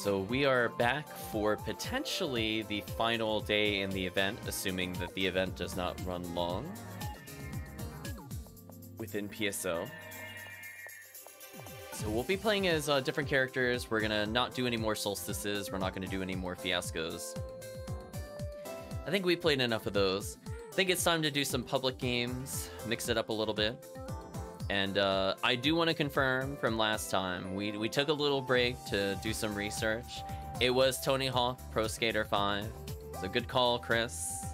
So we are back for potentially the final day in the event, assuming that the event does not run long within PSO. So we'll be playing as different characters. We're gonna not do any more solstices. We're not gonna do any more fiascos. I think we played enough of those. I think it's time to do some public games, mix it up a little bit. And I do want to confirm from last time, we took a little break to do some research. It was Tony Hawk Pro Skater 5. It's a good call, Chris.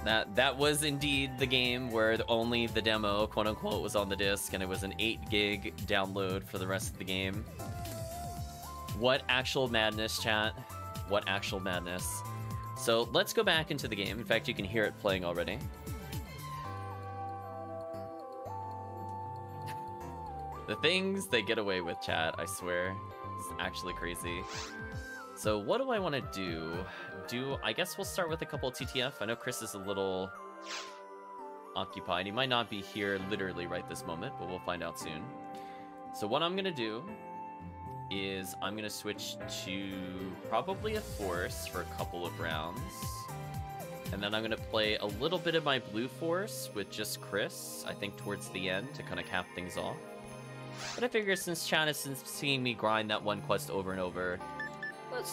That was indeed the game where only the demo, quote unquote, was on the disc, and it was an 8 gig download for the rest of the game. What actual madness, chat? What actual madness? So let's go back into the game. In fact, you can hear it playing already. The things they get away with, chat, I swear. It's actually crazy. So what do I want to do? I guess we'll start with a couple of TTF. I know Chris is a little occupied. He might not be here literally right this moment, but we'll find out soon. So what I'm going to do is I'm going to switch to probably a Force for a couple of rounds. And then I'm going to play a little bit of my Blue Force with just Chris, I think towards the end, to kind of cap things off. But I figure since chat has seen me grind that one quest over and over,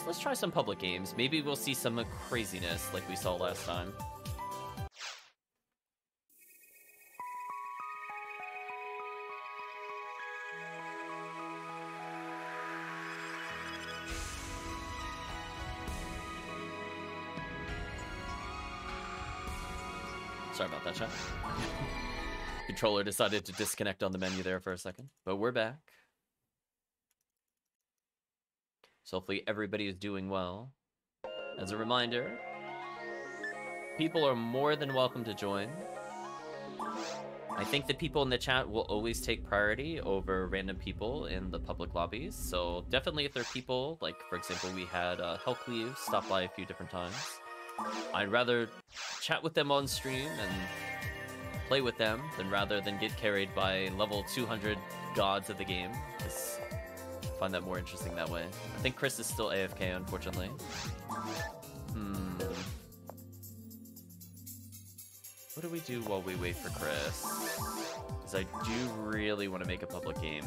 let's try some public games. Maybe we'll see some craziness like we saw last time. Sorry about that, chat. Controller decided to disconnect on the menu there for a second, but we're back. So hopefully everybody is doing well. As a reminder, people are more than welcome to join. I think the people in the chat will always take priority over random people in the public lobbies. So definitely if there are people, like for example, we had HellCleave stop by a few different times. I'd rather chat with them on stream and play with them rather than get carried by level 200 gods of the game. Just find that more interesting that way. I think Chris is still AFK, unfortunately. What do we do while we wait for Chris? Because I do really want to make a public game.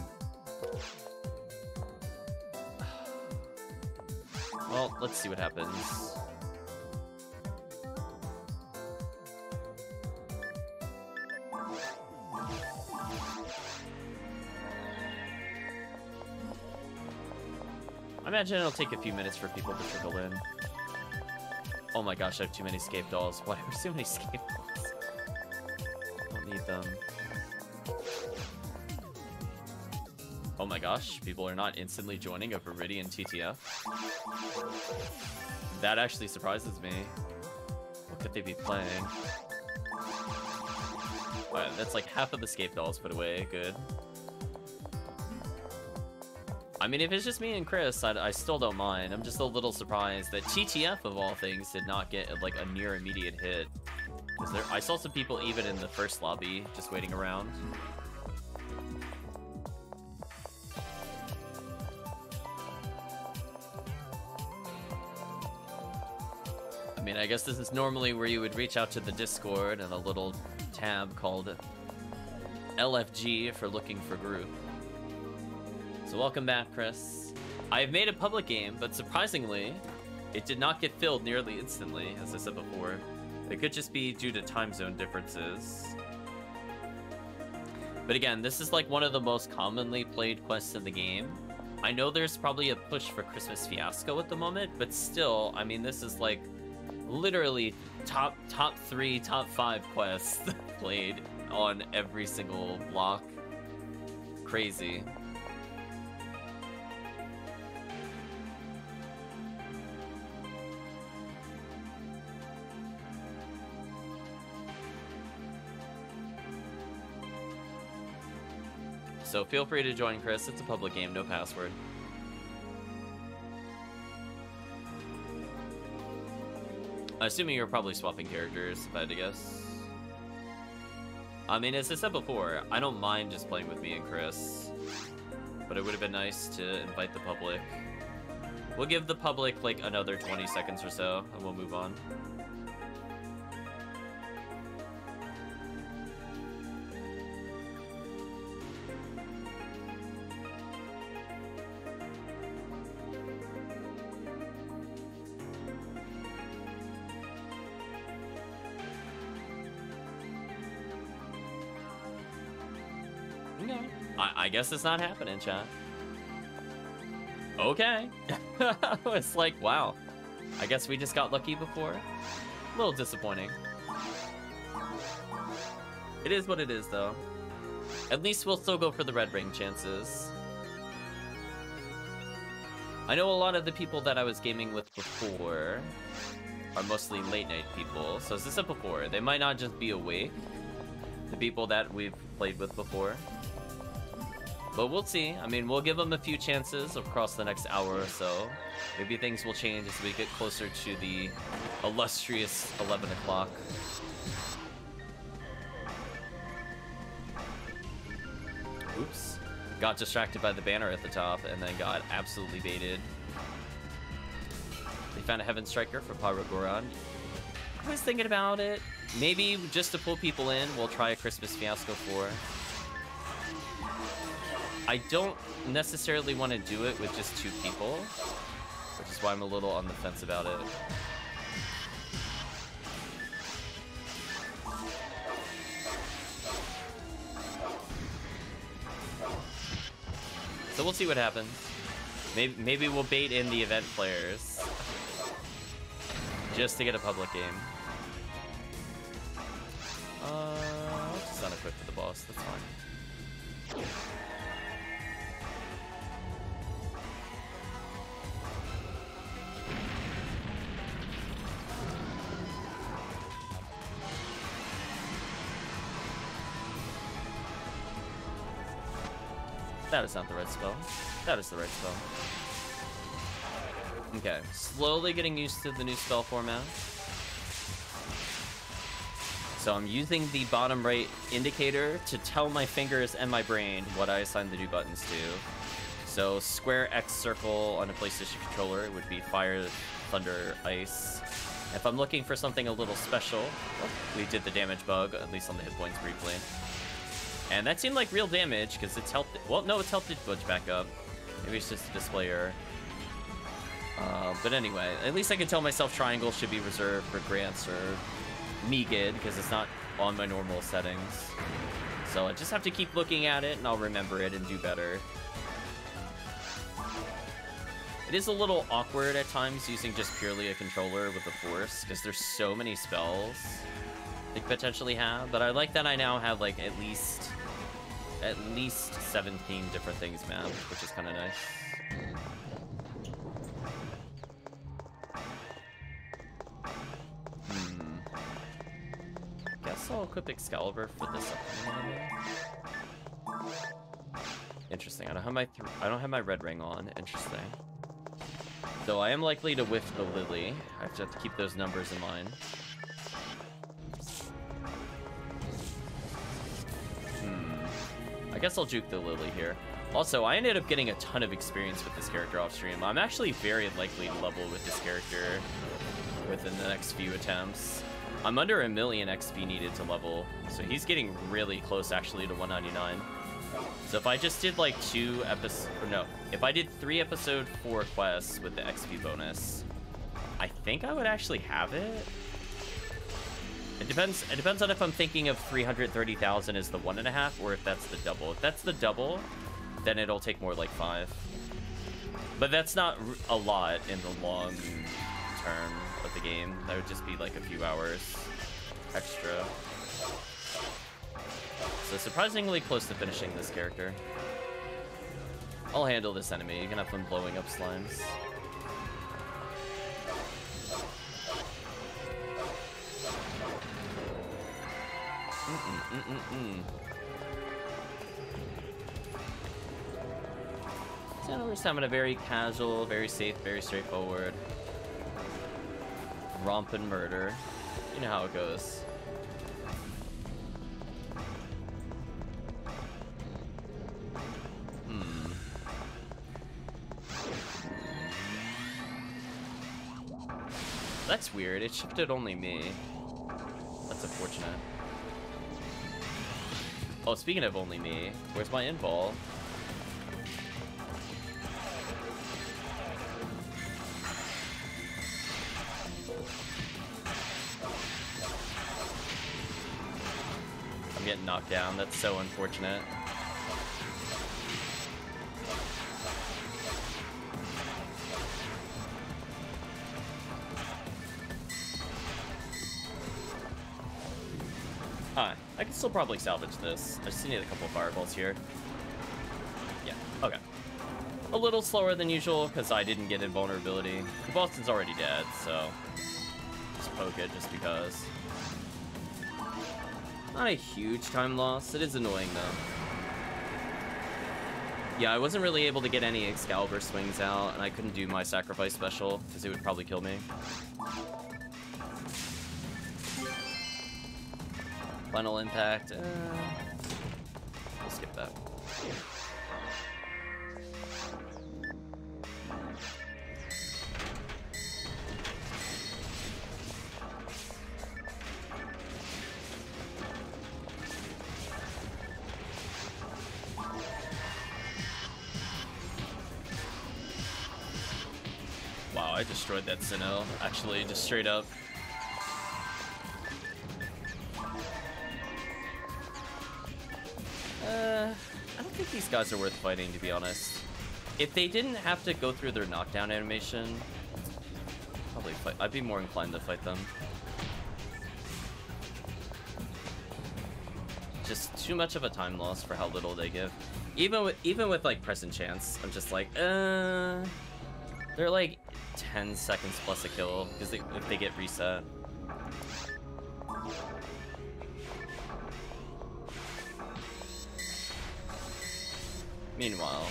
Well, let's see what happens. I imagine it'll take a few minutes for people to trickle in. Oh my gosh, I have too many scape dolls. Why are there so many scape dolls? I don't need them. Oh my gosh, people are not instantly joining a Viridian TTF. That actually surprises me. What could they be playing? Wow, that's like half of the scape dolls put away. Good. I mean, if it's just me and Chris, I still don't mind. I'm just a little surprised that TTF, of all things, did not get like a near immediate hit. I saw some people even in the first lobby just waiting around. I mean, I guess this is normally where you would reach out to the Discord and a little tab called LFG for looking for group. So welcome back, Chris. I have made a public game, but surprisingly, it did not get filled nearly instantly, as I said before. It could just be due to time zone differences. But again, this is like one of the most commonly played quests in the game. I know there's probably a push for Christmas Fiasco at the moment, but still, I mean, this is like literally top 3, top 5 quests played on every single block. Crazy. So feel free to join, Chris. It's a public game, no password. Assuming you're probably swapping characters, if I had to guess. I mean, as I said before, I don't mind just playing with me and Chris. but it would have been nice to invite the public. We'll give the public like another 20 seconds or so, and we'll move on. I guess it's not happening, chat. Okay. It's like, wow. I guess we just got lucky before. A little disappointing. It is what it is, though. At least we'll still go for the red ring chances. I know a lot of the people that I was gaming with before are mostly late night people. So as I said before, they might not just be awake. The people that we've played with before. But we'll see. I mean, we'll give them a few chances across the next hour or so. Maybe things will change as we get closer to the illustrious 11 o'clock. Oops. Got distracted by the banner at the top and then got absolutely baited. They found a Heaven Striker for Pyro Goron. I was thinking about it. Maybe just to pull people in, we'll try a Christmas Fiasco 4. I don't necessarily want to do it with just 2 people, which is why I'm a little on the fence about it. So we'll see what happens. Maybe we'll bait in the event players just to get a public game. I'll just unequip for the boss, that's fine. That is not the right spell. That is the right spell. Okay, slowly getting used to the new spell format. So I'm using the bottom right indicator to tell my fingers and my brain what I assign the new buttons to. So square X circle on a PlayStation controller would be fire, thunder, ice. If I'm looking for something a little special, well, we did the damage bug, at least on the hit points briefly. And that seemed like real damage, because it's health... Well, no, it's health did budge back up. Maybe it's just a display error. But anyway, at least I can tell myself triangle should be reserved for grants or Megid, because it's not on my normal settings. So I just have to keep looking at it, and I'll remember it and do better. It is a little awkward at times using just purely a controller with a force, because there's so many spells they could potentially have. But I like that I now have like at least 17 different things mapped, which is kind of nice. Guess I'll equip Excalibur for this upcoming. Interesting. I don't have my red ring on. Interesting. So I am likely to whiff the Lily. I have to keep those numbers in mind. I guess I'll juke the Lily here. Also, I ended up getting a ton of experience with this character off stream. I'm actually very likely to level with this character within the next few attempts. I'm under 1 million XP needed to level, so he's getting really close actually to 199. So if I just did like 2 episodes, no, if I did 3 episode 4 quests with the XP bonus, I think I would actually have it. It depends on if I'm thinking of 330,000 as the 1.5 or if that's the double. If that's the double, then it'll take more like 5. But that's not a lot in the long term of the game. That would just be like a few hours extra. So surprisingly close to finishing this character. I'll handle this enemy. You can have fun blowing up slimes. So we're just having a very casual, very safe, very straightforward romp and murder. You know how it goes. That's weird. It shifted only me. That's unfortunate. Oh, speaking of only me, where's my invul? I'm getting knocked down. That's so unfortunate. I can still probably salvage this. I just need a couple of fireballs here. Yeah, okay. A little slower than usual because I didn't get invulnerability. The Boston's already dead, so just poke it just because. Not a huge time loss. It is annoying though. Yeah, I wasn't really able to get any Excalibur swings out, and I couldn't do my sacrifice special because it would probably kill me. Final impact. We'll skip that. Wow, I destroyed that Sinnoh. Actually, just straight up. I don't think these guys are worth fighting, to be honest. If they didn't have to go through their knockdown animation, probably fight. I'd be more inclined to fight them. Just too much of a time loss for how little they give. Even with like present chance, I'm just like, they're like 10 seconds plus a kill because if they get reset. Meanwhile,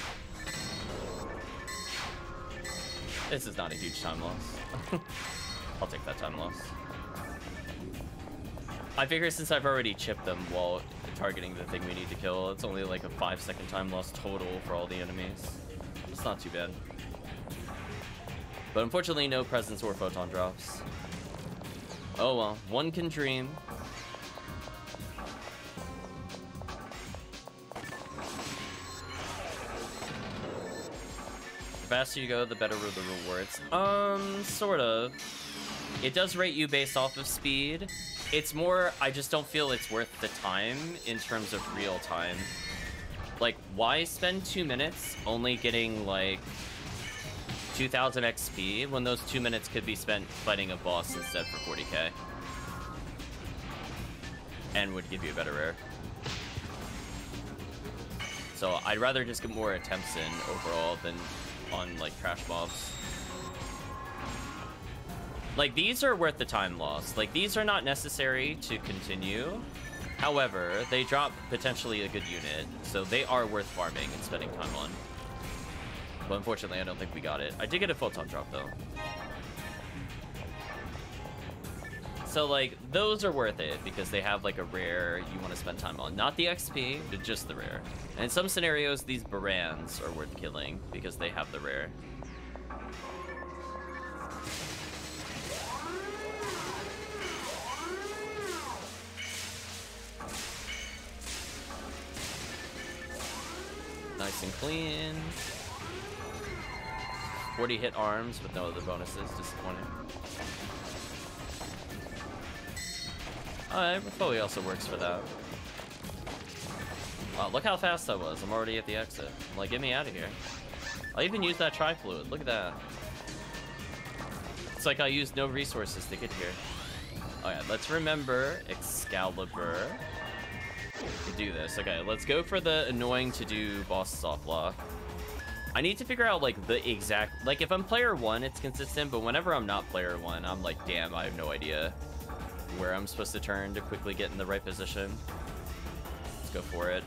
this is not a huge time loss. I'll take that time loss. I figure since I've already chipped them while targeting the thing we need to kill, it's only like a 5-second time loss total for all the enemies. It's not too bad. But unfortunately, no presence or photon drops. Oh well, one can dream. The faster you go, the better the rewards. Sort of. It does rate you based off of speed. It's more, I just don't feel it's worth the time in terms of real time. Like, why spend 2 minutes only getting, like, 2000 XP when those 2 minutes could be spent fighting a boss instead for 40k? And would give you a better rare. So I'd rather just get more attempts in overall than on like trash mobs. Like these are worth the time loss. Like these are not necessary to continue. However, they drop potentially a good unit, so they are worth farming and spending time on. But unfortunately, I don't think we got it. I did get a photon drop though. So like those are worth it because they have like a rare you want to spend time on. Not the XP, but just the rare. And in some scenarios, these Barans are worth killing because they have the rare. Nice and clean. 40 hit arms with no other bonuses, disappointing. Alright, Foley also works for that. Wow, look how fast I was. I'm already at the exit. I'm like, get me out of here. I even used that tri-fluid. Look at that. It's like I used no resources to get here. Alright, let's remember Excalibur to do this. Okay, let's go for the annoying to do boss soft block. I need to figure out like the exact, like if I'm player 1, it's consistent, but whenever I'm not player 1, I'm like, damn, I have no idea where I'm supposed to turn to quickly get in the right position. Let's go for it.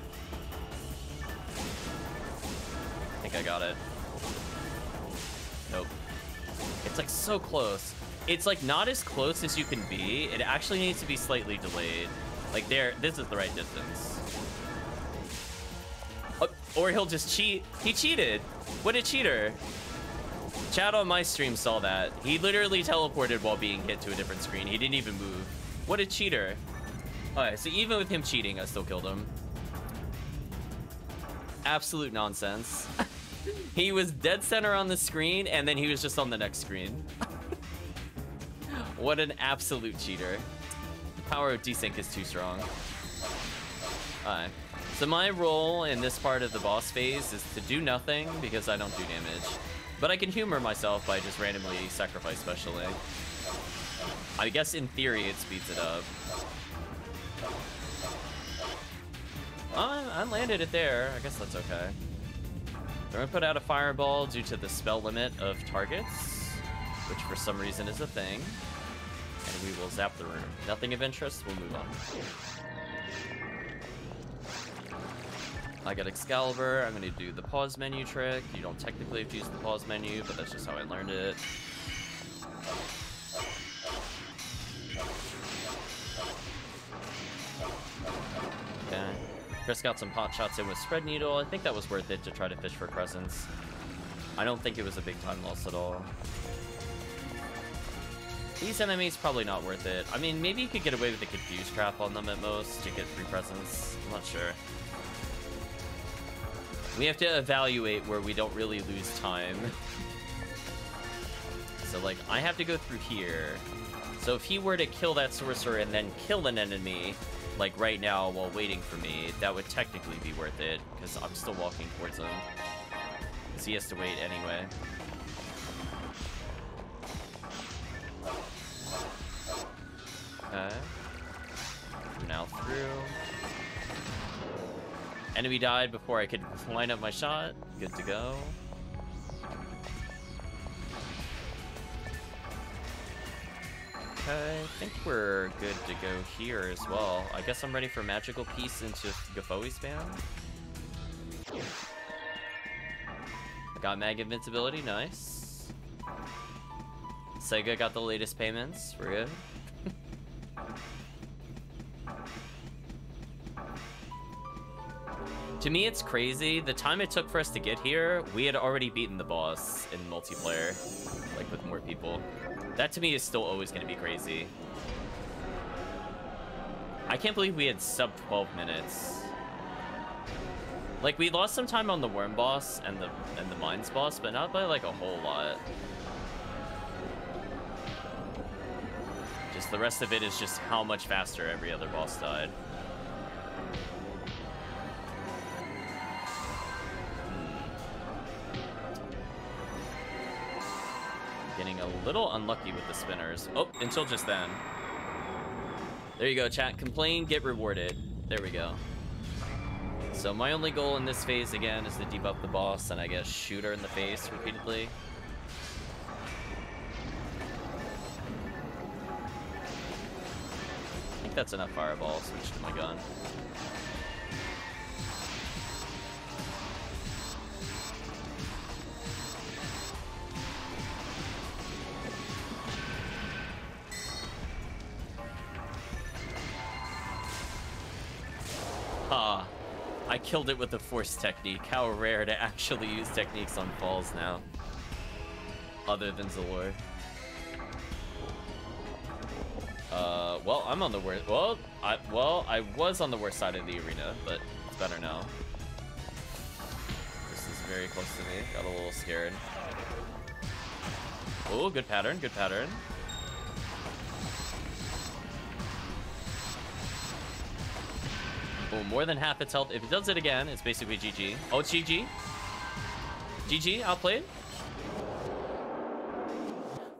I think I got it. Nope. It's like so close. It's like not as close as you can be. It actually needs to be slightly delayed. Like there, this is the right distance. Oh, or he'll just cheat. He cheated. What a cheater. Chat on my stream saw that. He literally teleported while being hit to a different screen. He didn't even move. What a cheater. Alright, so even with him cheating, I still killed him. Absolute nonsense. He was dead center on the screen, and then he was just on the next screen. What an absolute cheater. The power of desync is too strong. Alright. So my role in this part of the boss phase is to do nothing because I don't do damage. But I can humor myself by just randomly sacrifice specially. I guess in theory it speeds it up. I landed it there. I guess that's okay. We're gonna put out a fireball due to the spell limit of targets, which for some reason is a thing. And we will zap the room. Nothing of interest, we'll move on. I got Excalibur. I'm gonna do the pause menu trick. You don't technically have to use the pause menu, but that's just how I learned it. Okay. Chris got some pot shots in with Spread Needle. I think that was worth it to try to fish for presence. I don't think it was a big time loss at all. These enemies, probably not worth it. I mean, maybe you could get away with a Confuse Trap on them at most to get free presence. I'm not sure. We have to evaluate where we don't really lose time. So, like, I have to go through here. So if he were to kill that sorcerer and then kill an enemy, like right now while waiting for me, that would technically be worth it, because I'm still walking towards him. Because he has to wait anyway. Okay. Now through. Enemy died before I could line up my shot. Good to go. Okay, I think we're good to go here as well. I guess I'm ready for Magical Piece into Gafoe spam. I got Mag Invincibility, nice. Sega got the latest payments, we're good. To me, it's crazy. The time it took for us to get here, we had already beaten the boss in multiplayer, like with more people. That to me is still always going to be crazy. I can't believe we had sub 12 minutes. Like, we lost some time on the worm boss and the mines boss, but not by like a whole lot. Just the rest of it is just how much faster every other boss died. Getting a little unlucky with the spinners. Oh, until just then. There you go, chat. Complain, get rewarded. There we go. So my only goal in this phase, again, is to debuff the boss and I guess shoot her in the face repeatedly. I think that's enough fireballs. Switch to my gun. I killed it with the force technique. How rare to actually use techniques on falls now. Other than Zalor. Well, I'm on the worst. Well, I was on the worst side of the arena, but it's better now. This is very close to me. Got a little scared. Oh, good pattern, good pattern. Oh, more than half its health. If it does it again, it's basically GG. Oh, it's GG. GG, outplayed.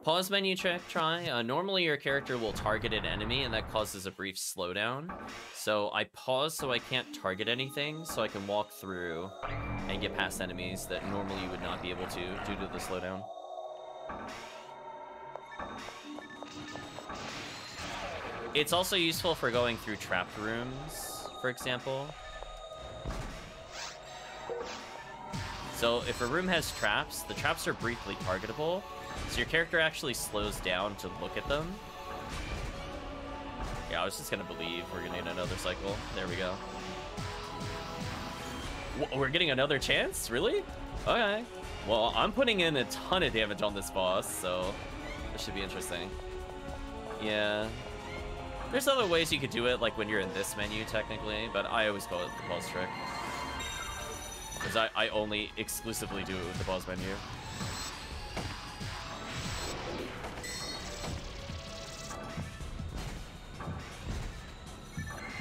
Pause menu trick, try. Normally your character will target an enemy and that causes a brief slowdown. So I pause so I can't target anything, so I can walk through and get past enemies that normally you would not be able to due to the slowdown. It's also useful for going through trapped rooms, for example. So if a room has traps, the traps are briefly targetable, so your character actually slows down to look at them. Yeah, I was just gonna believe we're gonna get another cycle. There we go. We're getting another chance? Really? Okay. Well, I'm putting in a ton of damage on this boss, so this should be interesting. Yeah. There's other ways you could do it, like when you're in this menu, technically, but I always call it the boss trick. Because I only exclusively do it with the boss menu.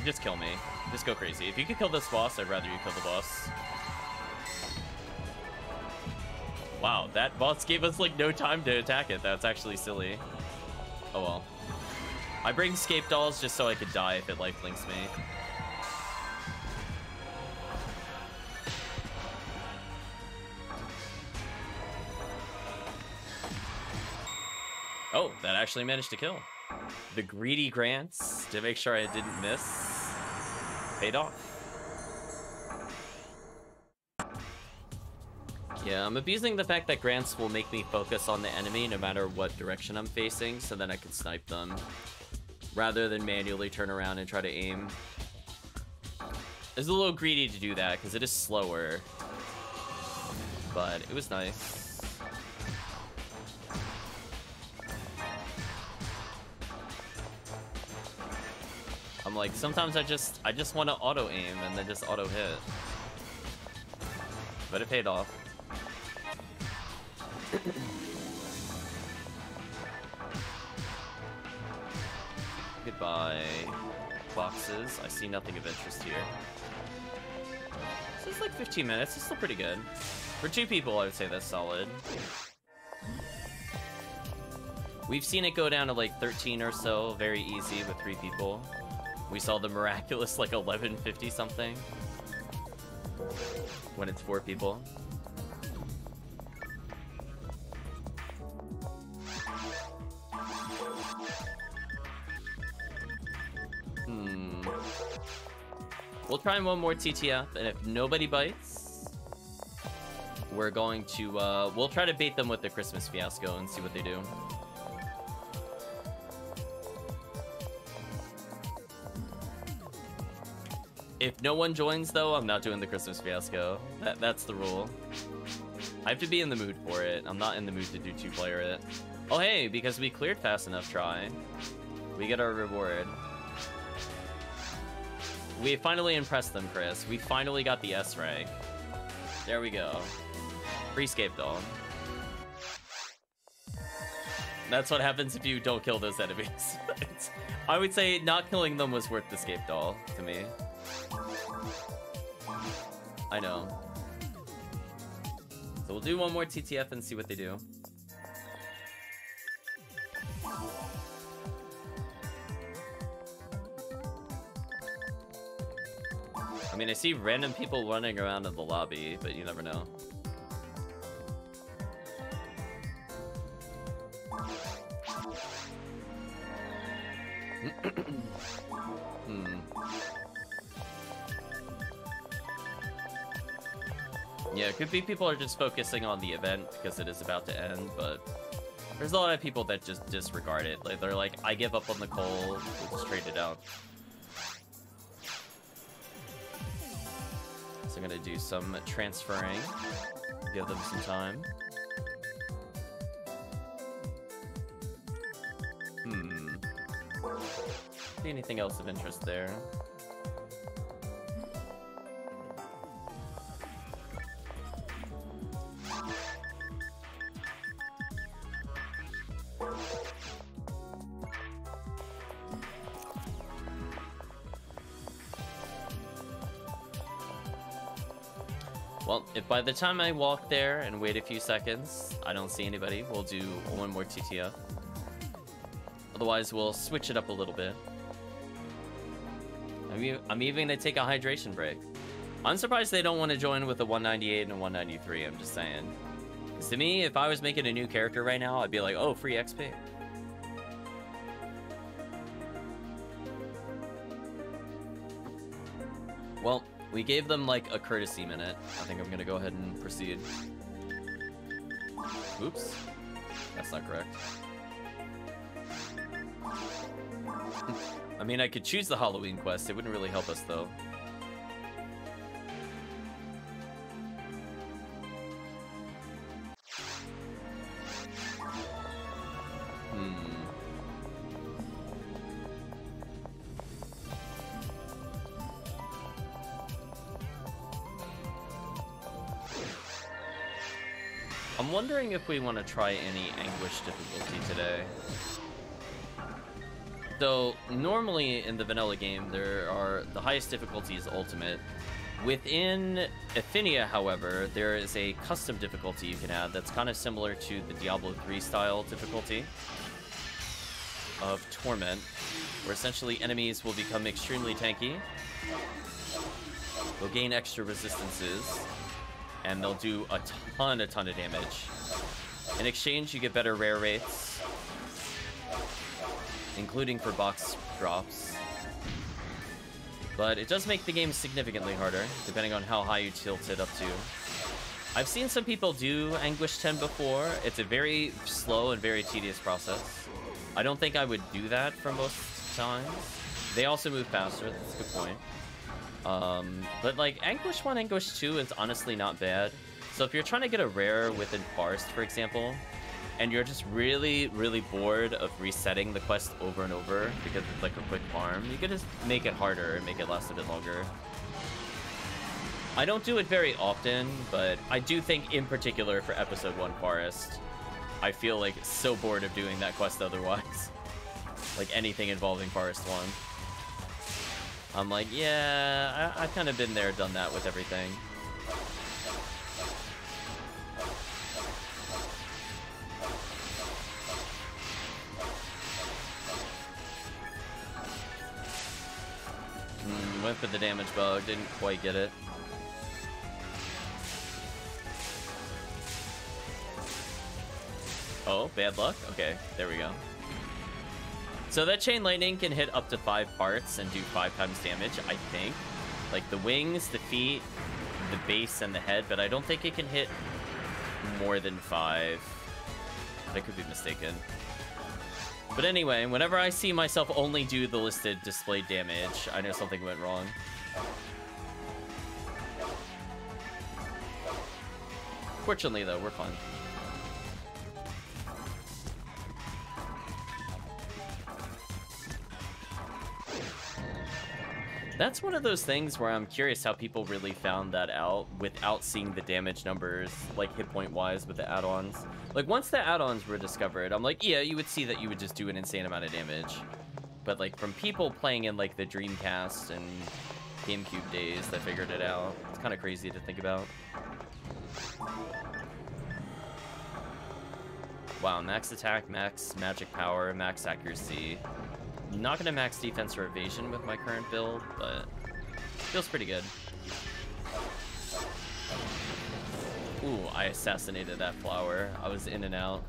Just kill me. Just go crazy. If you could kill this boss, I'd rather you kill the boss. Wow, that boss gave us like no time to attack it. That's actually silly. Oh well. I bring scape dolls just so I could die if it lifelinks me. Oh, that actually managed to kill. The greedy grants to make sure I didn't miss paid off. Yeah, I'm abusing the fact that grants will make me focus on the enemy no matter what direction I'm facing, so then I can snipe them, rather than manually turn around and try to aim. It's a little greedy to do that, because it is slower, but it was nice. I'm like, sometimes I just want to auto aim and then just auto hit, but it paid off. Goodbye, boxes. I see nothing of interest here. So it's like 15 minutes. It's still pretty good. For 2 people, I would say that's solid. We've seen it go down to like 13 or so, very easy with 3 people. We saw the miraculous like 1150 something when it's 4 people. We'll try one more TTF, and if nobody bites, we're going to, we'll try to bait them with the Christmas Fiasco and see what they do. If no one joins, though, I'm not doing the Christmas Fiasco. That's the rule. I have to be in the mood for it. I'm not in the mood to do 2-player it. Oh, hey, because we cleared fast enough try, we get our reward. We finally impressed them, Chris. We finally got the S rank. There we go. Free scape doll. That's what happens if you don't kill those enemies. I would say not killing them was worth the scape doll to me. I know. So we'll do one more TTF and see what they do. I mean, I see random people running around in the lobby, but you never know. Yeah, it could be people are just focusing on the event because it is about to end, but there's a lot of people that just disregard it. Like, they're like, I give up on the coal, we'll just trade it out. So I'm gonna do some transferring, give them some time. See anything else of interest there? Well, if by the time I walk there and wait a few seconds, I don't see anybody, we'll do one more TTF. Otherwise, we'll switch it up a little bit. I'm even gonna take a hydration break. I'm surprised they don't want to join with a 198 and a 193, I'm just saying. Because to me, if I was making a new character right now, I'd be like, oh, free XP. Well, we gave them like a courtesy minute. I think I'm gonna go ahead and proceed. Oops. That's not correct. I mean, I could choose the Halloween quest. It wouldn't really help us, though. I'm wondering if we want to try any Anguish difficulty today. So, normally in the vanilla game, the highest difficulty is Ultimate. Within Ephinea, however, there is a custom difficulty you can add that's kind of similar to the Diablo 3 style difficulty of Torment, where essentially enemies will become extremely tanky. They'll gain extra resistances, and they'll do a ton of damage. In exchange, you get better rare rates, including for box drops. But it does make the game significantly harder, depending on how high you tilt it up to. I've seen some people do Anguish 10 before. It's a very slow and very tedious process. I don't think I would do that for most times. They also move faster, that's a good point. But like Anguish 1, Anguish 2 is honestly not bad. So if you're trying to get a rare within Forest, for example, and you're just really bored of resetting the quest over and over because it's like a quick farm, you can just make it harder and make it last a bit longer. I don't do it very often, but I do think in particular for episode 1 Forest, I feel like so bored of doing that quest otherwise. Like anything involving Forest 1. I'm like, yeah, I've kind of been there, done that with everything. Went for the damage bug, didn't quite get it. Oh, bad luck? Okay, there we go. So that Chain Lightning can hit up to 5 parts and do 5 times damage, I think. Like the wings, the feet, the base, and the head, but I don't think it can hit more than 5. But I could be mistaken. But anyway, whenever I see myself only do the listed displayed damage, I know something went wrong. Fortunately, though, we're fine. That's one of those things where I'm curious how people really found that out without seeing the damage numbers, like hit point wise with the add-ons. Like once the add-ons were discovered, I'm like, yeah, you would see that you would just do an insane amount of damage. But like from people playing in like the Dreamcast and GameCube days that figured it out, it's kind of crazy to think about. Wow, max attack, max magic power, max accuracy. Not gonna max defense or evasion with my current build, but feels pretty good. Ooh, I assassinated that flower. I was in and out.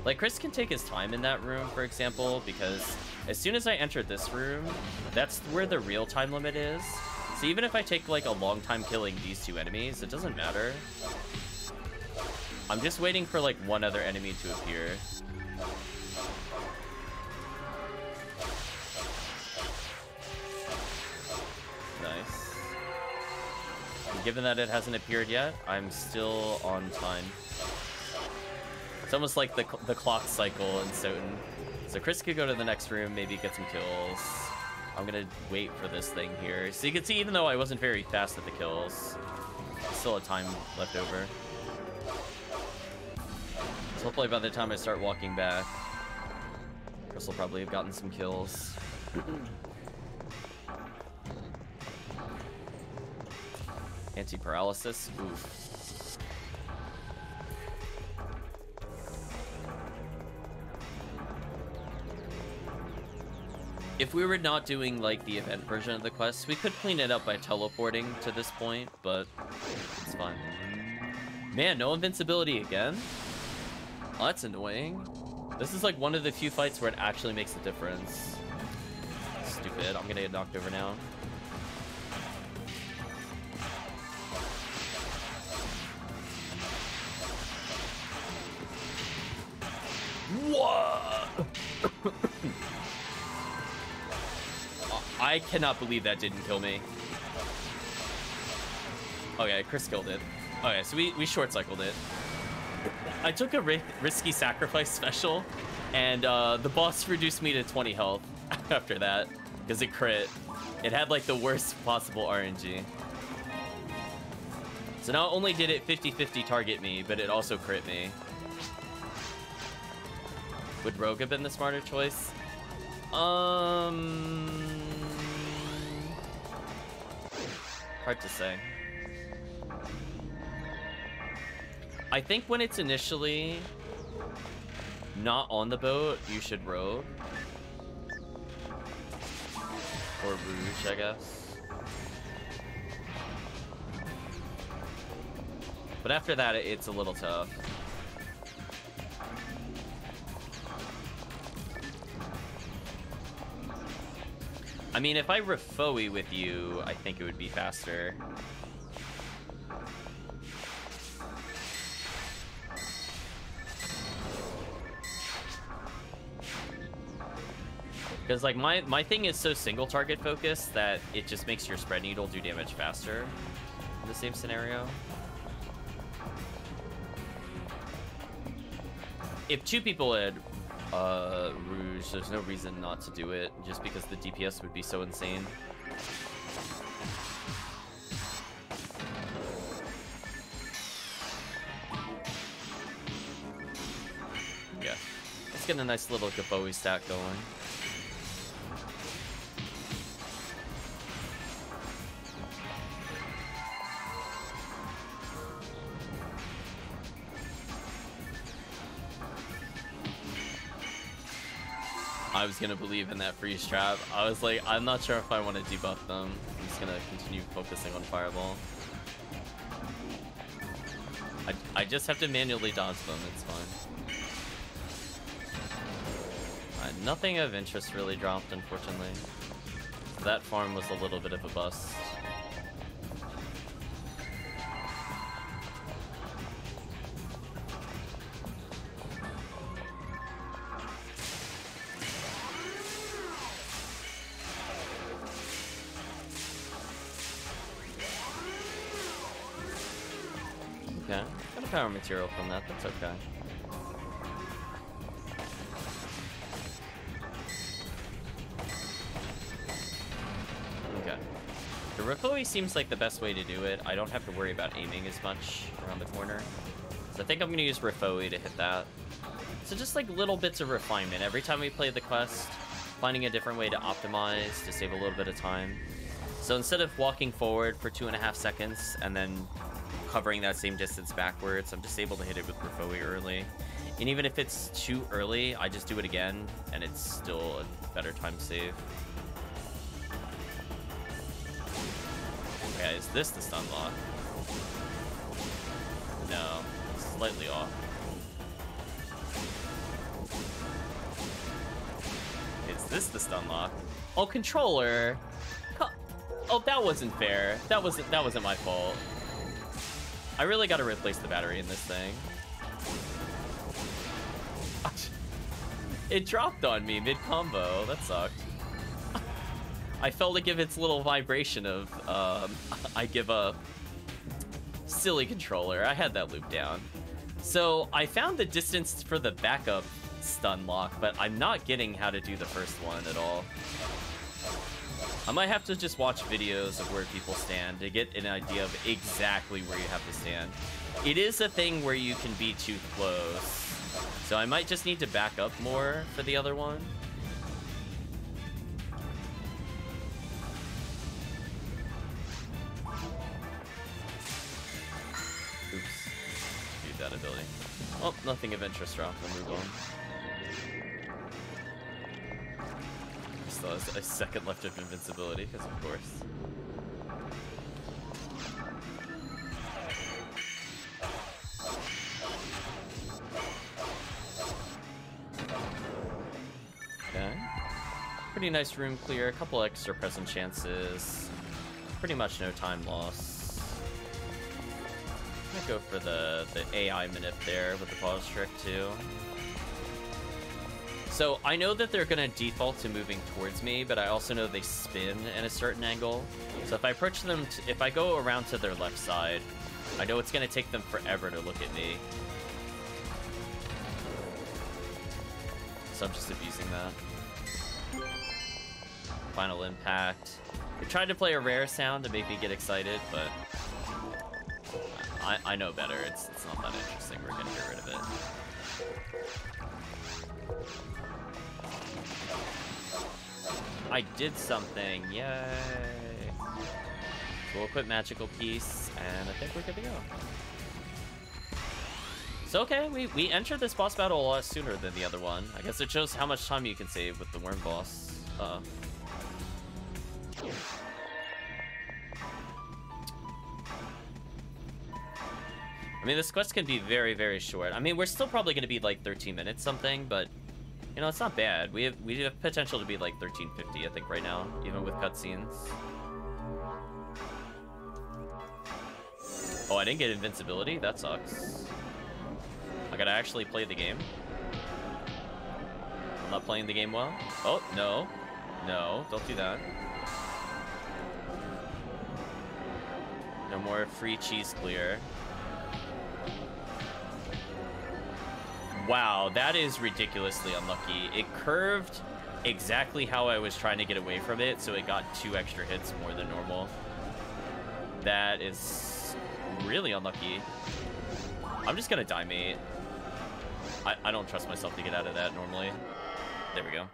Like, Chris can take his time in that room, for example, because as soon as I entered this room, that's where the real time limit is. So even if I take, like, a long time killing these 2 enemies, it doesn't matter. I'm just waiting for, like, one other enemy to appear. Nice. And given that it hasn't appeared yet, I'm still on time. It's almost like the clock cycle in Soten. So Chris could go to the next room, maybe get some kills. I'm gonna wait for this thing here. So you can see, even though I wasn't very fast at the kills, still a time left over. So hopefully by the time I start walking back, Chris will probably have gotten some kills. Anti-paralysis. Oof. If we were not doing like the event version of the quest, we could clean it up by teleporting to this point, but it's fine. Man, no invincibility again? Oh, that's annoying. This is like one of the few fights where it actually makes a difference. Stupid. I'm gonna get knocked over now. What? I cannot believe that didn't kill me. Okay, Chris killed it. Okay, so we short-cycled it. I took a risky sacrifice special, and the boss reduced me to 20 health after that, because it crit. It had like the worst possible RNG. So not only did it 50-50 target me, but it also crit me. Would Rogue have been the smarter choice? Hard to say. I think when it's initially not on the boat, you should Rogue. Or Rouge, I guess. But after that, it's a little tough. I mean, if I Refoe with you, I think it would be faster. Because, like, my thing is so single target focused that it just makes your spread needle do damage faster in the same scenario. If two people had Rouge, there's no reason not to do it, just because the DPS would be so insane. Yeah, let's get a nice little Gaboe stack going. I was gonna believe in that freeze trap. I was like, I'm not sure if I want to debuff them. I'm just gonna continue focusing on Fireball. I just have to manually dodge them, it's fine. Nothing of interest really dropped, unfortunately. That farm was a little bit of a bust. Okay, got a power material from that, that's okay. Okay. The Refoe seems like the best way to do it. I don't have to worry about aiming as much around the corner. So I think I'm gonna use Refoe to hit that. So just like little bits of refinement. Every time we play the quest, finding a different way to optimize to save a little bit of time. So instead of walking forward for 2.5 seconds and then covering that same distance backwards, I'm just able to hit it with Refoe early. And even if it's too early, I just do it again, and it's still a better time save. Okay, is this the stun lock? No, slightly off. Is this the stun lock? Oh, controller! Oh, that wasn't fair. That wasn't my fault. I really gotta replace the battery in this thing. It dropped on me mid-combo. That sucked. I felt to give its little vibration of, I give up. Silly controller. I had that loop down. So, I found the distance for the backup stun lock, but I'm not getting how to do the first one at all. I might have to just watch videos of where people stand to get an idea of exactly where you have to stand. It is a thing where you can be too close. So I might just need to back up more for the other one. Oops. Use that ability. Oh, nothing of interest dropped. I'll move on. Still has a second left of invincibility, because of course. Okay. Pretty nice room clear, a couple extra present chances. Pretty much no time loss. I'm gonna go for the AI manip there with the pause trick too. So I know that they're gonna default to moving towards me, but I also know they spin at a certain angle. So if I approach them, if I go around to their left side, I know it's gonna take them forever to look at me. So I'm just abusing that. Final impact. They tried to play a rare sound to make me get excited, but I know better. It's not that interesting. We're gonna get rid of it. I did something. Yay. So we'll equip Magical Piece, and I think we're good to go. So okay, we entered this boss battle a lot sooner than the other one. I guess it shows how much time you can save with the worm boss. Uh-oh. I mean, this quest can be very, very short. I mean, we're still probably going to be like 13 minutes something, but you know, it's not bad. We have potential to be like 13:50, I think, right now, even with cutscenes. Oh, I didn't get invincibility? That sucks. I gotta actually play the game. I'm not playing the game well. Oh, no. No, don't do that. No more free cheese clear. Wow, that is ridiculously unlucky. It curved exactly how I was trying to get away from it, so it got 2 extra hits more than normal. That is really unlucky. I'm just gonna die, mate. I don't trust myself to get out of that normally. There we go.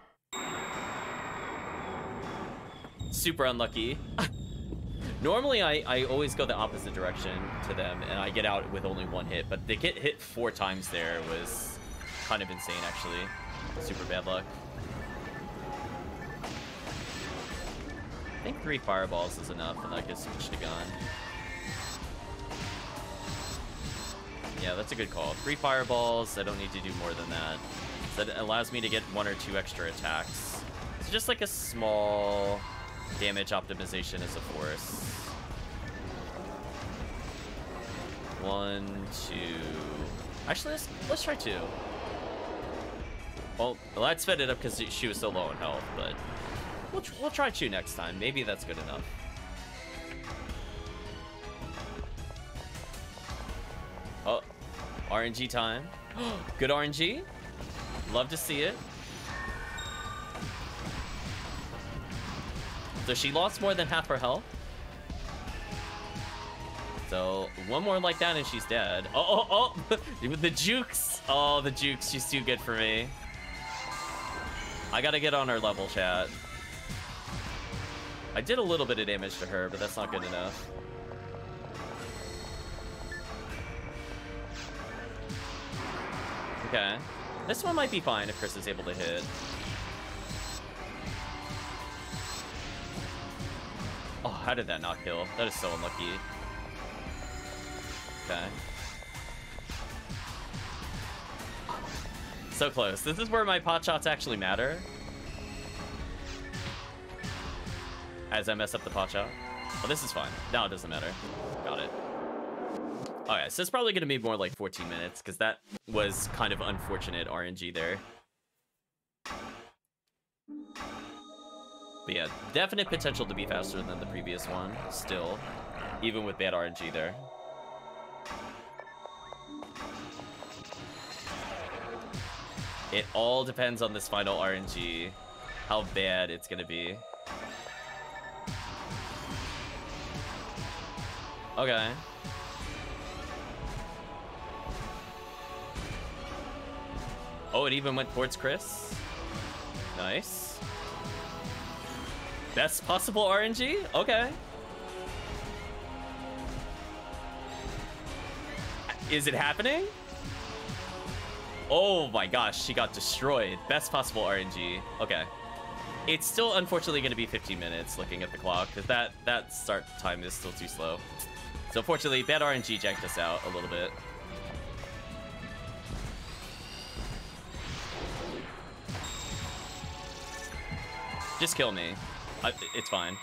Super unlucky. Normally, I always go the opposite direction to them, and I get out with only 1 hit, but they get hit 4 times there was kind of insane, actually. Super bad luck. I think 3 fireballs is enough, and that gets switched to gun. Yeah, that's a good call. 3 fireballs, I don't need to do more than that. So that allows me to get 1 or 2 extra attacks. It's just like a small damage optimization as a force. 1, 2... Actually, let's try 2. Well, I'd sped it up because she was so low on health, but we'll try 2 next time. Maybe that's good enough. Oh, RNG time. Good RNG. Love to see it. So she lost more than half her health. So 1 more like that and she's dead. Oh. With the jukes. Oh, the jukes. She's too good for me. I gotta get on her level, chat. I did a little bit of damage to her, but that's not good enough. Okay. This one might be fine if Chris is able to hit. Oh, how did that not kill? That is so unlucky. Okay. So close. This is where my pot shots actually matter. As I mess up the pot shot. Oh, this is fine. No, it doesn't matter. Got it. Okay, so it's probably going to be more like 14 minutes, because that was kind of unfortunate RNG there. But yeah, definite potential to be faster than the previous one, still. Even with bad RNG there. It all depends on this final RNG, how bad it's going to be. Okay. Oh, it even went towards Chris. Nice. Best possible RNG? Okay. Is it happening? Oh my gosh, she got destroyed. Best possible RNG. Okay. It's still unfortunately going to be 15 minutes looking at the clock, because that start time is still too slow. So unfortunately, bad RNG jacked us out a little bit. Just kill me. It's fine.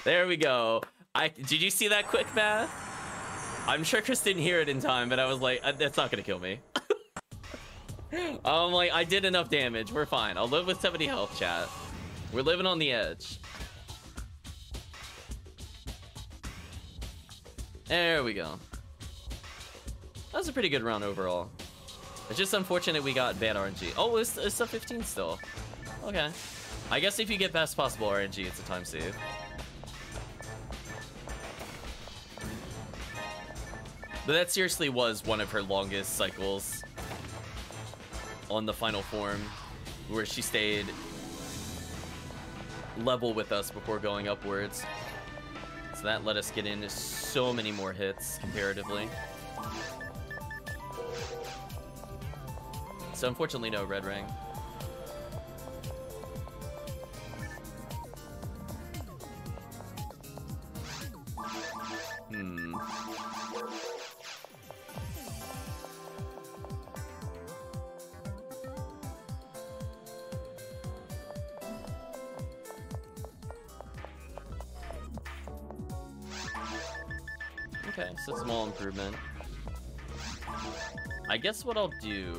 There we go. Did you see that quick math? I'm sure Chris didn't hear it in time, but I was like, that's not gonna kill me. I'm like, I did enough damage. We're fine. I'll live with 70 health, chat. We're living on the edge. There we go. That was a pretty good round overall. It's just unfortunate we got bad RNG. Oh, it's a 15 still. Okay. I guess if you get best possible RNG, it's a time save. But that seriously was one of her longest cycles on the final form, where she stayed level with us before going upwards. So that let us get into so many more hits comparatively. So unfortunately, no red ring. Okay, so small improvement. I guess what I'll do...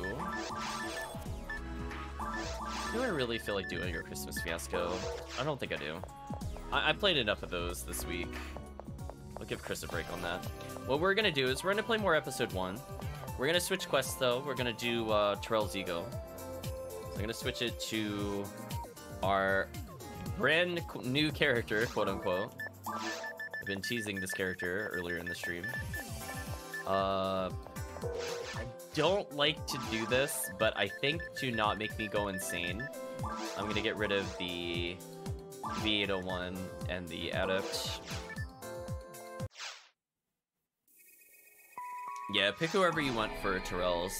Do I really feel like doing a Christmas Fiasco? I don't think I do. I played enough of those this week. I'll give Chris a break on that. What we're gonna do is we're gonna play more episode 1. We're gonna switch quests though. We're gonna do Terrell's Ego. So I'm gonna switch it to our brand new character, quote unquote. I've been teasing this character earlier in the stream. I don't like to do this, but I think to not make me go insane, I'm gonna get rid of the V801 and the Adept. Yeah, pick whoever you want for Terrell's.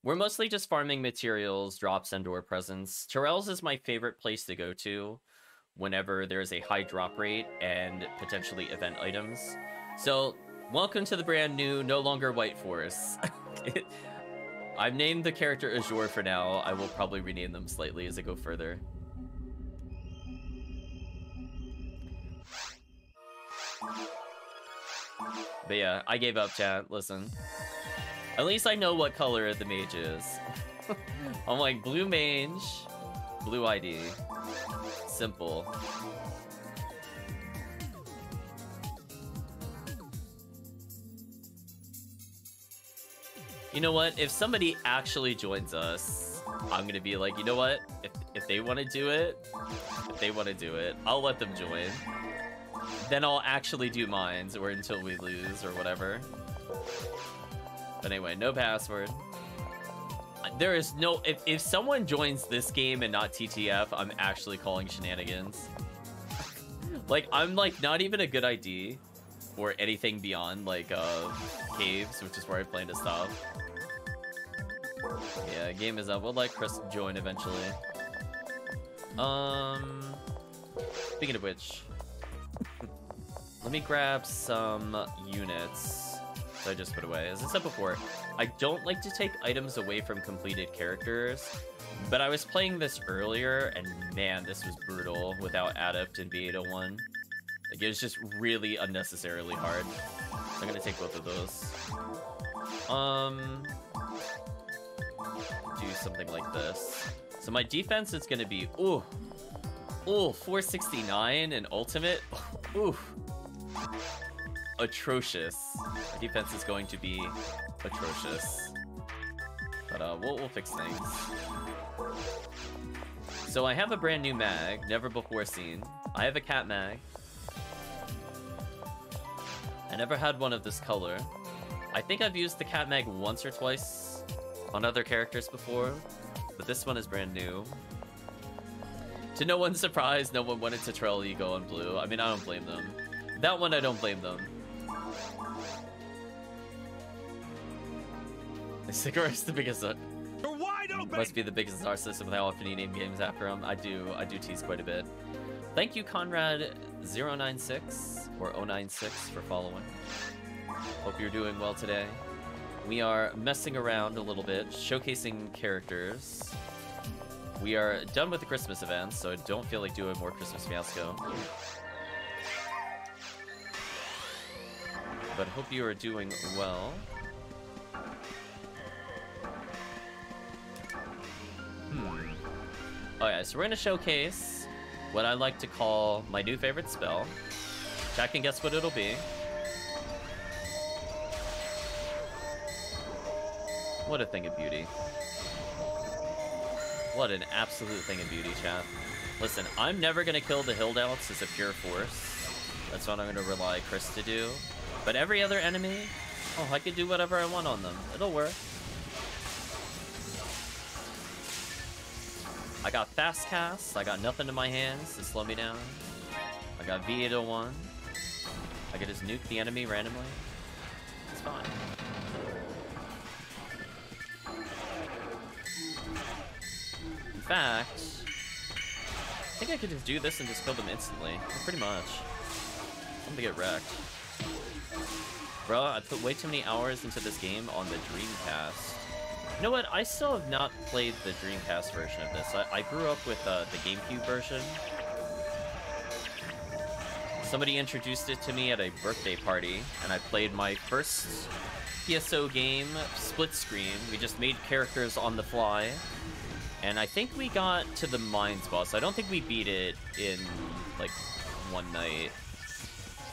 We're mostly just farming materials, drops, and/or presents. Terrell's is my favorite place to go to whenever there's a high drop rate and potentially event items. So, welcome to the brand new, no longer White Force. I've named the character Azure for now. I will probably rename them slightly as I go further. But yeah, I gave up, chat. Listen. At least I know what color the mage is. I'm like, blue mage, blue ID. Simple. You know what? If somebody actually joins us, I'm gonna be like, you know what? If they want to do it, I'll let them join. Then I'll actually do mines, or until we lose, or whatever. But anyway, no password. There is no... If someone joins this game and not TTF, I'm actually calling shenanigans. Like, I'm, like, not even a good ID or anything beyond, like, caves, which is where I plan to stop. Yeah, game is up. We'll let Chris join eventually. Speaking of which... Let me grab some units that I just put away. As I said before, I don't like to take items away from completed characters, but I was playing this earlier, and man, this was brutal without Adept and V801. Like, it was just really unnecessarily hard. So I'm gonna take both of those. Do something like this. So my defense is gonna be, ooh, 469 and ultimate. Ooh. Atrocious. My defense is going to be atrocious. But we'll fix things. So I have a brand new mag, never before seen. I have a cat mag. I never had one of this color. I think I've used the cat mag once or twice on other characters before, but this one is brand new. To no one's surprise, no one wanted to trail Ego on blue. I mean, I don't blame them. That one, I don't blame them. Cigarette's the biggest. Must be the biggest narcissist with how often you name games after him. I do tease quite a bit. Thank you, Conrad096 or 096 for following. Hope you're doing well today. We are messing around a little bit, showcasing characters. We are done with the Christmas events, so I don't feel like doing more Christmas Fiasco. But hope you are doing well. Oh yeah, so we're gonna showcase what I like to call my new favorite spell. Chat can guess what it'll be. What a thing of beauty. What an absolute thing of beauty, chat. Listen, I'm never gonna kill the Hilldouts as a pure force. That's what I'm gonna rely Chris to do. But every other enemy, Oh, I can do whatever I want on them. It'll work. I got fast cast. I got nothing in my hands to slow me down. I got V801. I can just nuke the enemy randomly. It's fine. In fact, I think I could just do this and just kill them instantly. Pretty much. I'm gonna get wrecked. Bro, I put way too many hours into this game on the Dreamcast. You know what? I still have not played the Dreamcast version of this. I grew up with the GameCube version. Somebody introduced it to me at a birthday party, and I played my first PSO game, split screen. We just made characters on the fly. And I think we got to the Mines boss. I don't think we beat it in, like, one night.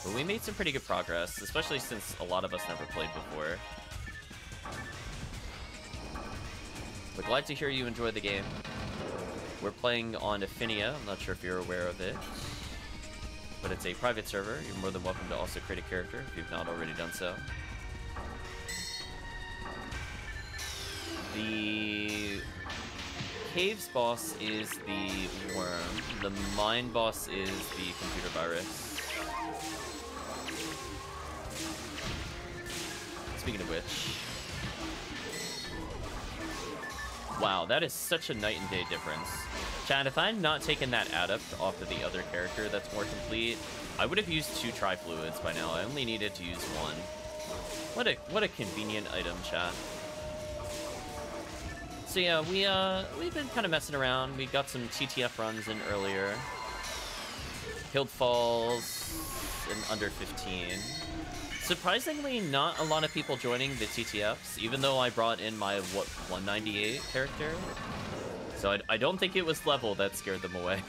But we made some pretty good progress, especially since a lot of us never played before. We're glad to hear you enjoy the game. We're playing on Ephinea. I'm not sure if you're aware of it. But it's a private server. You're more than welcome to also create a character if you've not already done so. The Caves boss is the worm. The Mine boss is the computer virus. Speaking of which... Wow, that is such a night and day difference. Chad, if I had not taken that adept off of the other character that's more complete, I would have used 2 tri-fluids by now. I only needed to use 1. What a convenient item, Chad. So yeah, we've been kind of messing around. We got some TTF runs in earlier. Killed falls in under 15. Surprisingly, not a lot of people joining the TTFs, even though I brought in my, 198 character. So I don't think it was level that scared them away.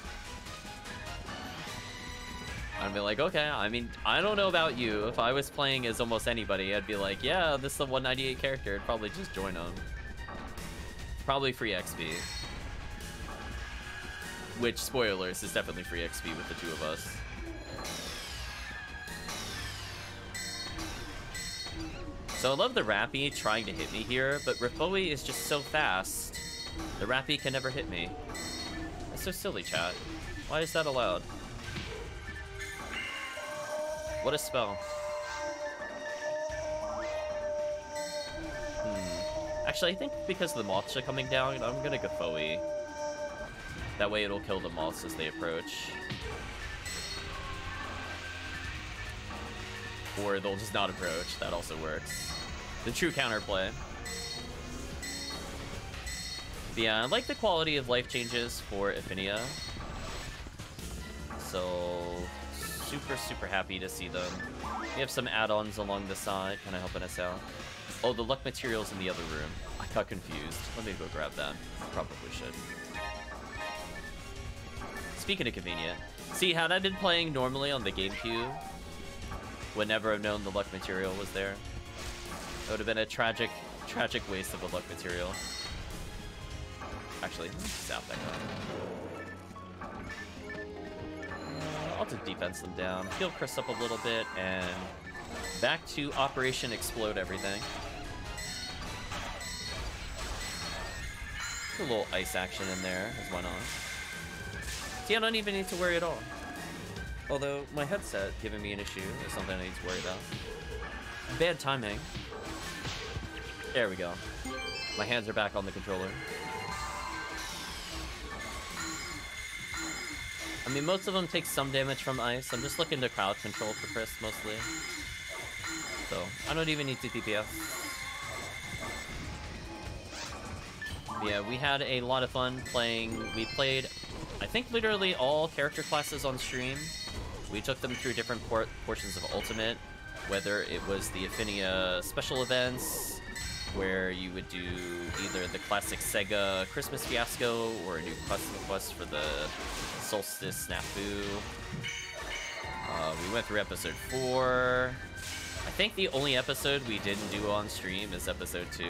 I'd be like, okay, I mean, I don't know about you. If I was playing as almost anybody, I'd be like, yeah, this is a 198 character. I'd probably just join them. Probably free XP. Which, spoilers, is definitely free XP with the 2 of us. So I love the Rappy trying to hit me here, but Ripoi is just so fast. The Rappy can never hit me. That's so silly, chat. Why is that allowed? What a spell. Actually, I think because the moths are coming down, I'm gonna go Foe. That way it'll kill the moths as they approach. Or they'll just not approach. That also works. The true counterplay. But yeah, I like the quality of life changes for Ephinea. So, super happy to see them. We have some add-ons along the side, kind of helping us out. Oh, the luck material's in the other room. I got confused. Let me go grab that. I probably should. Speaking of convenient, see, had I been playing normally on the GameCube, would never have known the luck material was there. It would have been a tragic waste of a luck material. Actually, let me zap that guy. I'll just defense them down, heal Chris up a little bit, and back to Operation Explode Everything. A little ice action in there, as why not? See, I don't even need to worry at all. Although, my headset giving me an issue is something I need to worry about. Bad timing. There we go. My hands are back on the controller. I mean, most of them take some damage from ice. I'm just looking to crowd control for Chris, mostly. So, I don't even need to DPS. Yeah, we had a lot of fun playing. We played, I think, literally all character classes on stream. We took them through different portions of Ultimate, whether it was the Ephinea special events, where you would do either the classic Sega Christmas Fiasco or a new custom quest for the Solstice Snafu. We went through episode 4. I think the only episode we didn't do on stream is episode 2.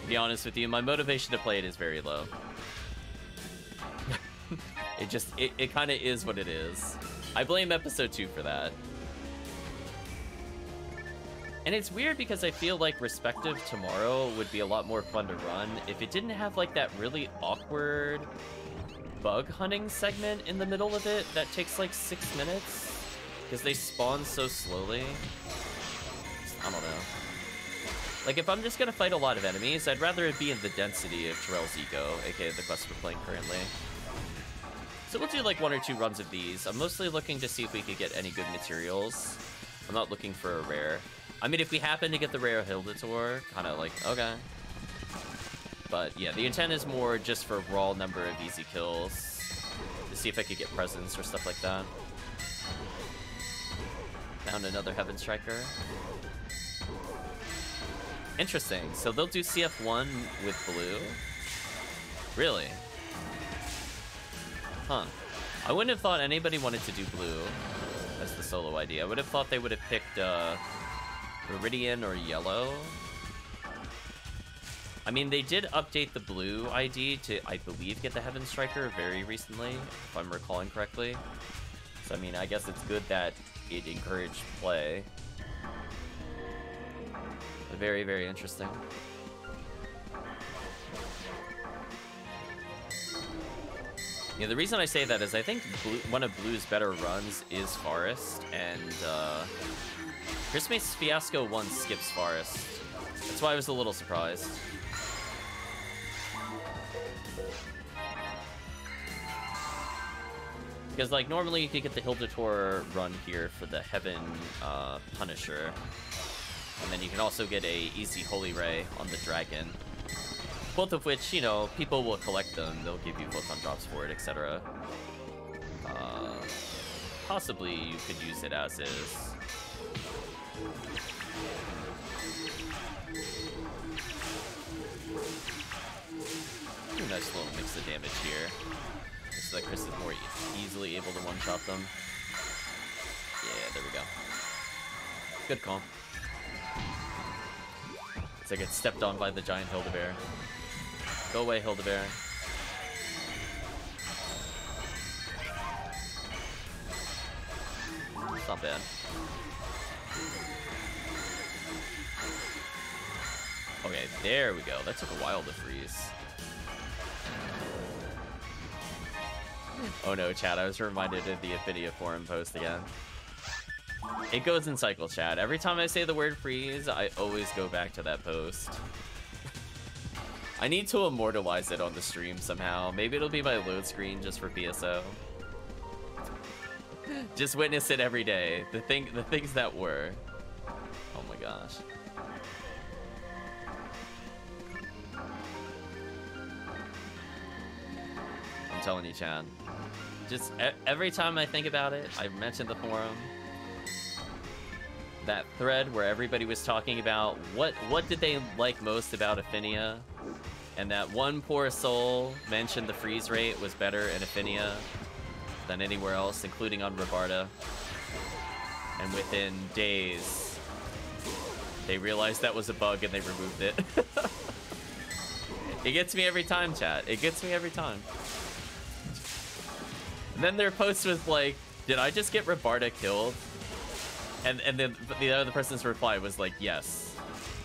To be honest with you, my motivation to play it is very low. It kind of is what it is. I blame episode 2 for that. And it's weird because I feel like Respective Tomorrow would be a lot more fun to run if it didn't have like that really awkward bug hunting segment in the middle of it that takes like 6 minutes because they spawn so slowly. I don't know. Like if I'm just gonna fight a lot of enemies, I'd rather it be in the density of Terrell's Eco, aka the quest we're playing currently. So we'll do like 1 or 2 runs of these. I'm mostly looking to see if we could get any good materials. I'm not looking for a rare. I mean, if we happen to get the rare Hildator, kind of like, okay. But yeah, the intent is more just for raw number of easy kills. To see if I could get presents or stuff like that. Found another Heaven Striker. Interesting. So they'll do CF1 with blue? Really? Huh. I wouldn't have thought anybody wanted to do blue as the solo ID. I would have thought they would have picked Viridian or yellow. I mean, they did update the blue ID to, I believe, get the Heaven Striker very recently, if I'm recalling correctly. So, I mean, I guess it's good that it encouraged play. Very, very interesting. Yeah, the reason I say that is I think one of Blue's better runs is Forest, and Christmas Fiasco 1 skips Forest. That's why I was a little surprised. Because, like, normally you could get the Hildator run here for the Heaven Punisher. And then you can also get a easy Holy Ray on the Dragon. Both of which, you know, people will collect them. They'll give you photon drops for it, etc. Possibly you could use it as is. Ooh, nice little mix of damage here. So that Chris is more easily able to one-shot them. Yeah, there we go. Good call. It's like it's stepped on by the giant Hildebeer. Go away, Hildebeer. It's not bad. Okay, there we go. That took a while to freeze. Oh no, chat, I was reminded of the Ephinea forum post again. It goes in cycles, chat. Every time I say the word freeze, I always go back to that post. I need to immortalize it on the stream somehow. Maybe it'll be my load screen just for PSO. Just witness it every day. The things that were. Oh my gosh. I'm telling you, Chan. Just every time I think about it, I mentioned the forum. That thread where everybody was talking about what did they like most about Ephinea, and that one poor soul mentioned the freeze rate was better in Ephinea than anywhere else, including on Rabarda. And within days, they realized that was a bug and they removed it. It gets me every time, chat. It gets me every time. And then their post was like, did I just get Rabarda killed? And then the other person's reply was like, yes.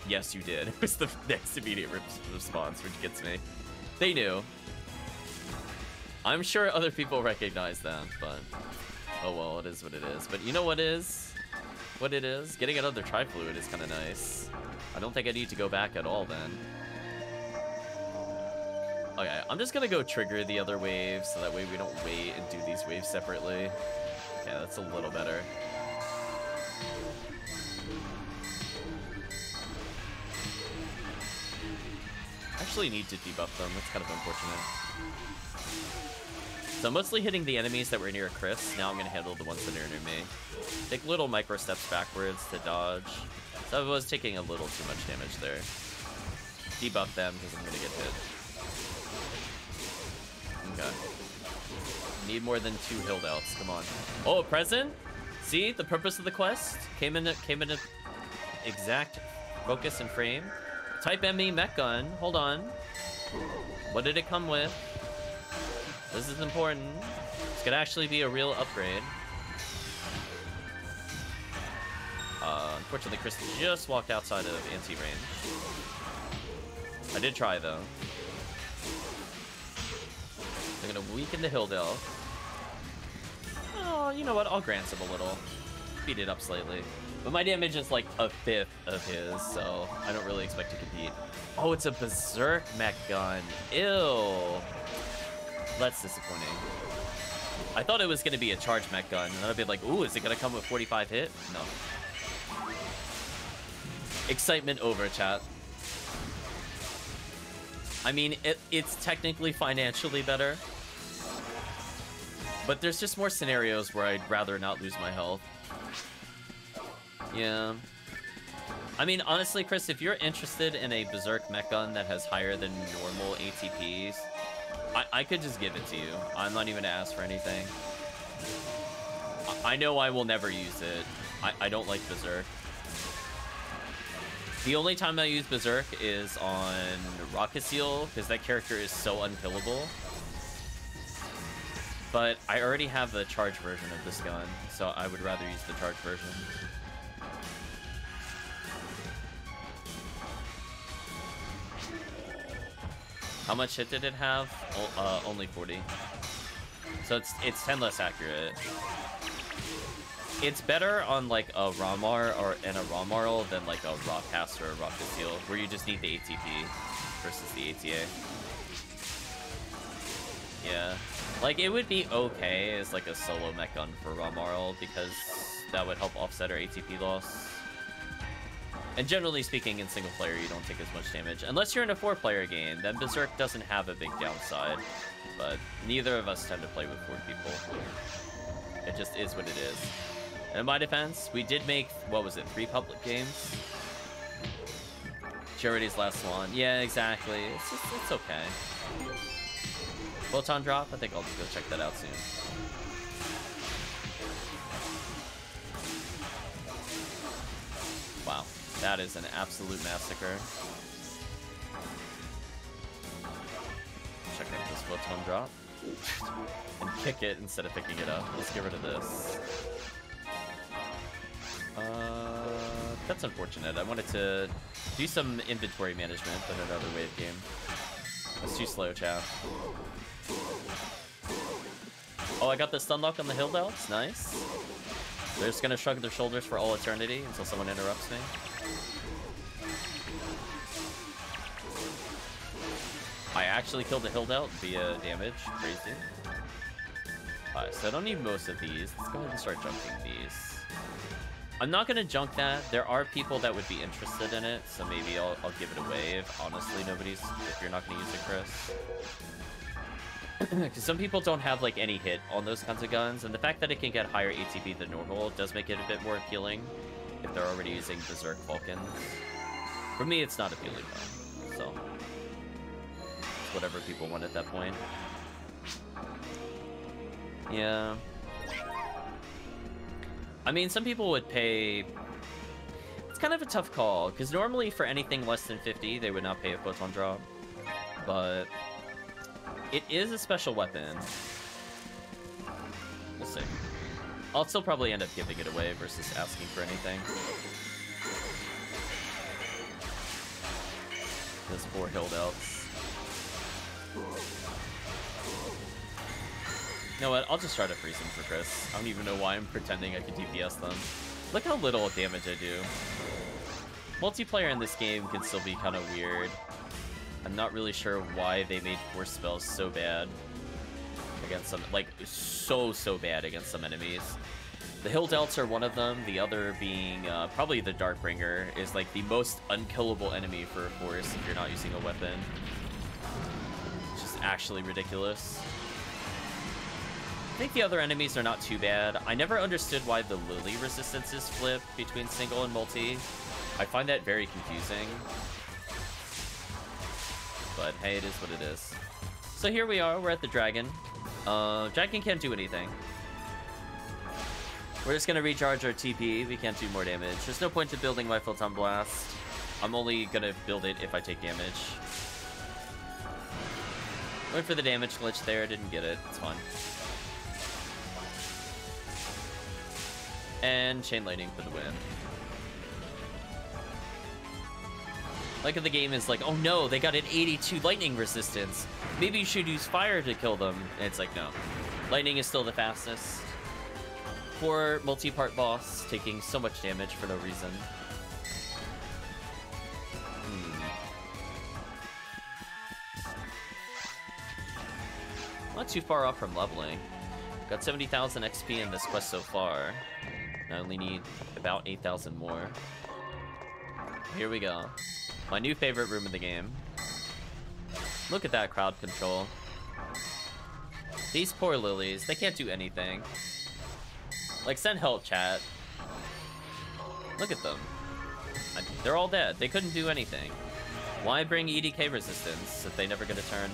Yes, you did. It was the next immediate response, which gets me. They knew. I'm sure other people recognize that, but oh well, it is what it is. But you know what is? What it is? Getting another Tri-Fluid is kind of nice. I don't think I need to go back at all then. Okay, I'm just gonna go trigger the other wave so that way we don't wait and do these waves separately. Okay, that's a little better. Actually need to debuff them, that's kind of unfortunate. So I'm mostly hitting the enemies that were near Chris, now I'm going to handle the ones that are near me. Take little micro steps backwards to dodge. So I was taking a little too much damage there. Debuff them because I'm going to get hit. Okay. Need more than 2 hild outs, come on. Oh, a present? See, the purpose of the quest came in exact focus and frame. Type ME mech gun. Hold on. What did it come with? This is important. This could actually be a real upgrade. Unfortunately, Chris just walked outside of anti-range. I did try, though. I'm gonna weaken the Hill Delve. Oh, you know what? I'll grant him a little. Speed it up slightly. But my damage is like a fifth of his, so I don't really expect to compete. Oh, it's a Berserk mech gun. Ew. That's disappointing. I thought it was going to be a charge mech gun, and I'd be like, ooh, is it going to come with 45 hit? No. Excitement over, chat. I mean, it's technically financially better, but there's just more scenarios where I'd rather not lose my health. Yeah. I mean, honestly, Chris, if you're interested in a Berserk mech gun that has higher than normal ATPs, I could just give it to you. I'm not even gonna ask for anything. I know I will never use it. I don't like Berserk. The only time I use Berserk is on Rocket Seal, because that character is so unkillable. But I already have the charge version of this gun, so I would rather use the charge version. How much hit did it have? Only 40. So it's 10 less accurate. It's better on like a Ramar and a Ramarl than like a Raw Cast or a Rocket Seal, where you just need the ATP versus the ATA. Yeah. Like, it would be okay as like a solo mech gun for Ramarl, because that would help offset our ATP loss. And generally speaking, in single player, you don't take as much damage. Unless you're in a 4-player game, then Berserk doesn't have a big downside. But neither of us tend to play with 4 people. It just is what it is. And in my defense, we did make, what was it, 3 public games? Charity's last one. Yeah, exactly. It's okay. Photon drop? I think I'll just go check that out soon. Wow. That is an absolute massacre. Check out this photon drop. And kick it instead of picking it up. Let's get rid of this. That's unfortunate. I wanted to do some inventory management in another wave game. That's too slow, chat. Oh, I got the stun lock on the Hill Delves. Nice. They're just gonna shrug their shoulders for all eternity until someone interrupts me. I actually killed the Hill Delt via damage. Crazy. Alright, so I don't need most of these. Let's go ahead and start junking these. I'm not gonna junk that. There are people that would be interested in it, so maybe I'll give it away if honestly if you're not gonna use it, Chris. Because some people don't have like any hit on those kinds of guns, and the fact that it can get higher ATP than normal does make it a bit more appealing if they're already using Berserk Falcons. For me, it's not appealing though, so it's whatever people want at that point. Yeah. I mean, some people would pay... It's kind of a tough call, because normally for anything less than 50, they would not pay a photon drop. But it is a special weapon. We'll see. I'll still probably end up giving it away versus asking for anything. Those 4 Hill Delts. You know what? I'll just try to freeze them for Chris. I don't even know why I'm pretending I can DPS them. Look how little damage I do. Multiplayer in this game can still be kind of weird. I'm not really sure why they made force spells so bad against some, like, so bad against some enemies. The Hill Delts are one of them. The other being probably the Darkbringer is like the most unkillable enemy for a force if you're not using a weapon. It's just actually ridiculous. I think the other enemies are not too bad. I never understood why the Lily resistances flip between single and multi. I find that very confusing. But hey, it is what it is. So here we are, we're at the dragon. Dragon can't do anything. We're just gonna recharge our TP, we can't do more damage. There's no point to building my Photon Blast. I'm only gonna build it if I take damage. Went for the damage glitch there, didn't get it, it's fine. And Chain Lightning for the win. Like if the game is like, oh no, they got an 82 lightning resistance. Maybe you should use fire to kill them. And it's like, no. Lightning is still the fastest. Poor multi-part boss taking so much damage for no reason. Not too far off from leveling. Got 70,000 XP in this quest so far. I only need about 8,000 more. Here we go. My new favorite room in the game. Look at that crowd control. These poor lilies, they can't do anything. Like, send help, chat. Look at them. They're all dead. They couldn't do anything. Why bring EDK resistance if they never get a turn?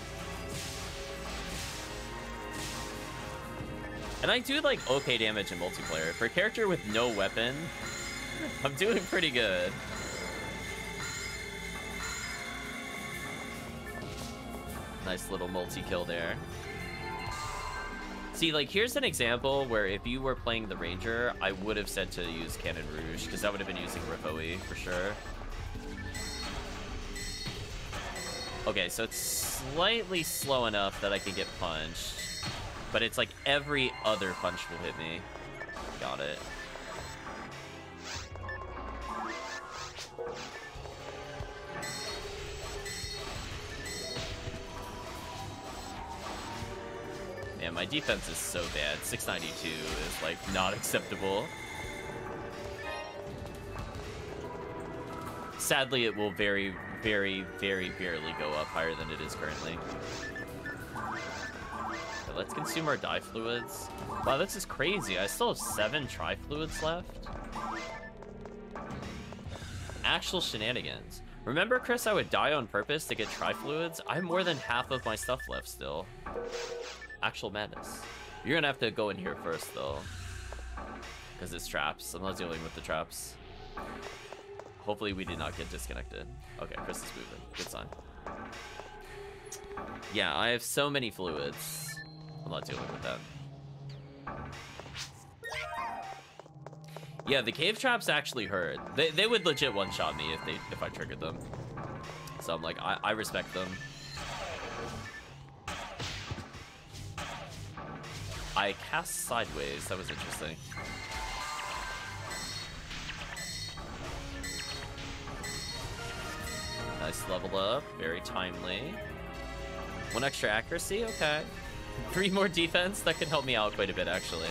And I do, like, okay damage in multiplayer. For a character with no weapon, I'm doing pretty good. Nice little multi-kill there. See, like, here's an example where if you were playing the Ranger, I would have said to use Cannon Rouge, because I would have been using Rivoe for sure. Okay, so it's slightly slow enough that I can get punched. But it's like every other punch will hit me. Got it. Man, my defense is so bad. 692 is like not acceptable. Sadly, it will very, very, very barely go up higher than it is currently. Let's consume our dye fluids. Wow, this is crazy. I still have 7 tri-fluids left. Actual shenanigans. Remember, Chris, I would die on purpose to get tri-fluids? I have more than half of my stuff left still. Actual madness. You're gonna have to go in here first, though. Because it's traps. I'm not dealing with the traps. Hopefully we did not get disconnected. Okay, Chris is moving. Good sign. Yeah, I have so many fluids. I'm not dealing with that. Yeah, the cave traps actually hurt. They would legit one-shot me if I triggered them. So I'm like, I respect them. I cast sideways. That was interesting. Nice level up. Very timely. 1 extra accuracy. Okay. 3 more defense. That could help me out quite a bit, actually.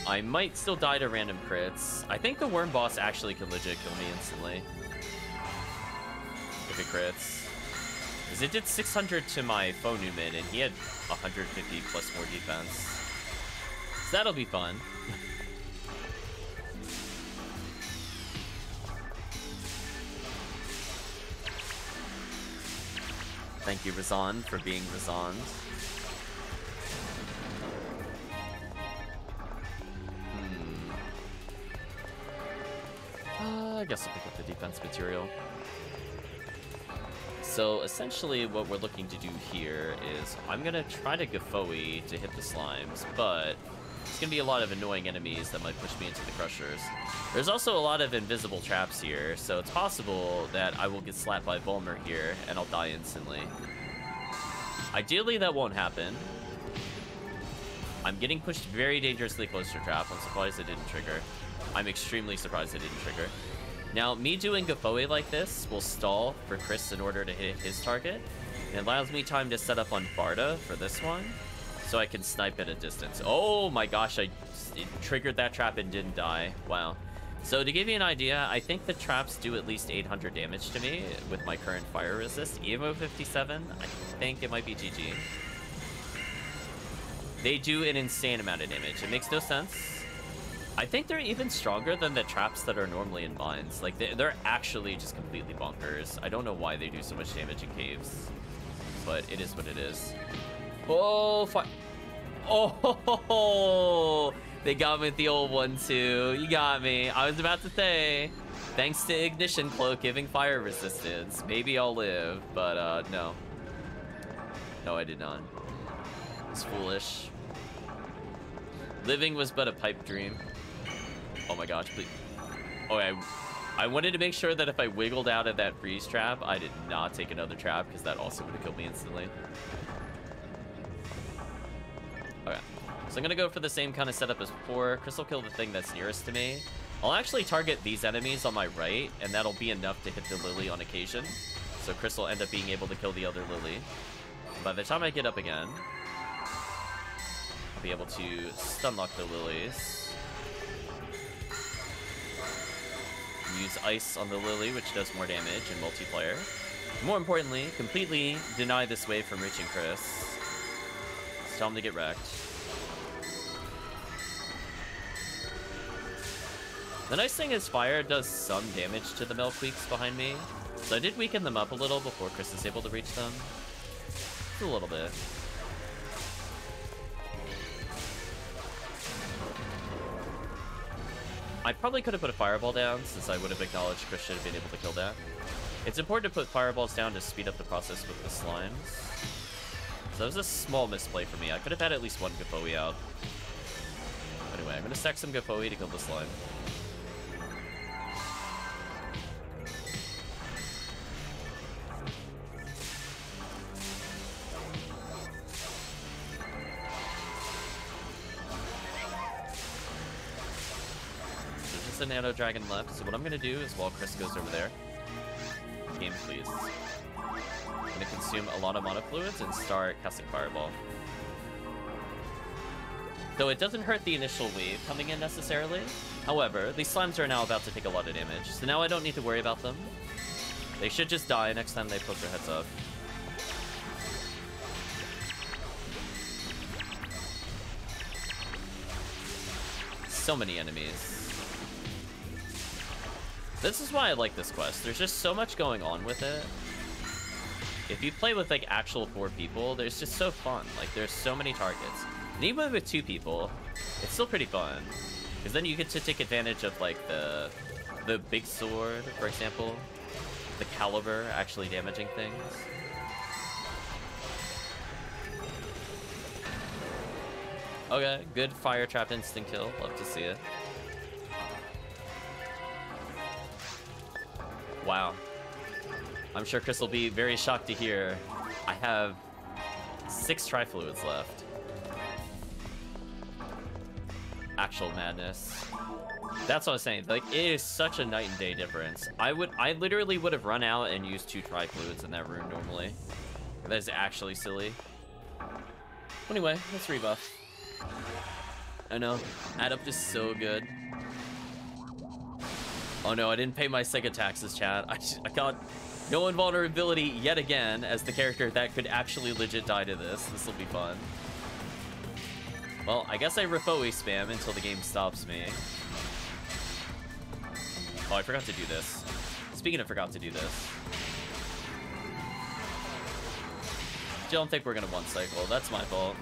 I might still die to random crits. I think the worm boss actually can legit kill me instantly. If it crits. Because it did 600 to my foe Newman, and he had 150 plus more defense. So that'll be fun. Thank you, Razan, for being Razan. I guess I'll pick up the defense material. So essentially what we're looking to do here is I'm going to try to Gafoe to hit the slimes, but it's going to be a lot of annoying enemies that might push me into the crushers. There's also a lot of invisible traps here, so it's possible that I will get slapped by Volmer here and I'll die instantly. Ideally that won't happen. I'm getting pushed very dangerously close to trap. I'm surprised it didn't trigger. I'm extremely surprised it didn't trigger. Now, me doing Gafoe like this will stall for Chris in order to hit his target. It allows me time to set up on Barda for this one, so I can snipe at a distance. Oh my gosh, it triggered that trap and didn't die. Wow. So to give you an idea, I think the traps do at least 800 damage to me with my current fire resist. Evo 57, I think it might be GG. They do an insane amount of damage. It makes no sense. I think they're even stronger than the traps that are normally in mines. Like, they're actually just completely bonkers. I don't know why they do so much damage in caves, but it is what it is. Oh, oh, they got me with the old one too. You got me. I was about to say, thanks to Ignition Cloak giving fire resistance, maybe I'll live, but no. No, I did not. It's foolish. Living was but a pipe dream. Oh my gosh, please. Okay, I wanted to make sure that if I wiggled out of that freeze trap, I did not take another trap, because that also would have killed me instantly. Okay, so I'm gonna go for the same kind of setup as before. Crystal kill the thing that's nearest to me. I'll actually target these enemies on my right, and that'll be enough to hit the Lily on occasion. So Crystal will end up being able to kill the other Lily. By the time I get up again, I'll be able to stun lock the Lilies. Use ice on the Lily, which does more damage in multiplayer. More importantly, completely deny this wave from reaching Chris. Just tell him to get wrecked. The nice thing is fire does some damage to the Milkweeks behind me. So I did weaken them up a little before Chris is able to reach them. Just a little bit. I probably could have put a fireball down, since I would have acknowledged Chris should have been able to kill that. It's important to put fireballs down to speed up the process with the slimes. So that was a small misplay for me. I could have had at least one Gafoe out. Anyway, I'm going to stack some Gafoe to kill the slime. A Nano Dragon left, so what I'm gonna do is while Chris goes over there, game please. I'm gonna consume a lot of mana fluids and start casting Fireball. Though it doesn't hurt the initial wave coming in necessarily. However, these slimes are now about to take a lot of damage, so now I don't need to worry about them. They should just die next time they poke their heads up. So many enemies. This is why I like this quest. There's just so much going on with it. If you play with like actual 4 people, there's just so fun. Like there's so many targets. And even with 2 people, it's still pretty fun. Because then you get to take advantage of like the big sword, for example. The caliber actually damaging things. Okay, good fire trap instant kill. Love to see it. Wow. I'm sure Chris will be very shocked to hear I have 6 Tri-Fluids left. Actual madness. That's what I was saying. Like, it is such a night and day difference. I literally would have run out and used 2 Tri-Fluids in that room normally. That is actually silly. Anyway, let's rebuff. I know. Add up is so good. Oh no, I didn't pay my Sega taxes, chat. I got no invulnerability yet again as the character that could actually legit die to this. This will be fun. Well, I guess I Refoe spam until the game stops me. Oh, I forgot to do this. Speaking of forgot to do this. Don't think we're gonna one cycle. That's my fault.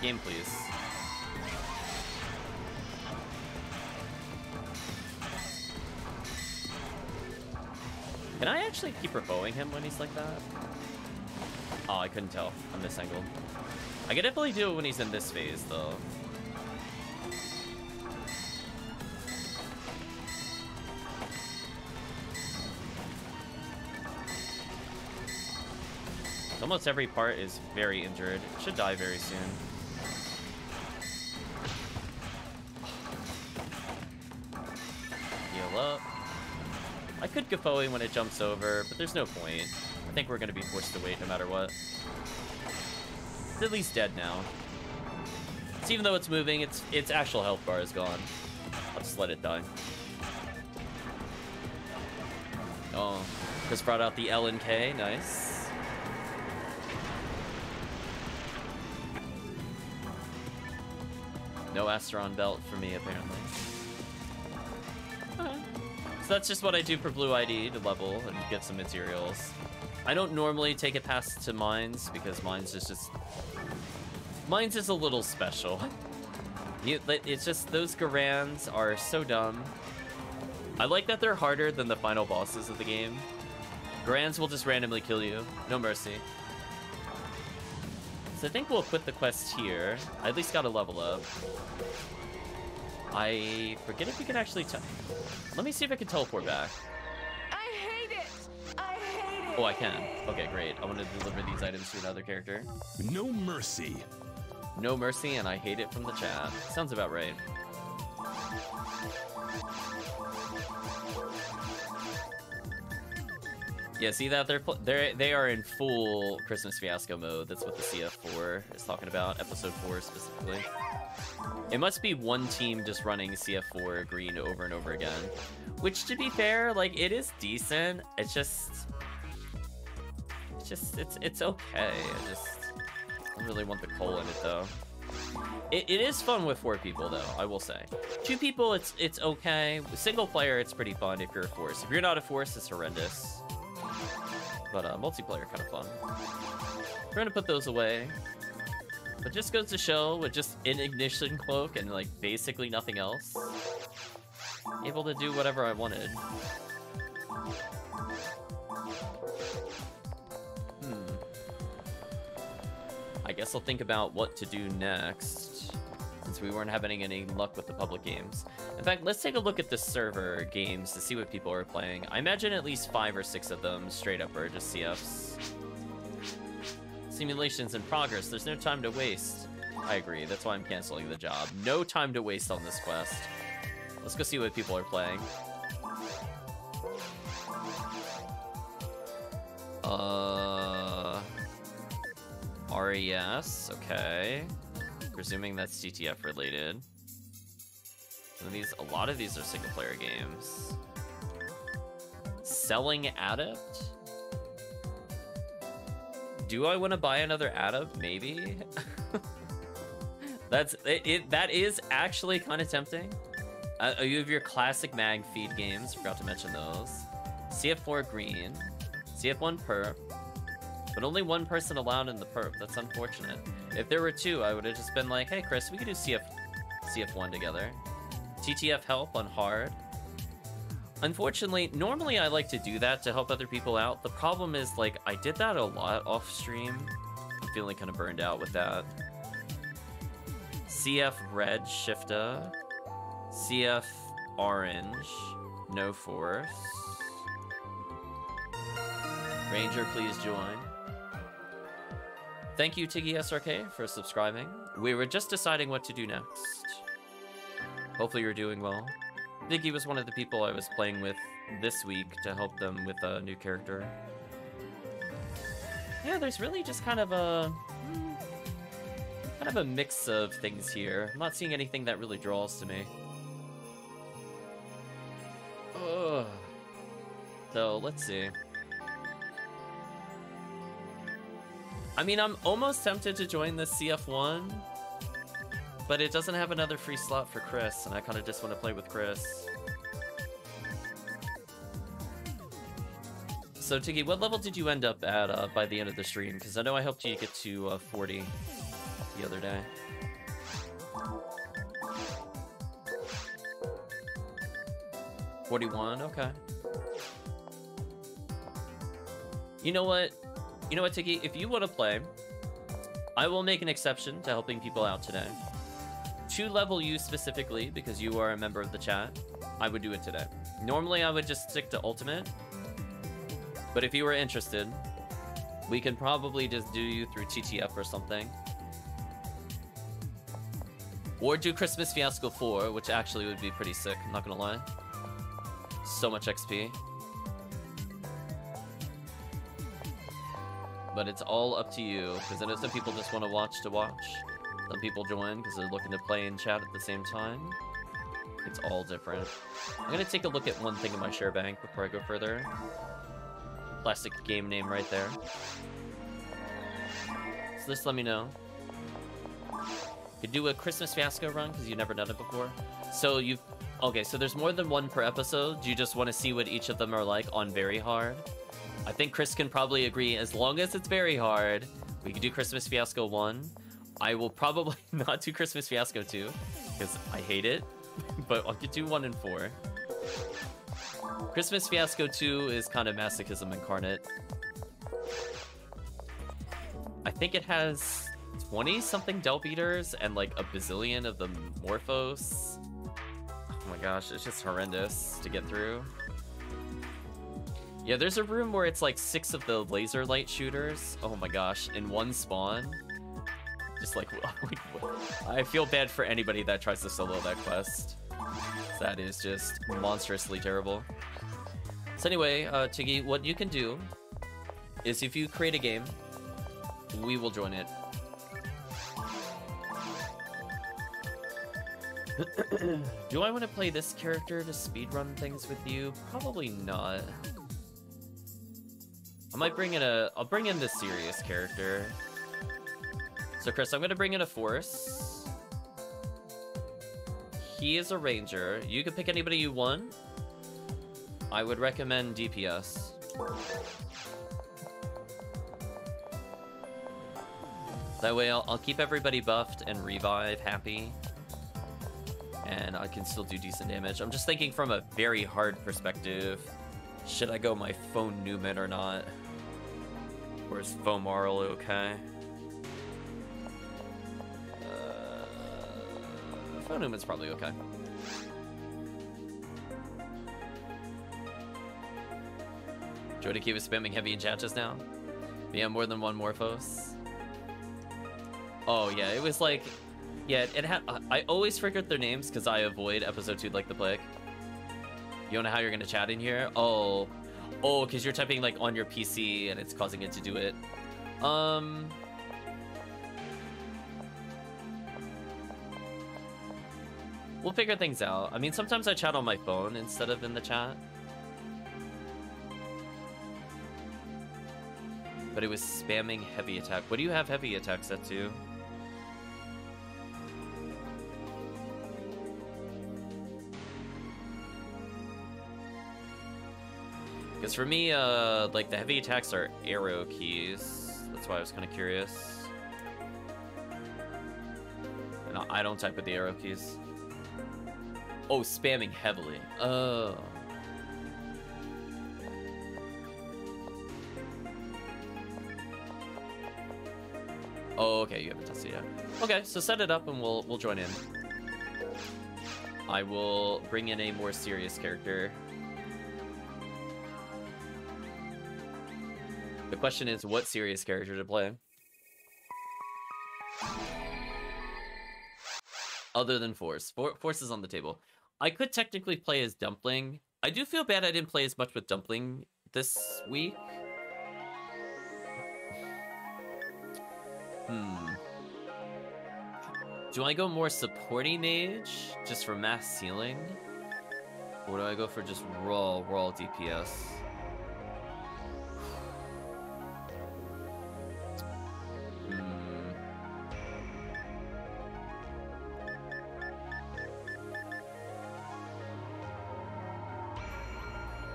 Game, please. Can I actually keep refoing him when he's like that? Oh, I couldn't tell on this angle. I can definitely do it when he's in this phase, though. Almost every part is very injured. It should die very soon. Heal up. I could Gafoe when it jumps over, but there's no point. I think we're going to be forced to wait no matter what. It's at least dead now. So even though it's moving, its actual health bar is gone. I'll just let it die. Oh, Chris brought out the L and K. Nice. No Asteron belt for me, apparently. So that's just what I do for Blue ID to level and get some materials. I don't normally take it past to Mines because Mines is just... Mines is a little special. It's just, those Garans are so dumb. I like that they're harder than the final bosses of the game. Garans will just randomly kill you. No mercy. So I think we'll quit the quest here. I at least got a level up. I forget if you can actually let me see if I can teleport back. I hate it. I hate it. Oh, I can. Okay, great. I want to deliver these items to another character. No mercy. No mercy, and I hate it from the chat. Sounds about right. Yeah, see that they are in full Christmas Fiasco mode. That's what the CF4 is talking about, episode 4 specifically. It must be one team just running CF4 green over and over again, which, to be fair, like, it is decent. It's okay. I don't really want the coal in it though. It is fun with 4 people though, I will say. 2 people, it's okay. Single player, it's pretty fun if you're a force. If you're not a force, it's horrendous. But multiplayer kind of fun. We're gonna put those away. But just goes to show, with just an ignition cloak and like basically nothing else, able to do whatever I wanted. I guess I'll think about what to do next, since we weren't having any luck with the public games. In fact, let's take a look at the server games to see what people are playing. I imagine at least 5 or 6 of them straight up are just CFs. Simulations in progress. There's no time to waste. I agree. That's why I'm canceling the job. No time to waste on this quest. Let's go see what people are playing. RES. Okay. Presuming that's TTF related. A lot of these are single player games. Selling Adept? Do I want to buy another Adept? Maybe. That is actually kind of tempting. You have your classic mag feed games. Forgot to mention those. CF4 green. CF1 perp. But only 1 person allowed in the perp. That's unfortunate. If there were 2, I would have just been like, hey Chris, we could do CF1 together. TTF help on hard. Unfortunately, normally I like to do that to help other people out. The problem is, like, I did that a lot off stream. I'm feeling kind of burned out with that. CF red Shifta. CF orange. No force. Ranger, please join. Thank you, TiggySRK, for subscribing. We were just deciding what to do next. Hopefully you're doing well. Diggy was one of the people I was playing with this week to help them with a new character. Yeah, there's really just kind of a mix of things here. I'm not seeing anything that really draws to me. Ugh. So, let's see. I mean, I'm almost tempted to join this CF1, but it doesn't have another free slot for Chris, and I kind of just want to play with Chris. So, Tiggy, what level did you end up at by the end of the stream? Because I know I helped you get to 40 the other day. $41, okay. You know what? You know what, Tiggy? If you want to play, I will make an exception to helping people out today. To level you specifically, because you are a member of the chat, I would do it today. Normally, I would just stick to Ultimate. But if you were interested, we can probably just do you through TTF or something. Or do Christmas Fiasco 4, which actually would be pretty sick, I'm not gonna lie. So much XP. But it's all up to you, because I know some people just want to watch. Some people join because they're looking to play and chat at the same time. It's all different. I'm going to take a look at one thing in my share bank before I go further. Plastic game name right there. So just let me know. You could do a Christmas Fiasco run because you've never done it before. So you've... Okay, so there's more than 1 per episode. Do you just want to see what each of them are like on very hard? I think Chris can probably agree, as long as it's very hard, we could do Christmas Fiasco 1. I will probably not do Christmas Fiasco 2, because I hate it, but I could do 1 and 4. Christmas Fiasco 2 is kind of masochism incarnate. I think it has 20-something Delp Eaters and like a bazillion of the Morphos. gosh, it's just horrendous to get through. Yeah, there's a room where it's like 6 of the laser light shooters. Oh my gosh, in one spawn. Just like, I feel bad for anybody that tries to solo that quest. That is just monstrously terrible. So anyway, Tiggy, what you can do is if you create a game, we will join it. Do I want to play this character to speedrun things with you? Probably not. I might bring in I'll bring in this serious character. So Chris, I'm gonna bring in a force. He is a ranger. You can pick anybody you want. I would recommend DPS. That way I'll keep everybody buffed and revive happy. And I can still do decent damage. I'm just thinking from a very hard perspective. Should I go my phone Newman or not? Or is Fomarl okay? Phone Newman's probably okay. Jody Key was spamming heavy in chat just now. We have more than one Morphos. Oh yeah, it was like... Yeah, it had. I always forget their names because I avoid episode 2 like the plague. You don't know how you're gonna chat in here? Oh, because you're typing like on your PC and it's causing it to do it. We'll figure things out. I mean, sometimes I chat on my phone instead of in the chat. But it was spamming heavy attack. What do you have heavy attack set to? Because for me, like, the heavy attacks are arrow keys. That's why I was kind of curious. And I don't type with the arrow keys. Oh, spamming heavily. Oh. Oh, okay, you haven't tested it yet. Okay, so set it up and we'll join in. I will bring in a more serious character. The question is, what serious character to play? Other than Force. Force is on the table. I could technically play as Dumpling. I do feel bad I didn't play as much with Dumpling this week. Do I go more supporting mage, just for mass ceiling? Or do I go for just raw DPS?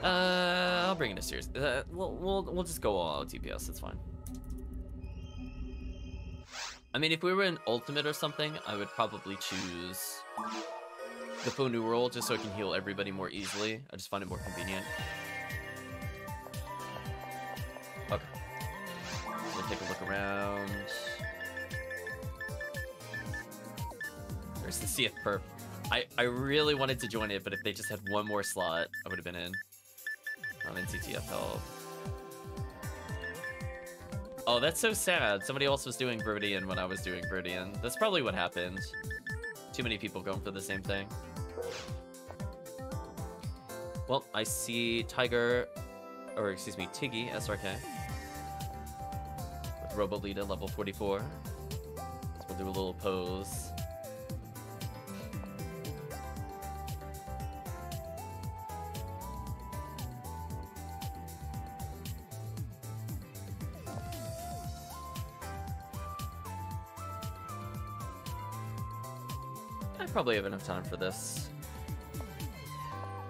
I'll bring in a serious. We'll just go all out DPS. It's fine. I mean, if we were in Ultimate or something, I would probably choose the Faux New World just so I can heal everybody more easily. I just find it more convenient. Okay. We'll take a look around. There's the CF perp. I really wanted to join it, but if they just had one more slot, I would have been in. I'm in TTF help. Oh, that's so sad. Somebody else was doing Viridian when I was doing Viridian. That's probably what happened. Too many people going for the same thing. Well, I see TiggySRK with Robolita level 44. So we'll do a little pose. I probably have enough time for this.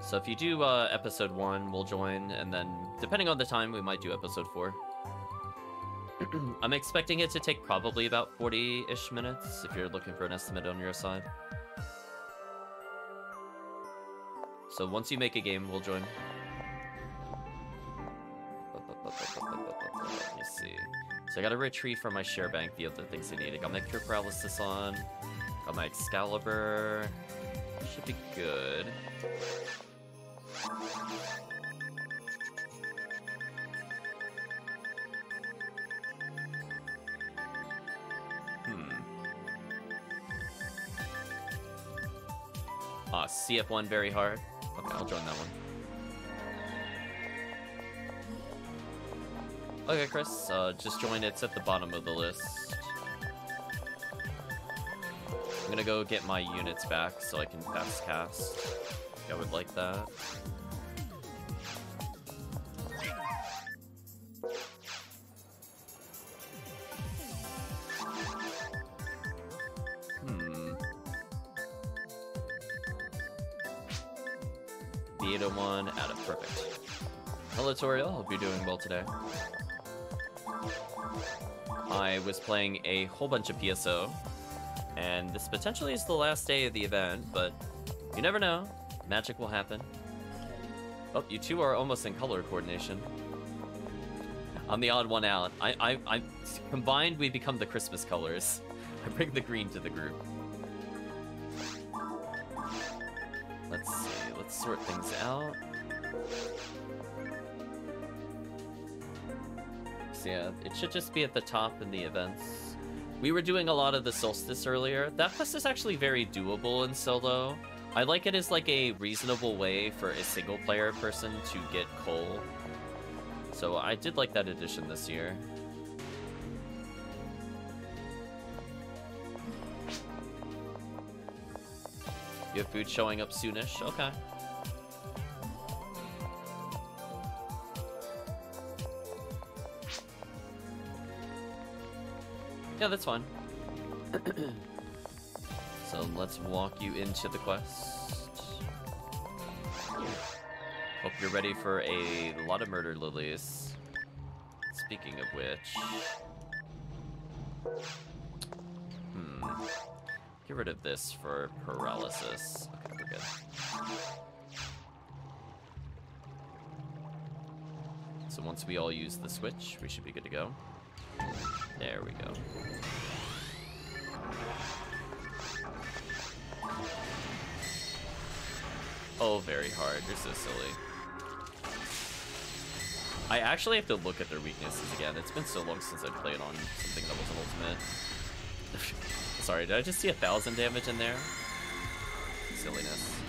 So if you do episode 1, we'll join, and then depending on the time, we might do episode 4. I'm expecting it to take probably about 40-ish minutes, if you're looking for an estimate on your side. So once you make a game, we'll join. Let me see. So I gotta retrieve from my share bank the other things I need. I got my Cure Paralysis on. Got my Excalibur. Should be good. CF1 very hard. Okay, I'll join that one. Okay, Chris, just join. It's at the bottom of the list. I'm gonna go get my units back so I can fast cast. I would like that. B801, Adam, perfect. Hello, Toriel, hope you're doing well today. I was playing a whole bunch of PSO, and this potentially is the last day of the event, but you never know. Magic will happen. Oh, you two are almost in color coordination. I'm the odd one out. I combined, we become the Christmas colors. I bring the green to the group. Let's see, let's sort things out. So yeah, it should just be at the top in the events. We were doing a lot of the Solstice earlier. That quest is actually very doable in solo. I like it as like a reasonable way for a single player person to get coal. So I did like that addition this year. You have food showing up soonish? Okay. Yeah, that's fine. So let's walk you into the quest. Hope you're ready for a lot of murder lilies. Speaking of which... Get rid of this for paralysis. Okay, we're good. So once we all use the switch, we should be good to go. There we go. Oh, very hard. You're so silly. I actually have to look at their weaknesses again. It's been so long since I played on something that wasn't ultimate. Sorry, did I just see 1,000 damage in there? Silliness.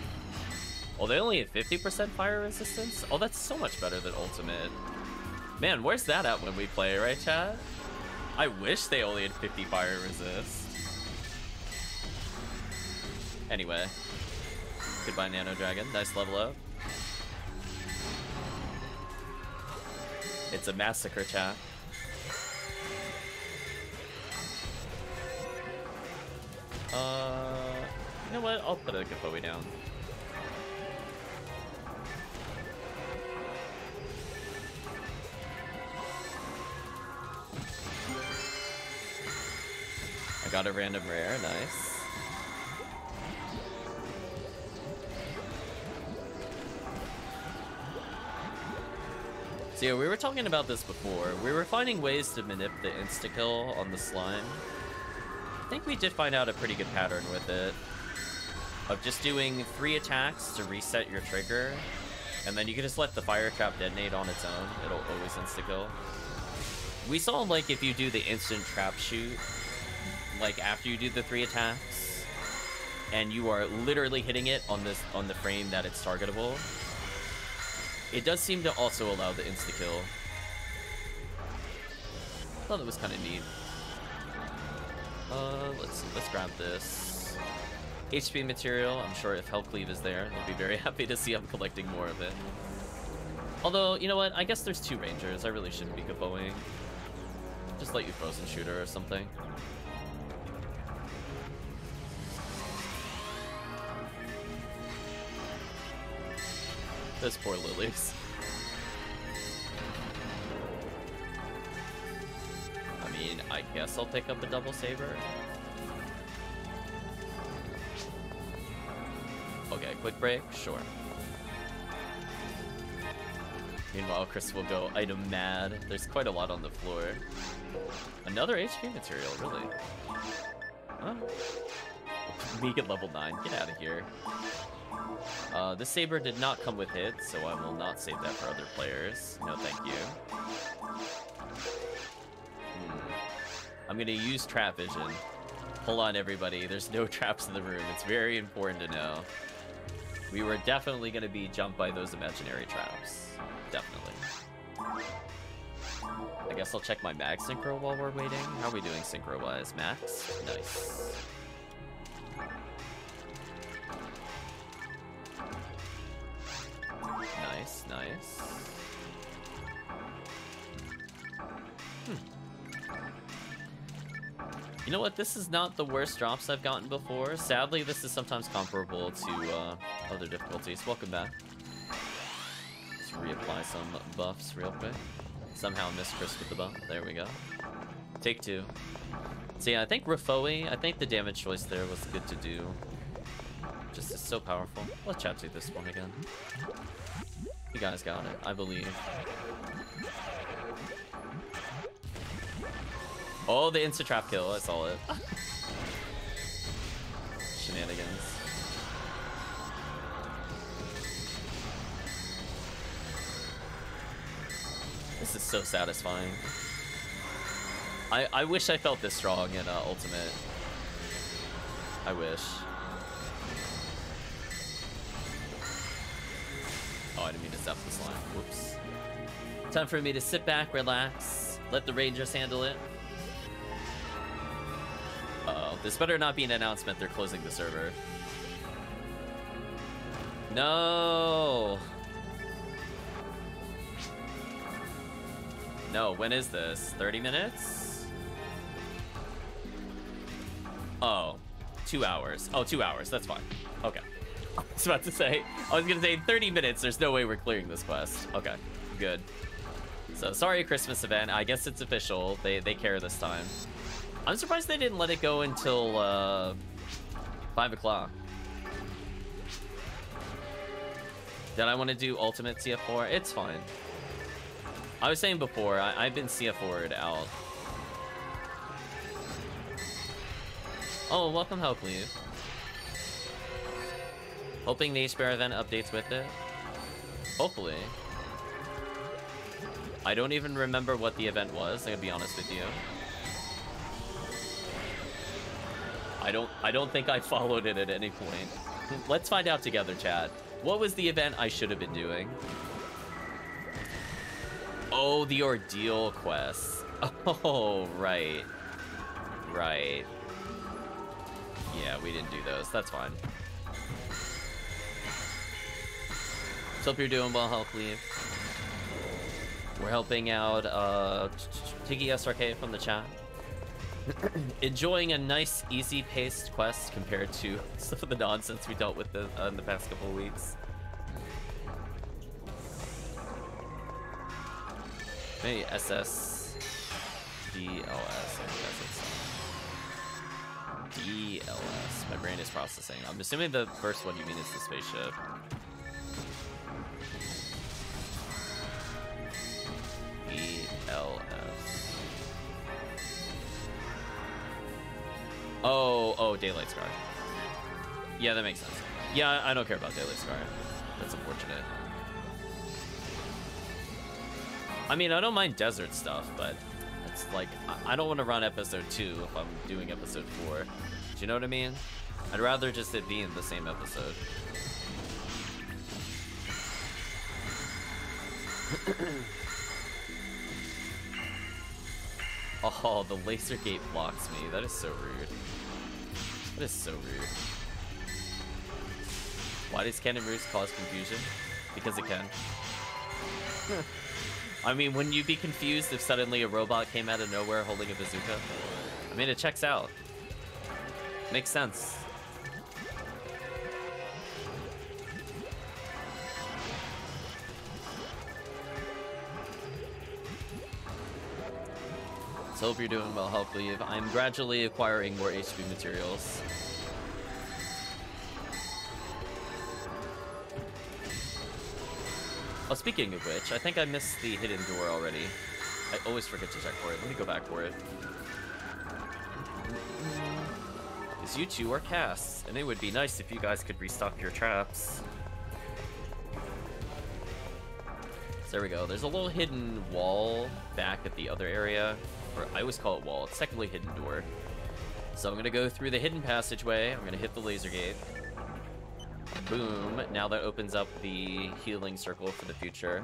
Oh, they only have 50% fire resistance? Oh, that's so much better than ultimate. Man, where's that at when we play, right, chat? I wish they only had 50 fire resist. Anyway. Goodbye, Nano Dragon. Nice level up. It's a massacre, chat. You know what? I'll put a Gapoe down. I got a random rare, nice. So yeah, we were talking about this before. We were finding ways to manip the insta-kill on the slime. I think we did find out a pretty good pattern with it. Of just doing 3 attacks to reset your trigger, and then you can just let the fire trap detonate on its own. It'll always insta-kill. We saw, like, if you do the instant trap shoot, like, after you do the 3 attacks, and you are literally hitting it on the frame that it's targetable, it does seem to also allow the insta-kill. I thought it was kind of neat. Let's grab this. HP material, I'm sure if HellCleave is there, they'll be very happy to see I'm collecting more of it. Although, you know what, I guess there's 2 rangers, I really shouldn't be Gapoing. Just let you frozen shooter or something. Those poor lilies. I mean, I guess I'll pick up a double saber. Okay, quick break, sure. Meanwhile, Chris will go item mad. There's quite a lot on the floor. Another HP material, really? Huh? Meek at level 9. Get out of here. This saber did not come with hit, so I will not save that for other players. No, thank you. I'm gonna use trap vision. Hold on, everybody. There's no traps in the room. It's very important to know. We were definitely gonna be jumped by those imaginary traps. Definitely. I guess I'll check my mag synchro while we're waiting. How are we doing synchro-wise? Max? Nice. Nice, nice. You know what? This is not the worst drops I've gotten before. Sadly, this is sometimes comparable to other difficulties. Welcome back. Let's reapply some buffs real quick. Somehow missed Chris with the buff. There we go. Take 2. So yeah, I think Rafoi, I think the damage choice there was good to do. Just is so powerful. Let's chat to this one again. You guys got it, I believe. Oh, the insta trap kill, I saw it. Shenanigans. This is so satisfying. I wish I felt this strong in Ultimate. I wish. Oh, I didn't mean to zap this line. Whoops. Time for me to sit back, relax, let the Rangers handle it. Uh-oh. This better not be an announcement they're closing the server. No! No, when is this? 30 minutes? Oh, 2 hours. Oh, 2 hours. That's fine. Okay. I was about to say, I was gonna say 30 minutes. There's no way we're clearing this quest. Okay, good. So sorry, Christmas event. I guess it's official. They care this time. I'm surprised they didn't let it go until 5 o'clock. Did I want to do Ultimate CF4? It's fine. I was saying before, I've been CF4'd out. Oh, welcome HellCleave. Hoping the HBR event updates with it. Hopefully. I don't even remember what the event was, I'm gonna be honest with you. I don't think I followed it at any point. Let's find out together, chat. What was the event I should have been doing? Oh, the ordeal quest. Oh, right. Right. Yeah, we didn't do those. That's fine. So hope you're doing well, HellCleave. We're helping out TiggySRK from the chat. Enjoying a nice, easy-paced quest compared to some of the nonsense we dealt with in the past couple of weeks. Maybe SS DLS. I guess it's DLS. My brain is processing. I'm assuming the first one you mean is the spaceship. ELF. Oh, Daylight Scar. Yeah, that makes sense. Yeah, I don't care about Daylight Scar. That's unfortunate. I mean, I don't mind desert stuff, but it's like, I don't want to run episode 2 if I'm doing episode 4. Do you know what I mean? I'd rather just it be in the same episode. Oh, the laser gate blocks me. That is so rude. That is so rude. Why does Cannon Roost cause confusion? Because it can. I mean, wouldn't you be confused if suddenly a robot came out of nowhere holding a bazooka? I mean, it checks out. Makes sense. So hope you're doing well, HellCleave. I'm gradually acquiring more HP materials. Oh, speaking of which, I think I missed the hidden door already. I always forget to check for it. Let me go back for it. These games you two are casts, and it would be nice if you guys could restock your traps. So there we go. There's a little hidden wall back at the other area, or I always call it wall. It's technically hidden door. So I'm gonna go through the hidden passageway. I'm gonna hit the laser gate. Boom. Now that opens up the healing circle for the future.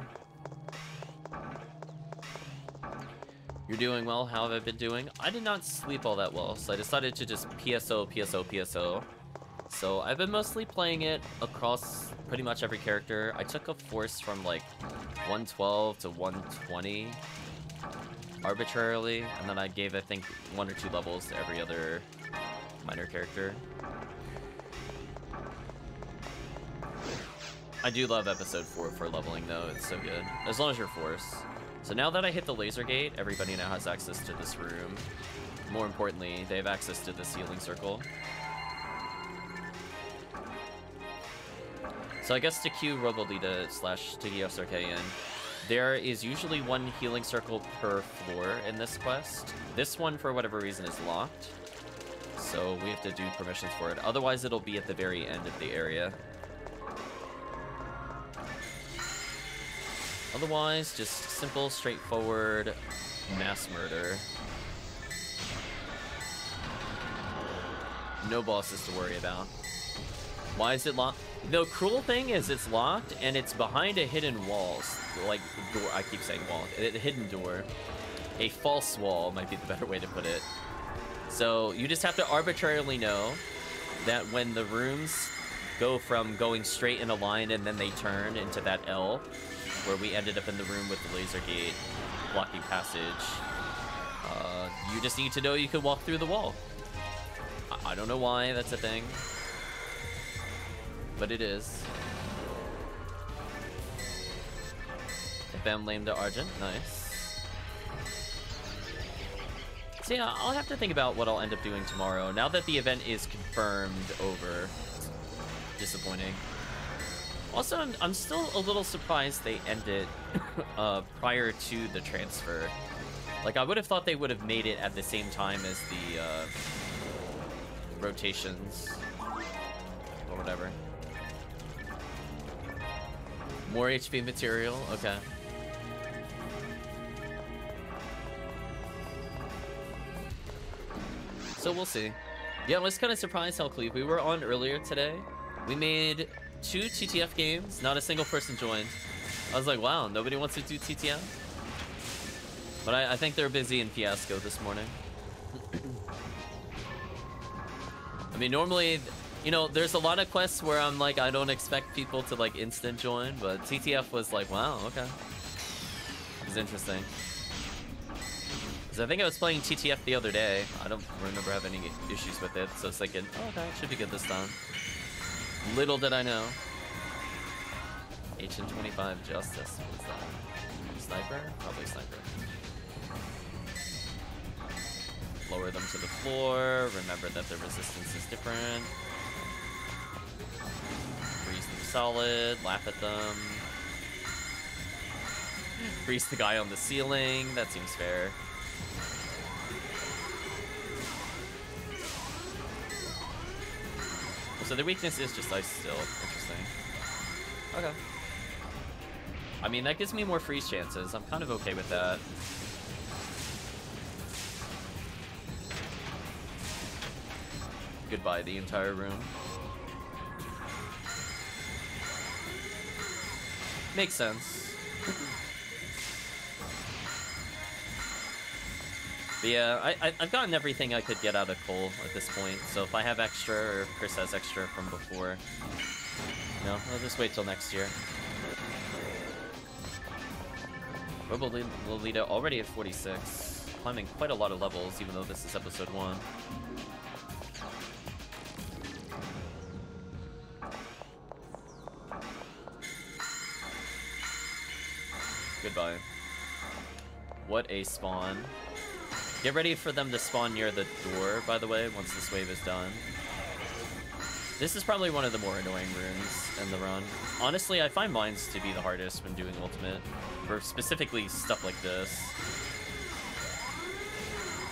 You're doing well. How have I been doing? I did not sleep all that well, so I decided to just PSO. So I've been mostly playing it across pretty much every character. I took a force from like 112 to 120 arbitrarily, and then I gave, I think, 1 or 2 levels to every other minor character. I do love episode 4 for leveling though, it's so good. As long as you're force. So now that I hit the laser gate, everybody now has access to this room. More importantly, they have access to this healing circle. So I guess to queue Robolita / TiggySRK in, there is usually 1 healing circle per floor in this quest. This one, for whatever reason, is locked. So we have to do permissions for it. Otherwise, it'll be at the very end of the area. Otherwise, just simple, straightforward mass murder. No bosses to worry about. Why is it locked? The cruel thing is it's locked and it's behind a hidden wall. Like, door, I keep saying wall. A hidden door. A false wall might be the better way to put it. So you just have to arbitrarily know that when the rooms go from going straight in a line and then they turn into that L, where we ended up in the room with the laser gate blocking passage, you just need to know you can walk through the wall. I don't know why that's a thing, but it is. Bam lame to Argent, nice. So yeah, I'll have to think about what I'll end up doing tomorrow. Now that the event is confirmed over, disappointing. Also, I'm still a little surprised they ended prior to the transfer. Like, I would have thought they would have made it at the same time as the rotations or whatever. More HP material, okay. So we'll see. Yeah, I was kind of surprised, HellCleave. We were on earlier today. We made 2 TTF games, not a single person joined. I was like, wow, nobody wants to do TTF? But I think they're busy in Fiasco this morning. I mean, normally, you know, there's a lot of quests where I'm like, I don't expect people to like instant join, but TTF was like, wow, okay. It's interesting. Because I think I was playing TTF the other day. I don't remember having any issues with it, so it's thinking, oh, okay, should be good this time. Little did I know. HN25 Justice. What is that? Sniper? Probably sniper. Lower them to the floor. Remember that their resistance is different. Freeze them solid. Laugh at them. Freeze the guy on the ceiling. That seems fair. So the weakness is just ice still. Interesting. Okay. I mean, that gives me more freeze chances. I'm kind of okay with that. Goodbye, the entire room. Makes sense. But yeah, I've gotten everything I could get out of Cole at this point, so if I have extra, or if Chris has extra from before, no, I'll just wait till next year. Robolita already at 46, climbing quite a lot of levels, even though this is episode 1. Goodbye. What a spawn. Get ready for them to spawn near the door, by the way, once this wave is done. This is probably one of the more annoying rooms in the run. Honestly, I find mines to be the hardest when doing Ultimate, for specifically stuff like this.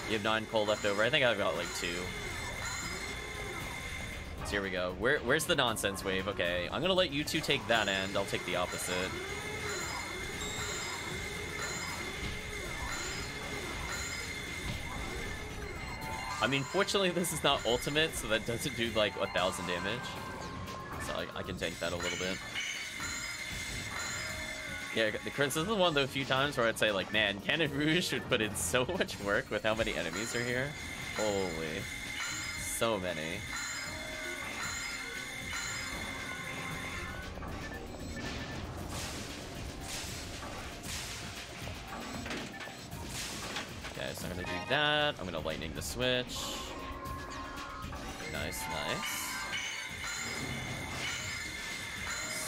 You have 9 coal left over. I think I've got like 2. So here we go. Where's the nonsense wave? Okay, I'm gonna let you two take that end. I'll take the opposite. I mean, fortunately, this is not ultimate, so that doesn't do like 1,000 damage. So I can tank that a little bit. Yeah, this is one of the few times where I'd say, like, man, Cannon Rouge should put in so much work with how many enemies are here. Holy. So many. Okay, so I'm gonna do that. I'm gonna lightning the switch. Nice, nice.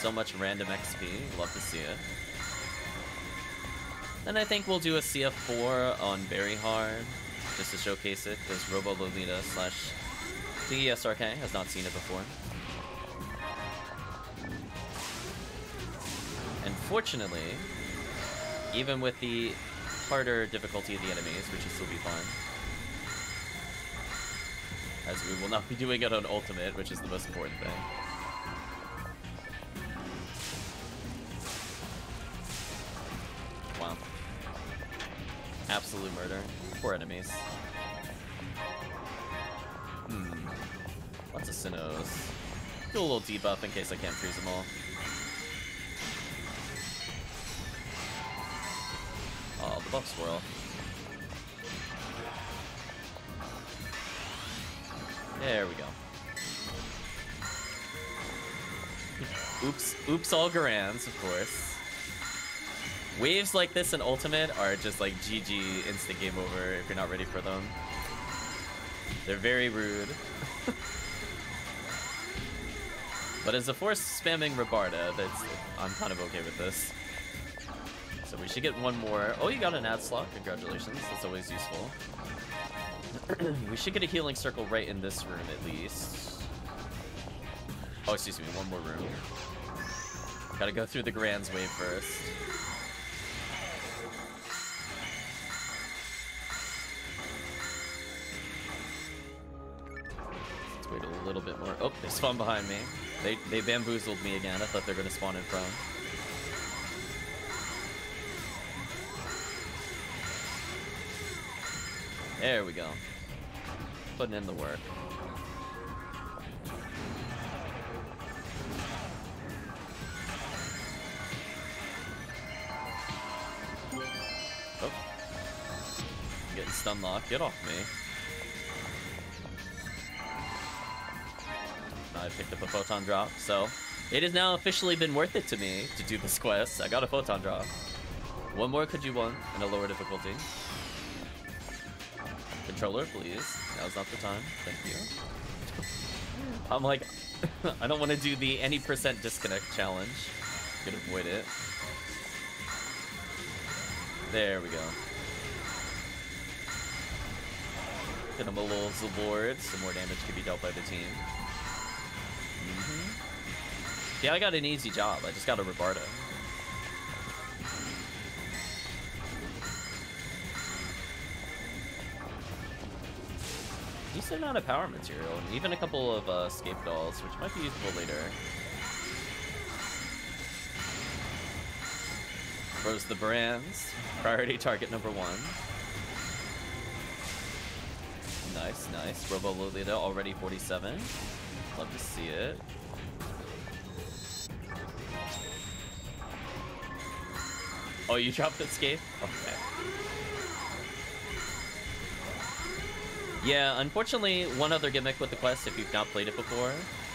So much random XP. Love to see it. Then I think we'll do a CF4 on Very Hard, just to showcase it, because Robo Lolita / TiggySRK has not seen it before. And fortunately, even with the harder difficulty of the enemies, which will still be fun, as we will not be doing it on Ultimate, which is the most important thing. Wow. Absolute murder. Poor enemies. Lots of Sinnohs. Do a little debuff in case I can't freeze them all. Oh, the buff swirl. There we go. Oops all Garans, of course. Waves like this in Ultimate are just like GG, instant game over if you're not ready for them. They're very rude. But as a force spamming Rabarda, I'm kind of okay with this. So we should get one more. Oh, you got an ad slot. Congratulations. That's always useful. We should get a healing circle right in this room at least. Oh, excuse me. One more room. Gotta go through the Grands wave first. Let's wait a little bit more. Oh, they spawned behind me. They bamboozled me again. I thought they were gonna spawn in front. There we go. Putting in the work. Oh. I'm getting stun locked. Get off me. I picked up a photon drop, so it has now officially been worth it to me to do this quest. I got a photon drop. One more could you want in a lower difficulty. Controller, please. Now's not the time. Thank you. I'm like, I don't want to do the any % disconnect challenge. Could avoid it. There we go. Hit him a little Zlord. Some more damage could be dealt by the team. Yeah, I got an easy job. I just got a Rabarda. Decent amount of power material, and even a couple of escape dolls, which might be useful later. Froze the brands. Priority target number 1. Nice, nice. Robo Lolita already 47. Love to see it. Oh, you dropped escape? Okay. Yeah, unfortunately, one other gimmick with the quest, if you've not played it before,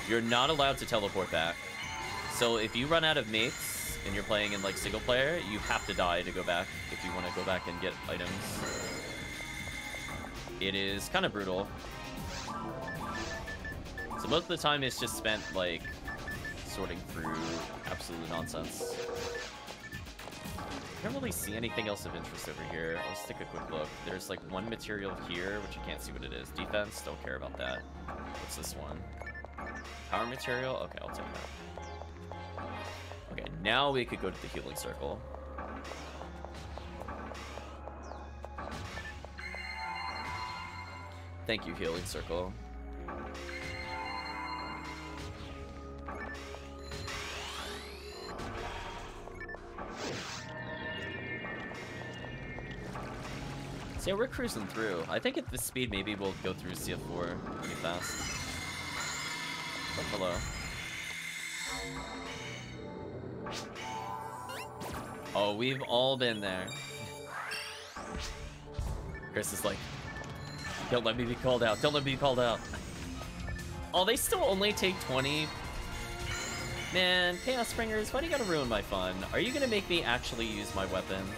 you're not allowed to teleport back. So if you run out of mates and you're playing in like single player, you have to die to go back if you want to go back and get items. It is kind of brutal. So most of the time it's just spent like sorting through absolute nonsense. I don't really see anything else of interest over here. Let's take a quick look. There's like one material here, which you can't see what it is. Defense, don't care about that. What's this one? Power material? Okay, I'll take that. Okay, now we could go to the healing circle. Thank you, healing circle. So yeah, we're cruising through. I think at this speed, maybe we'll go through CF4 pretty fast. Oh, hello. Oh, we've all been there. Chris is like, don't let me be called out. Don't let me be called out. Oh, they still only take 20. Man, Chaos Springers, why do you gotta ruin my fun? Are you gonna make me actually use my weapons?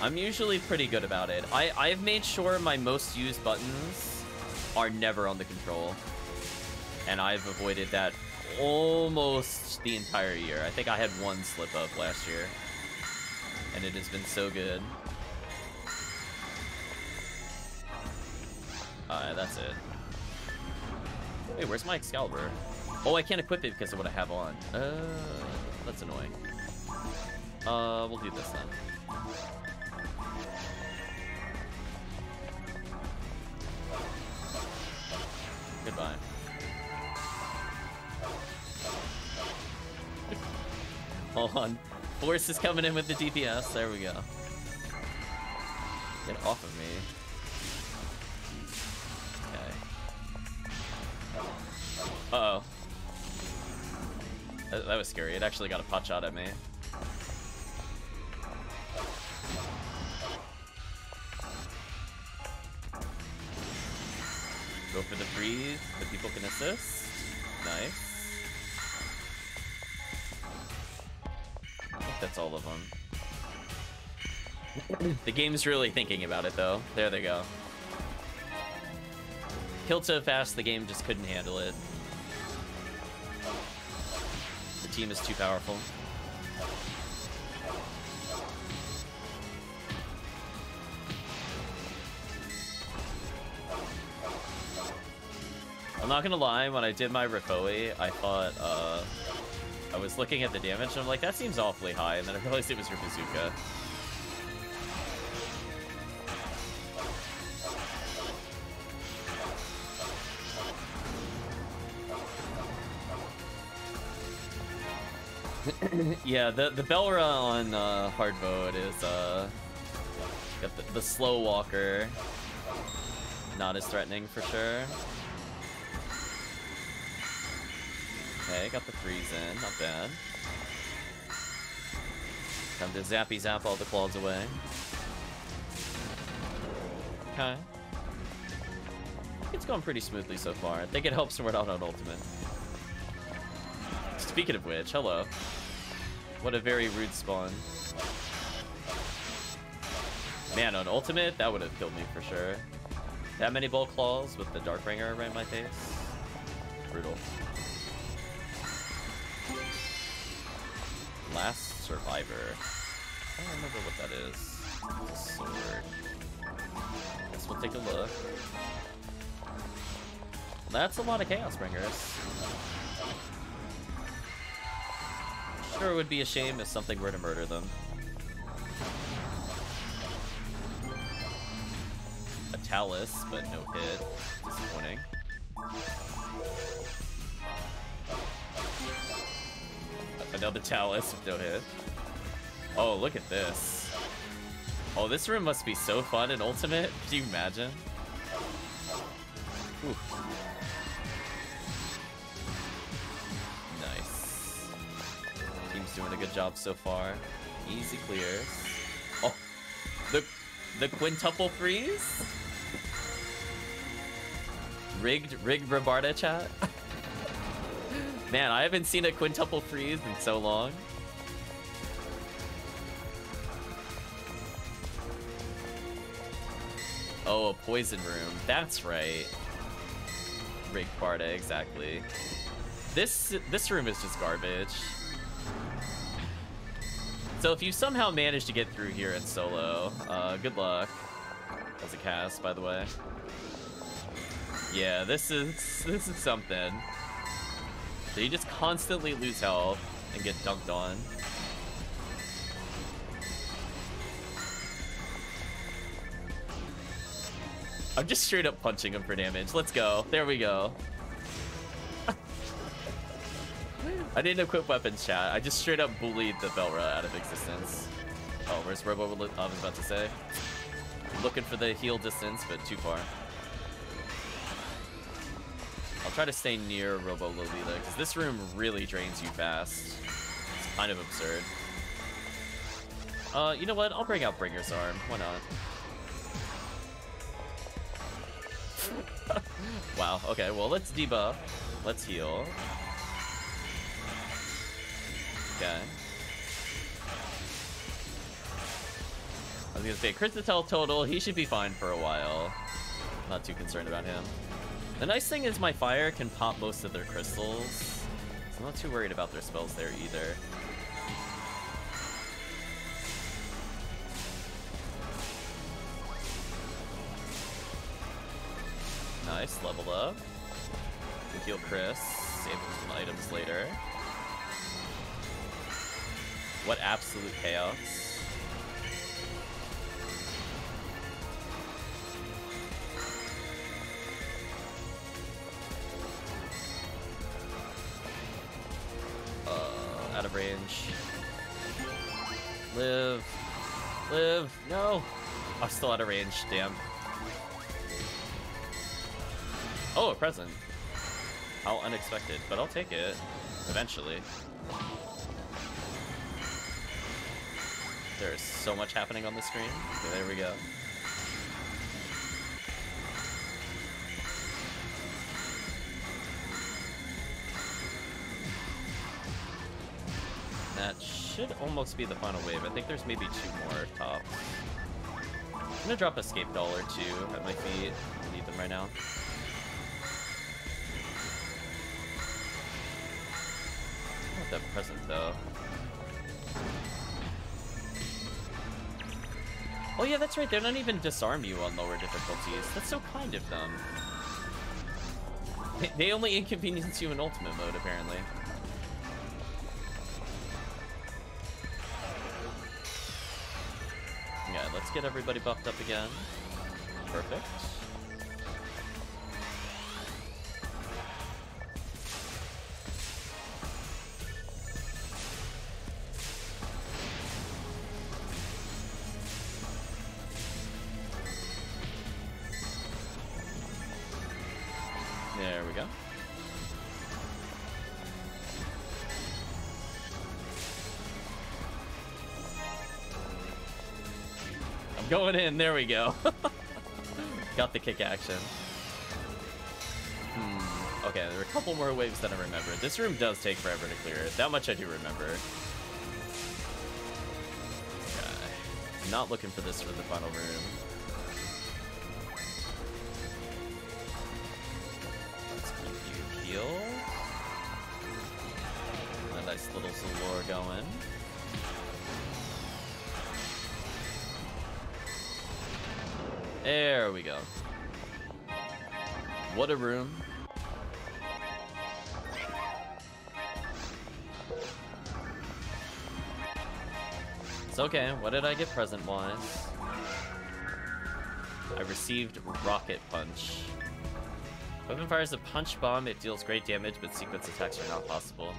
I'm usually pretty good about it. I've made sure my most used buttons are never on the control. And I've avoided that almost the entire year. I think I had one slip up last year. And it has been so good. That's it. Wait, where's my Excalibur? Oh, I can't equip it because of what I have on. That's annoying. We'll do this then. Goodbye. Hold on. Force is coming in with the DPS. There we go. Get off of me. Uh-oh. That was scary. It actually got a pot shot at me. Go for the freeze. The people can assist. Nice. I think that's all of them. The game's really thinking about it, though. There they go. Killed so fast, the game just couldn't handle it. The team is too powerful. I'm not gonna lie, when I did my Ripoi, I thought, I was looking at the damage and I'm like, that seems awfully high, and then I realized it was your bazooka. Yeah, the Belra on hard mode is got the slow walker, not as threatening for sure. Okay, got the freeze in, not bad. Time to zappy zap all the claws away. Okay. It's going pretty smoothly so far. I think it helps when we're not on ultimate. Speaking of which, hello. What a very rude spawn. Man, on ultimate, that would have killed me for sure. That many bolt claws with the Darkbringer right in my face. Brutal. Last Survivor. I don't remember what that is. It's a sword. Guess we'll take a look. Well, that's a lot of Chaos Bringers. Sure, it would be a shame if something were to murder them. A Talus, but no hit. Disappointing. Another Talus with no hit. Oh, look at this. Oh, this room must be so fun in Ultimate. Can you imagine? Ooh. Nice. Team's doing a good job so far. Easy clears. Oh, the quintuple freeze? Rigged Rabarda chat? Man, I haven't seen a quintuple freeze in so long. Oh, a poison room. That's right. Rigged Barda, exactly. This room is just garbage. So if you somehow manage to get through here in solo, good luck. As a cast, by the way. Yeah, this is something. So you just constantly lose health and get dunked on. I'm just straight up punching him for damage. Let's go. There we go. I didn't equip weapons, chat. I just straight up bullied the Belra out of existence. Oh, where's Robo? I was about to say. Looking for the heal distance, but too far. I'll try to stay near Robo Lolita, because this room really drains you fast. It's kind of absurd. You know what? I'll bring out Bringer's Arm. Why not? Wow, okay, well, let's debuff. Let's heal. Okay. I was gonna say, Critical total, he should be fine for a while. Not too concerned about him. The nice thing is my fire can pop most of their crystals, so I'm not too worried about their spells there either. Nice, level up. We heal Chris, save him some items later. What absolute chaos. Out of range. Live. Live. No. I'm still out of range. Damn. Oh, a present. How unexpected, but I'll take it. Eventually. There's so much happening on the screen. Okay, there we go. That should almost be the final wave. I think there's maybe 2 more tops. I'm gonna drop Escape Doll or 2 at my feet. I need them right now. I want that present though. Oh yeah, that's right. They don't even disarm you on lower difficulties. That's so kind of them. They only inconvenience you in ultimate mode, apparently. Yeah, let's get everybody buffed up again. Perfect. There we go. I'm going in, there we go. Got the kick action. Okay, there are a couple more waves that I remember. This room does take forever to clear it. That much I do remember. Okay. Not looking for this for the final room. Heal. A nice little Zalor going. There we go. What a room. It's okay. What did I get present-wise? I received Rocket Punch. Weapon fires a punch bomb, it deals great damage, but sequence attacks are not possible.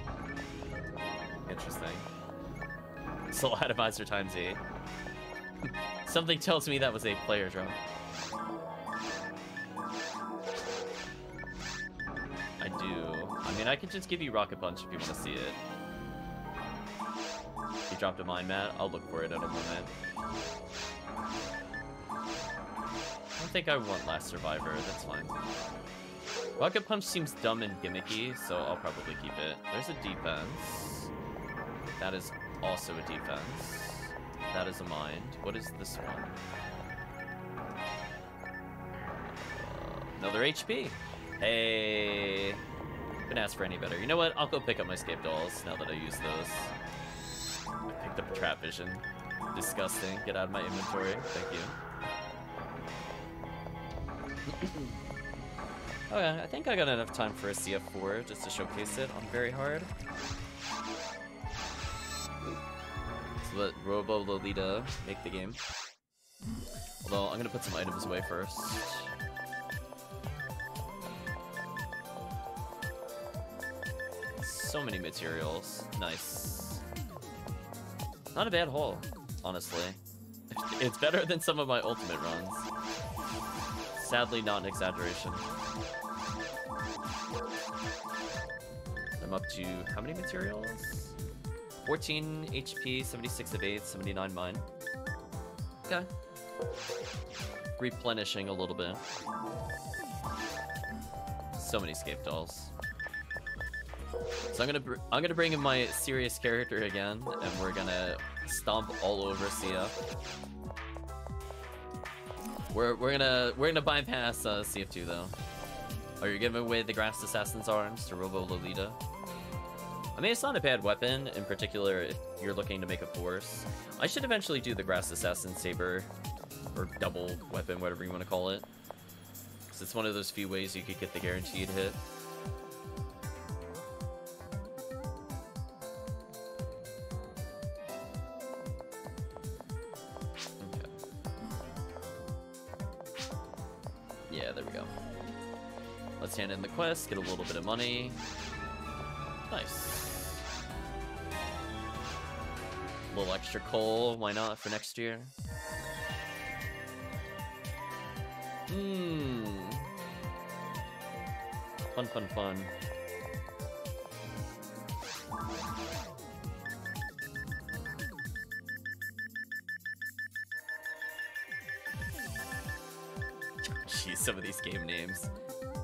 Interesting. Soul Atomizer times 8. Something tells me that was a player drop. I do. I mean, I could just give you Rocket Punch if you want to see it. You dropped a Mind Mat, I'll look for it at a moment. I don't think I want Last Survivor, that's fine. Rocket Punch seems dumb and gimmicky, so I'll probably keep it. There's a defense. That is also a defense. That is a mind. What is this one? Another HP. Hey. Couldn't ask for any better. You know what? I'll go pick up my Escape Dolls now that I use those. I picked up a Trap Vision. Disgusting. Get out of my inventory. Thank you. Okay, I think I got enough time for a CF4 just to showcase it on Very Hard. So let Robo Lolita make the game. Although, I'm gonna put some items away first. so many materials. Nice. Not a bad haul, honestly. It's better than some of my ultimate runs. Sadly, not an exaggeration. I'm up to how many materials? 14 HP, 76 of 8, 79 mine. Okay. Replenishing a little bit. So many scape dolls. So I'm gonna bring in my serious character again, and we're gonna stomp all over CF. We're gonna bypass CF2 though. Oh, you're giving away the Grass Assassin's Arms to Robo Lolita. I mean, it's not a bad weapon, in particular if you're looking to make a force. I should eventually do the Grass Assassin Saber, or double weapon, whatever you want to call it. Because it's one of those few ways you could get the guaranteed hit. Okay. Yeah, there we go. Let's hand in the quest, get a little bit of money. Nice. A little extra coal, why not, for next year? Fun, fun, fun. Jeez, some of these game names.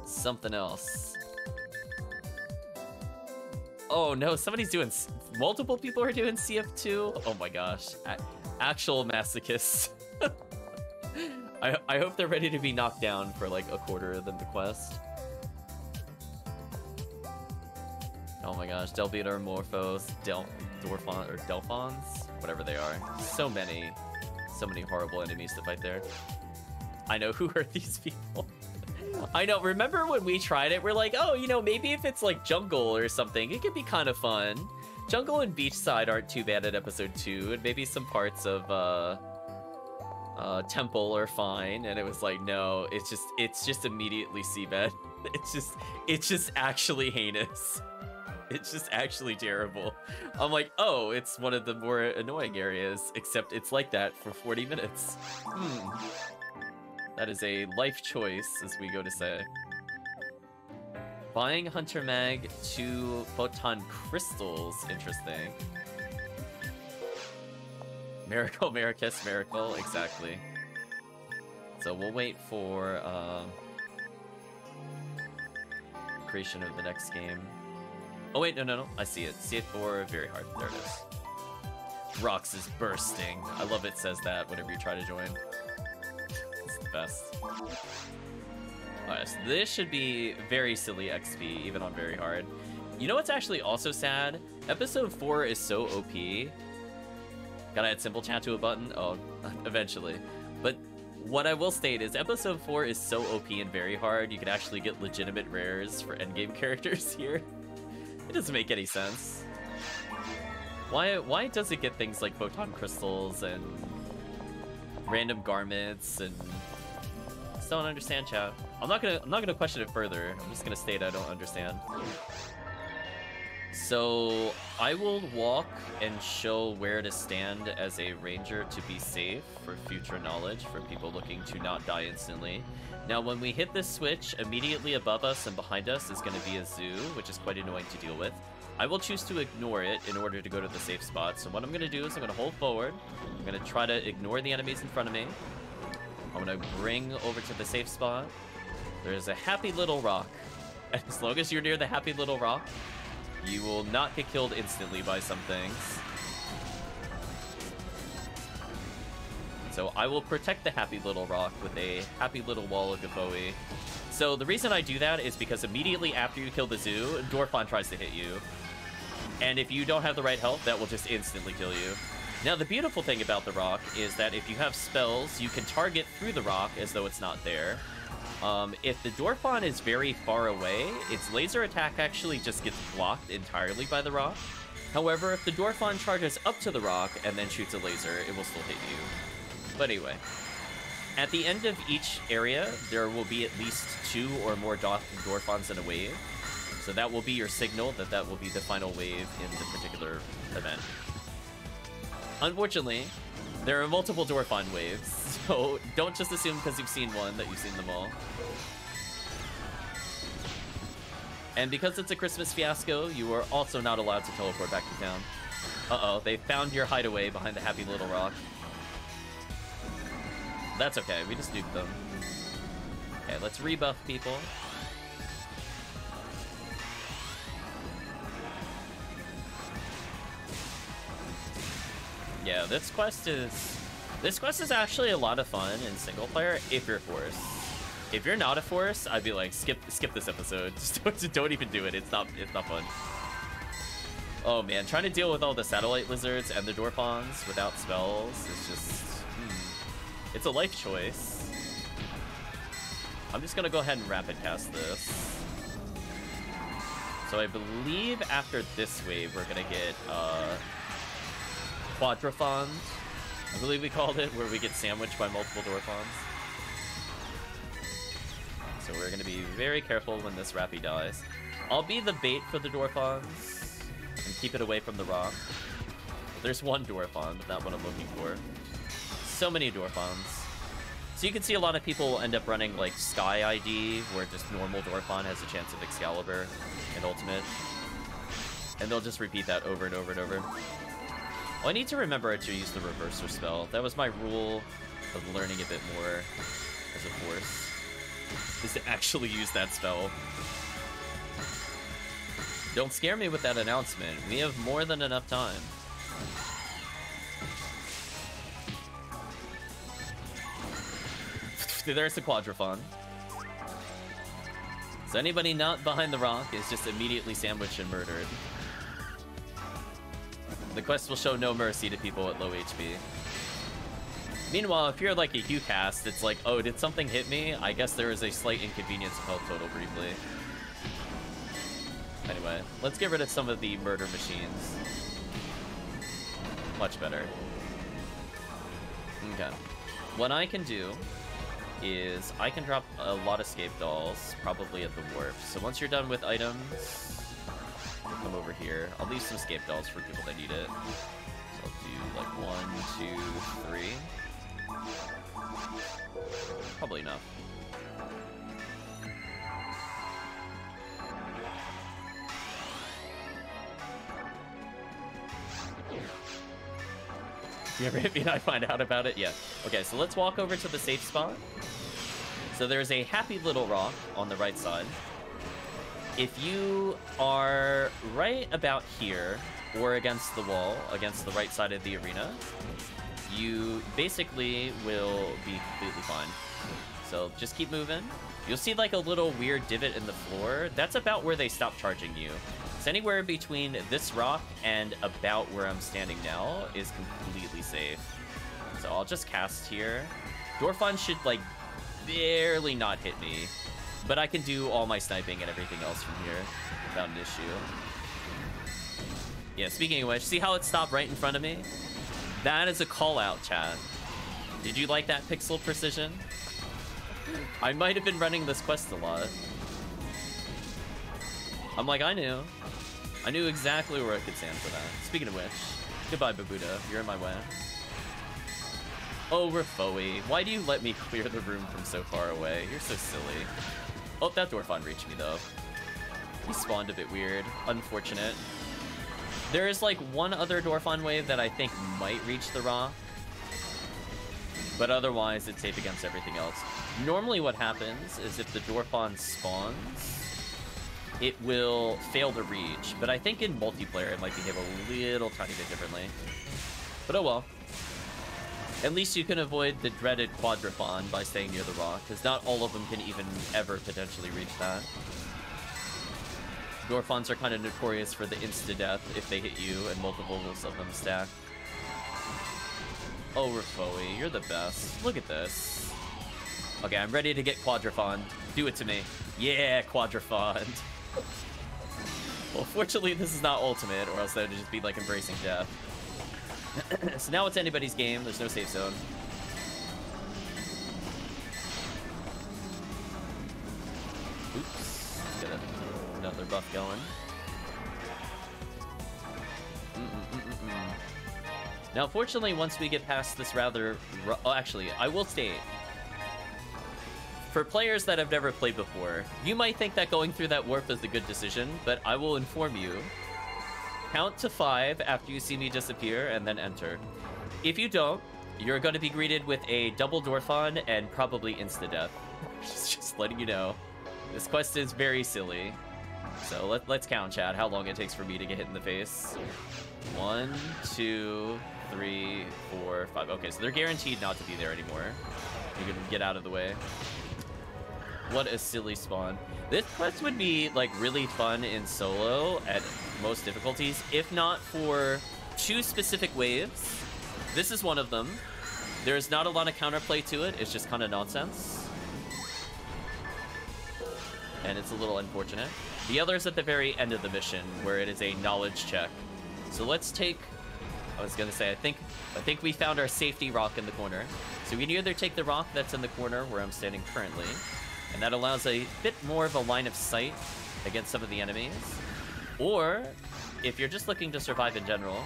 Something else. Oh no, somebody's doing... Multiple people are doing CF2? Oh my gosh. Actual masochists. I hope they're ready to be knocked down for like a quarter of the quest. Oh my gosh, Delbeater, Morphos, Dorphon, or Delphons? Whatever they are. So many horrible enemies to fight there. I know, who hurt these people? I know, remember when we tried it? We're like, oh, you know, maybe if it's like jungle or something, it could be kind of fun. Jungle and beachside aren't too bad at episode 2, and maybe some parts of temple are fine. And it was like, no, it's just immediately seabed. It's just actually heinous. It's just actually terrible. I'm like, oh, it's one of the more annoying areas, except it's like that for 40 minutes. That is a life choice, as we go to say. Buying Hunter Mag 2 Photon Crystals. Interesting. Miracle, Maracus, Miracle. Exactly. So we'll wait for creation of the next game. Oh wait, no. I see it. See it for very hard. There it is. Rocks is bursting. I love it says that whenever you try to join. It's the best. Alright, so this should be very silly XP, even on very hard. You know what's actually also sad? Episode 4 is so OP. Gotta add simple chat to a button? Oh, eventually. But what I will state is episode 4 is so OP and very hard, you can actually get legitimate rares for endgame characters here. It doesn't make any sense. Why does it get things like photon crystals and random garments and... Still don't understand, chat. I'm not gonna question it further. I'm just gonna state I don't understand. So I will walk and show where to stand as a ranger to be safe for future knowledge for people looking to not die instantly. Now when we hit this switch, immediately above us and behind us is going to be a zoo, which is quite annoying to deal with. I will choose to ignore it in order to go to the safe spot. So what I'm going to do is I'm going to hold forward. I'm going to try to ignore the enemies in front of me. I'm going to bring over to the safe spot. There's a happy little rock. As long as you're near the happy little rock, you will not get killed instantly by some things. So I will protect the happy little rock with a happy little wall of Gaboe. So the reason I do that is because immediately after you kill the zoo, Dorphon tries to hit you. And if you don't have the right health, that will just instantly kill you. Now, the beautiful thing about the rock is that if you have spells, you can target through the rock as though it's not there. If the Dorphon is very far away, its laser attack actually just gets blocked entirely by the rock. However, if the Dorphon charges up to the rock and then shoots a laser, it will still hit you. But anyway, at the end of each area, there will be at least 2 or more Dorphons in a wave. So that will be your signal that that will be the final wave in the particular event. Unfortunately, there are multiple Dorfon waves, so don't just assume because you've seen one that you've seen them all. And because it's a Christmas fiasco, you are also not allowed to teleport back to town. Uh-oh, they found your hideaway behind the Happy Little Rock. That's okay, we just nuked them. Okay, let's rebuff people. Yeah, this quest is actually a lot of fun in single player if you're forced. If you're not a force, I'd be like, skip this episode. Just don't even do it. It's not fun. Oh man, trying to deal with all the satellite lizards and the Dorfons without spells is just it's a life choice. I'm just gonna go ahead and rapid cast this. So I believe after this wave we're gonna get Quadrafond, I believe we called it, where we get sandwiched by multiple Dorfons. So we're going to be very careful when this Rappy dies. I'll be the bait for the Dorfons and keep it away from the rock. There's one Dorfon, but not what I'm looking for. So many Dorfons. So you can see a lot of people end up running like Sky ID, where just normal Dorfon has a chance of Excalibur and Ultimate. And they'll just repeat that over and over and over. Oh, I need to remember to use the Reverser spell. That was my rule of learning a bit more as a force, is to actually use that spell. Don't scare me with that announcement. We have more than enough time. There's the Quadrafon. So anybody not behind the rock is just immediately sandwiched and murdered. The quest will show no mercy to people at low HP. Meanwhile, if you're like a Hugh cast, it's like, oh, did something hit me? I guess there is a slight inconvenience of health total briefly. Anyway, let's get rid of some of the murder machines. Much better. Okay. What I can do is I can drop a lot of Scape Dolls, probably at the warp. So once you're done with items, come over here. I'll leave some Scape Dolls for people that need it. So I'll do like 1, 2, 3. Probably enough. You ever hit me and I find out about it? Yeah. Okay, so let's walk over to the safe spot. So there's a Happy Little Rock on the right side. If you are right about here, or against the wall, against the right side of the arena, you basically will be completely fine. So just keep moving. You'll see like a little weird divot in the floor. That's about where they stop charging you. So anywhere between this rock and about where I'm standing now is completely safe. So I'll just cast here. Dorfon should like barely not hit me, but I can do all my sniping and everything else from here without an issue. Yeah, speaking of which, see how it stopped right in front of me? That is a call out, chat. Did you like that pixel precision? I might have been running this quest a lot. I'm like, I knew exactly where I could stand for that. Speaking of which, goodbye, Babuda. You're in my way. Oh, Rafoe. Why do you let me clear the room from so far away? You're so silly. Oh, that Dorfon reached me, though. He spawned a bit weird. Unfortunate. There is, like, one other Dorfon wave that I think might reach the rock. But otherwise, it's safe against everything else. Normally what happens is if the Dorfon spawns, it will fail to reach. But I think in multiplayer, it might behave a little tiny bit differently. But oh well. At least you can avoid the dreaded Quadrafon by staying near the rock, because not all of them can even ever potentially reach that. Dorfons are kind of notorious for the insta-death if they hit you, and multiples of them stack. Oh, Rafoe, you're the best. Look at this. Okay, I'm ready to get Quadrafond. Do it to me. Yeah, Quadrafond. Well, fortunately, this is not ultimate, or else that would just be like embracing death. So now it's anybody's game. There's no safe zone. Oops. Let's get another buff going. Now, fortunately, once we get past this rather... Oh, actually, I will state, for players that have never played before, you might think that going through that warp is a good decision, but I will inform you. Count to 5 after you see me disappear, and then enter. If you don't, you're going to be greeted with a double Dorphon and probably insta-death. Just letting you know. This quest is very silly. So let's count, chat, how long it takes for me to get hit in the face. 1, 2, 3, 4, 5. Okay, so they're guaranteed not to be there anymore. You can get out of the way. What a silly spawn. This quest would be, like, really fun in solo at most difficulties, if not for 2 specific waves. This is one of them. There's not a lot of counterplay to it. It's just kind of nonsense. And it's a little unfortunate. The other is at the very end of the mission, where it is a knowledge check. So let's take... I was gonna say, I think we found our safety rock in the corner. So we can either take the rock that's in the corner where I'm standing currently, and that allows a bit more of a line of sight against some of the enemies. Or, if you're just looking to survive in general,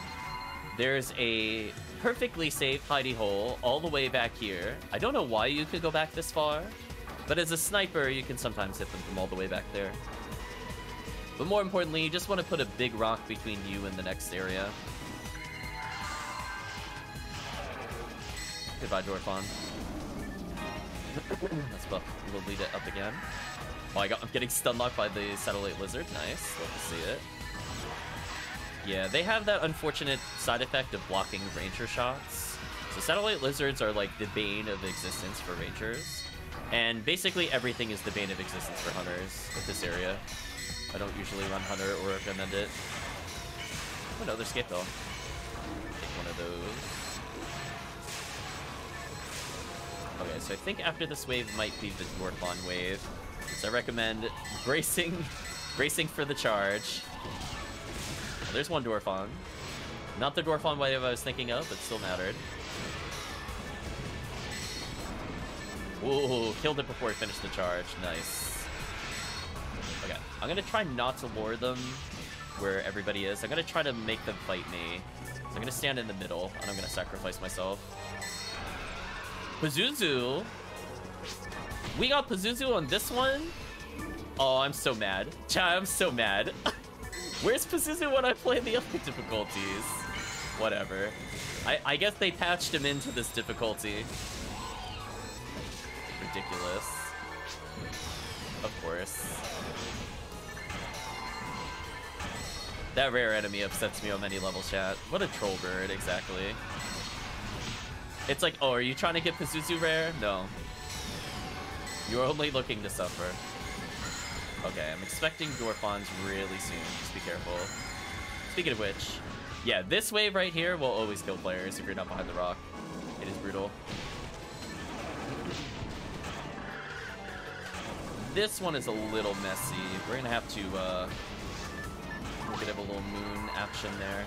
there's a perfectly safe hidey hole all the way back here. I don't know why you could go back this far, but as a sniper, you can sometimes hit them from all the way back there. But more importantly, you just want to put a big rock between you and the next area. Goodbye, Dorphon. Let's buff. We'll lead it up again. Oh, I'm getting stun locked by the satellite lizard. Nice. Love to see it. Yeah, they have that unfortunate side effect of blocking ranger shots. So satellite lizards are like the bane of existence for rangers. And basically everything is the bane of existence for hunters at this area. I don't usually run hunter or recommend it. Oh no, there's Skip though. Take one of those. Okay, so I think after this wave might be the Dorphon wave. So I recommend bracing for the charge. Well, there's one Dorphon. Not the Dorphon wave I was thinking of, but still mattered. Ooh, killed it before it finished the charge. Nice. Okay, I'm gonna try not to lure them where everybody is. I'm gonna try to make them fight me. So I'm gonna stand in the middle, and I'm gonna sacrifice myself. Pazuzu! We got Pazuzu on this one? Oh, I'm so mad. Chat, I'm so mad. Where's Pazuzu when I play the other difficulties? Whatever. I guess they patched him into this difficulty. Ridiculous. Of course. That rare enemy upsets me on many levels, chat. What a troll bird, exactly. It's like, oh, are you trying to get Pazuzu rare? No. You're only looking to suffer. Okay, I'm expecting Dorphons really soon. Just be careful. Speaking of which, yeah, this wave right here will always kill players if you're not behind the rock. It is brutal. This one is a little messy. We're gonna have to, we're gonna have a little moon action there.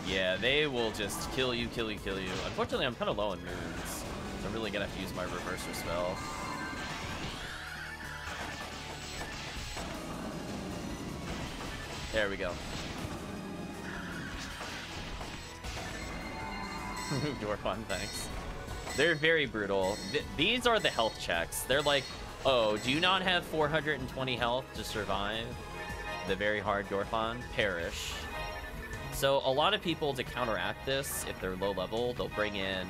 Yeah, they will just kill you, kill you, kill you. Unfortunately, I'm kind of low on moons, so I'm really gonna have to use my reverser spell. There we go. Dorphon, thanks. They're very brutal. These are the health checks. They're like, oh, do you not have 420 health to survive the very hard Dorphon? Perish. So a lot of people, to counteract this, if they're low level, they'll bring in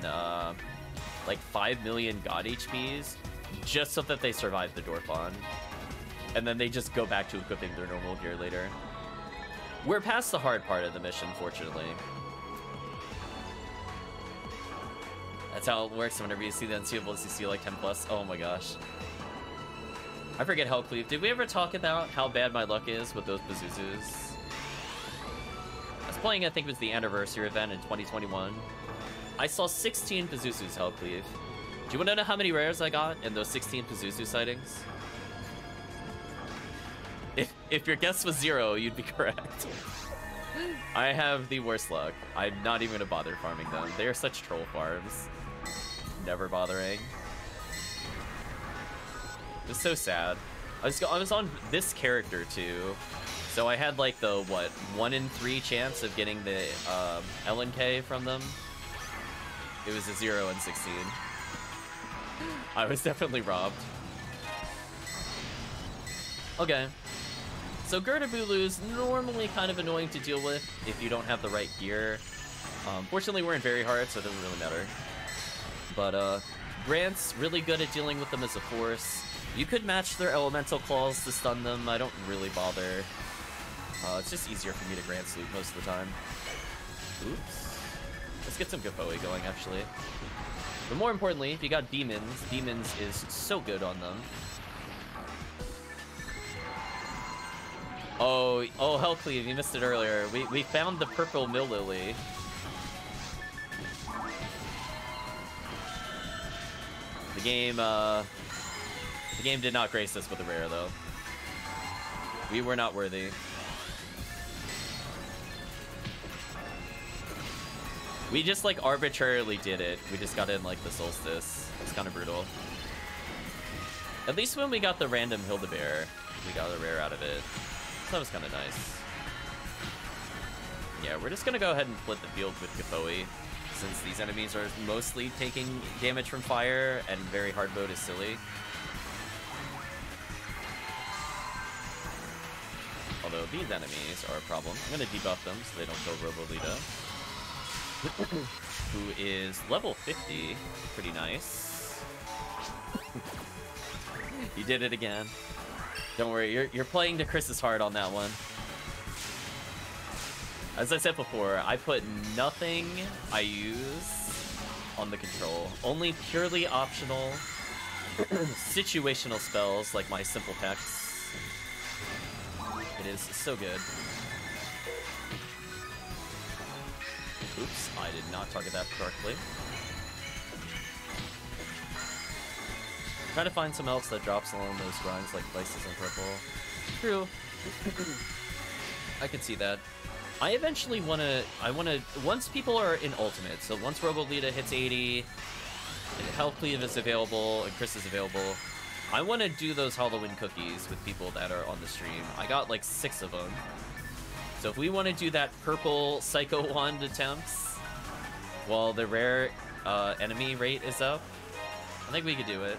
like 5 million God HPs just so that they survive the Dorphon. And then they just go back to equipping their normal gear later. We're past the hard part of the mission, fortunately. That's how it works whenever you see the unseenables, you see like 10 plus. Oh my gosh. I forget HellCleave. Did we ever talk about how bad my luck is with those Pazuzus? I was playing, I think it was the anniversary event in 2021. I saw 16 Pazuzus HellCleave. Do you want to know how many rares I got in those 16 Pazuzu sightings? If your guess was 0, you'd be correct. I have the worst luck. I'm not even gonna bother farming them. They are such troll farms. Never bothering. was so sad. I was on this character too, so I had like the what 1 in 3 chance of getting the LNK from them. It was a 0 in 16. I was definitely robbed. Okay. So Gertabulu's normally kind of annoying to deal with if you don't have the right gear. Fortunately, we're in very hard, so it doesn't really matter. But Grant's really good at dealing with them as a force. You could match their elemental claws to stun them. I don't really bother. It's just easier for me to Grant Sloop most of the time. Oops. Let's get some Gapoe going, actually. But more importantly, if you got Demons, Demons is so good on them. Oh, HellCleave, you missed it earlier. We found the purple Mill Lily. The game did not grace us with a rare, though. We were not worthy. We just, like, arbitrarily did it. We just got in, like, the Solstice. It's kind of brutal. At least when we got the random Hildebeer, we got a rare out of it. So that was kind of nice. Yeah, we're just gonna go ahead and split the field with Gapoe, since these enemies are mostly taking damage from fire, and very hard mode is silly. Although these enemies are a problem. I'm gonna debuff them so they don't kill Robolita. Who is level 50. Pretty nice. You did it again. Don't worry, you're playing to Chris's heart on that one. As I said before, I put nothing I use on the control. Only purely optional situational spells like my Simple Pex. It is so good. Oops, I did not target that correctly. Try to find some else that drops along those grinds like Places and Purple. True. I can see that. I eventually once people are in Ultimate, so once Robolita hits 80, HellCleave is available, and Chris is available, I want to do those Halloween cookies with people that are on the stream. I got like 6 of them. So if we want to do that purple Psycho Wand attempts while the rare enemy rate is up, I think we could do it.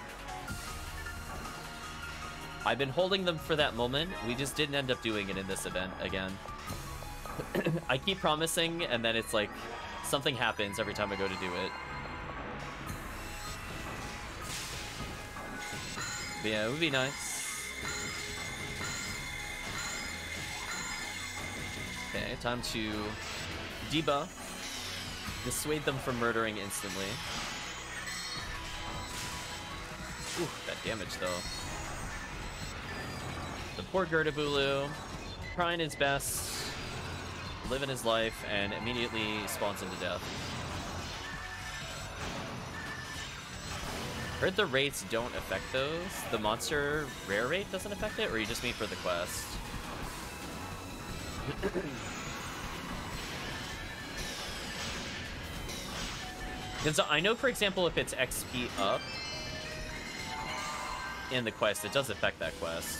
I've been holding them for that moment. We just didn't end up doing it in this event again. I keep promising, and then it's like something happens every time I go to do it. But yeah, it would be nice. Okay, time to debuff. Dissuade them from murdering instantly. Ooh, that damage though. The poor Gertabulu, trying his best, living his life, and immediately spawns into death. Heard the rates don't affect those. The monster rare rate doesn't affect it, or you just mean for the quest? Because I know, for example, if it's XP up in the quest, it does affect that quest.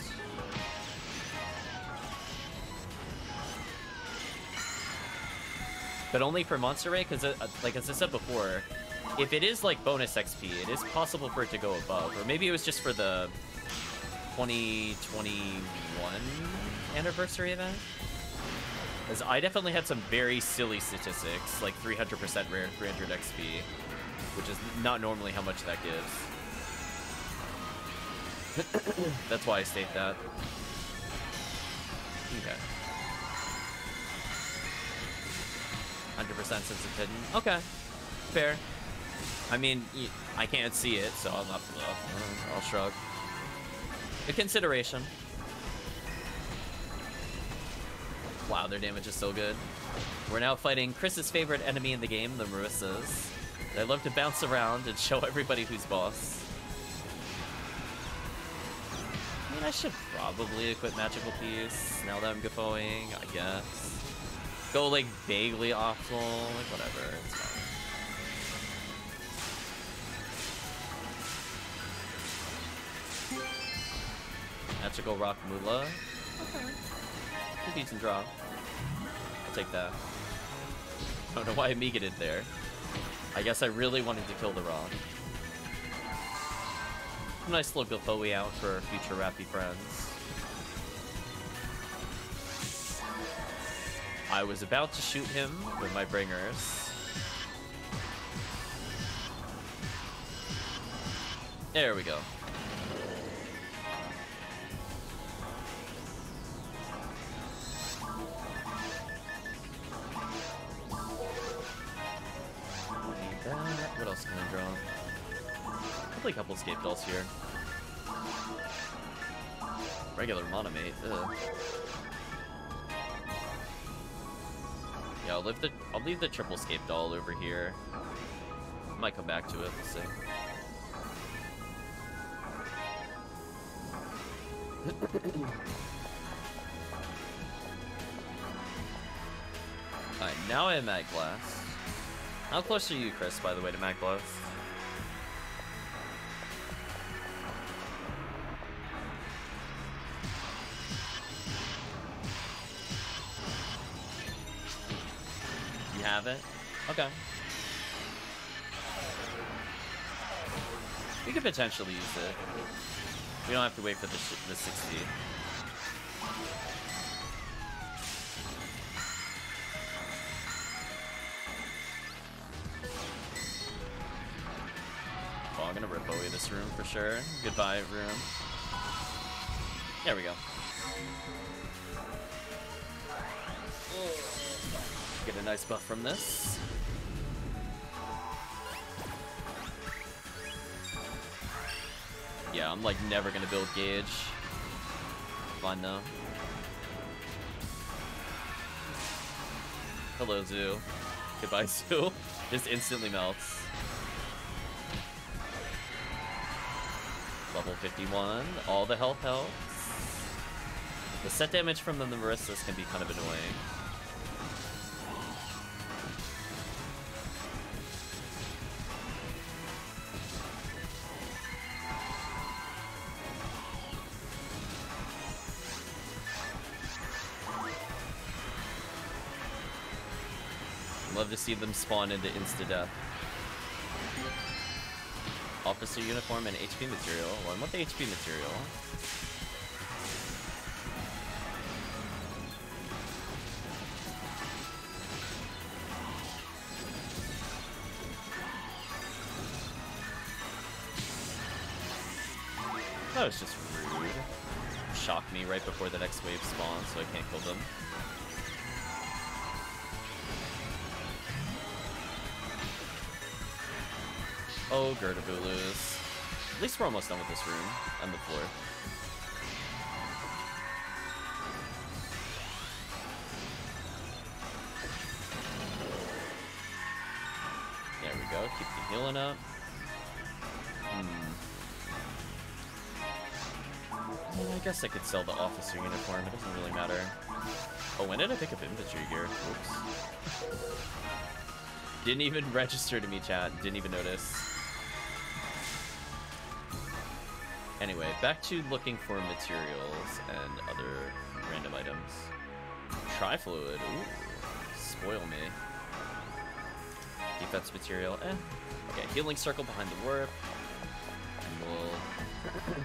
But only for monster rate, because like as I said before, if it is like bonus XP, it is possible for it to go above. Or maybe it was just for the 2021 anniversary event. Because I definitely had some very silly statistics, like 300% rare, 300 XP, which is not normally how much that gives. That's why I state that. Okay. 100% since it's hidden. Okay. Fair. I mean, I can't see it, so I'll not. I'll shrug. A consideration. Wow, their damage is so good. We're now fighting Chris's favorite enemy in the game, the Marissas. They love to bounce around and show everybody who's boss. I mean, I should probably equip Magical Piece now that I'm Gapoing, I guess. Go, like, vaguely optimal, like, whatever, it's fine. Symmetrical Rock Moolah. Okay. Good decent draw. I'll take that. I don't know why Amiga did there. I guess I really wanted to kill the rock. Nice little Gofoe out for future Rappy friends. I was about to shoot him with my bringers. There we go. What else can I draw? Probably a couple escape dolls here. Regular Monomate. Ugh. Yeah, I'll leave the triple escape doll over here. Might come back to it. We'll see. Alright, now I have Mag Glass. How close are you, Chris, by the way, to Mag Glass? You have it? Okay. We could potentially use it. We don't have to wait for the 60. Oh, I'm gonna rip away this room for sure. Goodbye, room. There we go. Get a nice buff from this. Yeah, I'm like never gonna build Gauge. Fine though. Hello, Zoo. Goodbye, Zoo. Just instantly melts. Level 51. All the health helps. The set damage from the Maristas can be kind of annoying. Love to see them spawn into insta-death. Officer uniform and HP material. Well, I want the HP material. That was just rude. Shock me right before the next wave spawns, so I can't kill them. Oh, Gertabulus. At least we're almost done with this room and the floor. There we go. Keep the healing up. Well, I guess I could sell the officer uniform. It doesn't really matter. Oh, when did I pick up infantry gear? Oops. Didn't even register to me, chat. Didn't even notice. Anyway, back to looking for materials and other random items. Trifluid. Ooh. Spoil me. Defense material. Okay, healing circle behind the warp. And we'll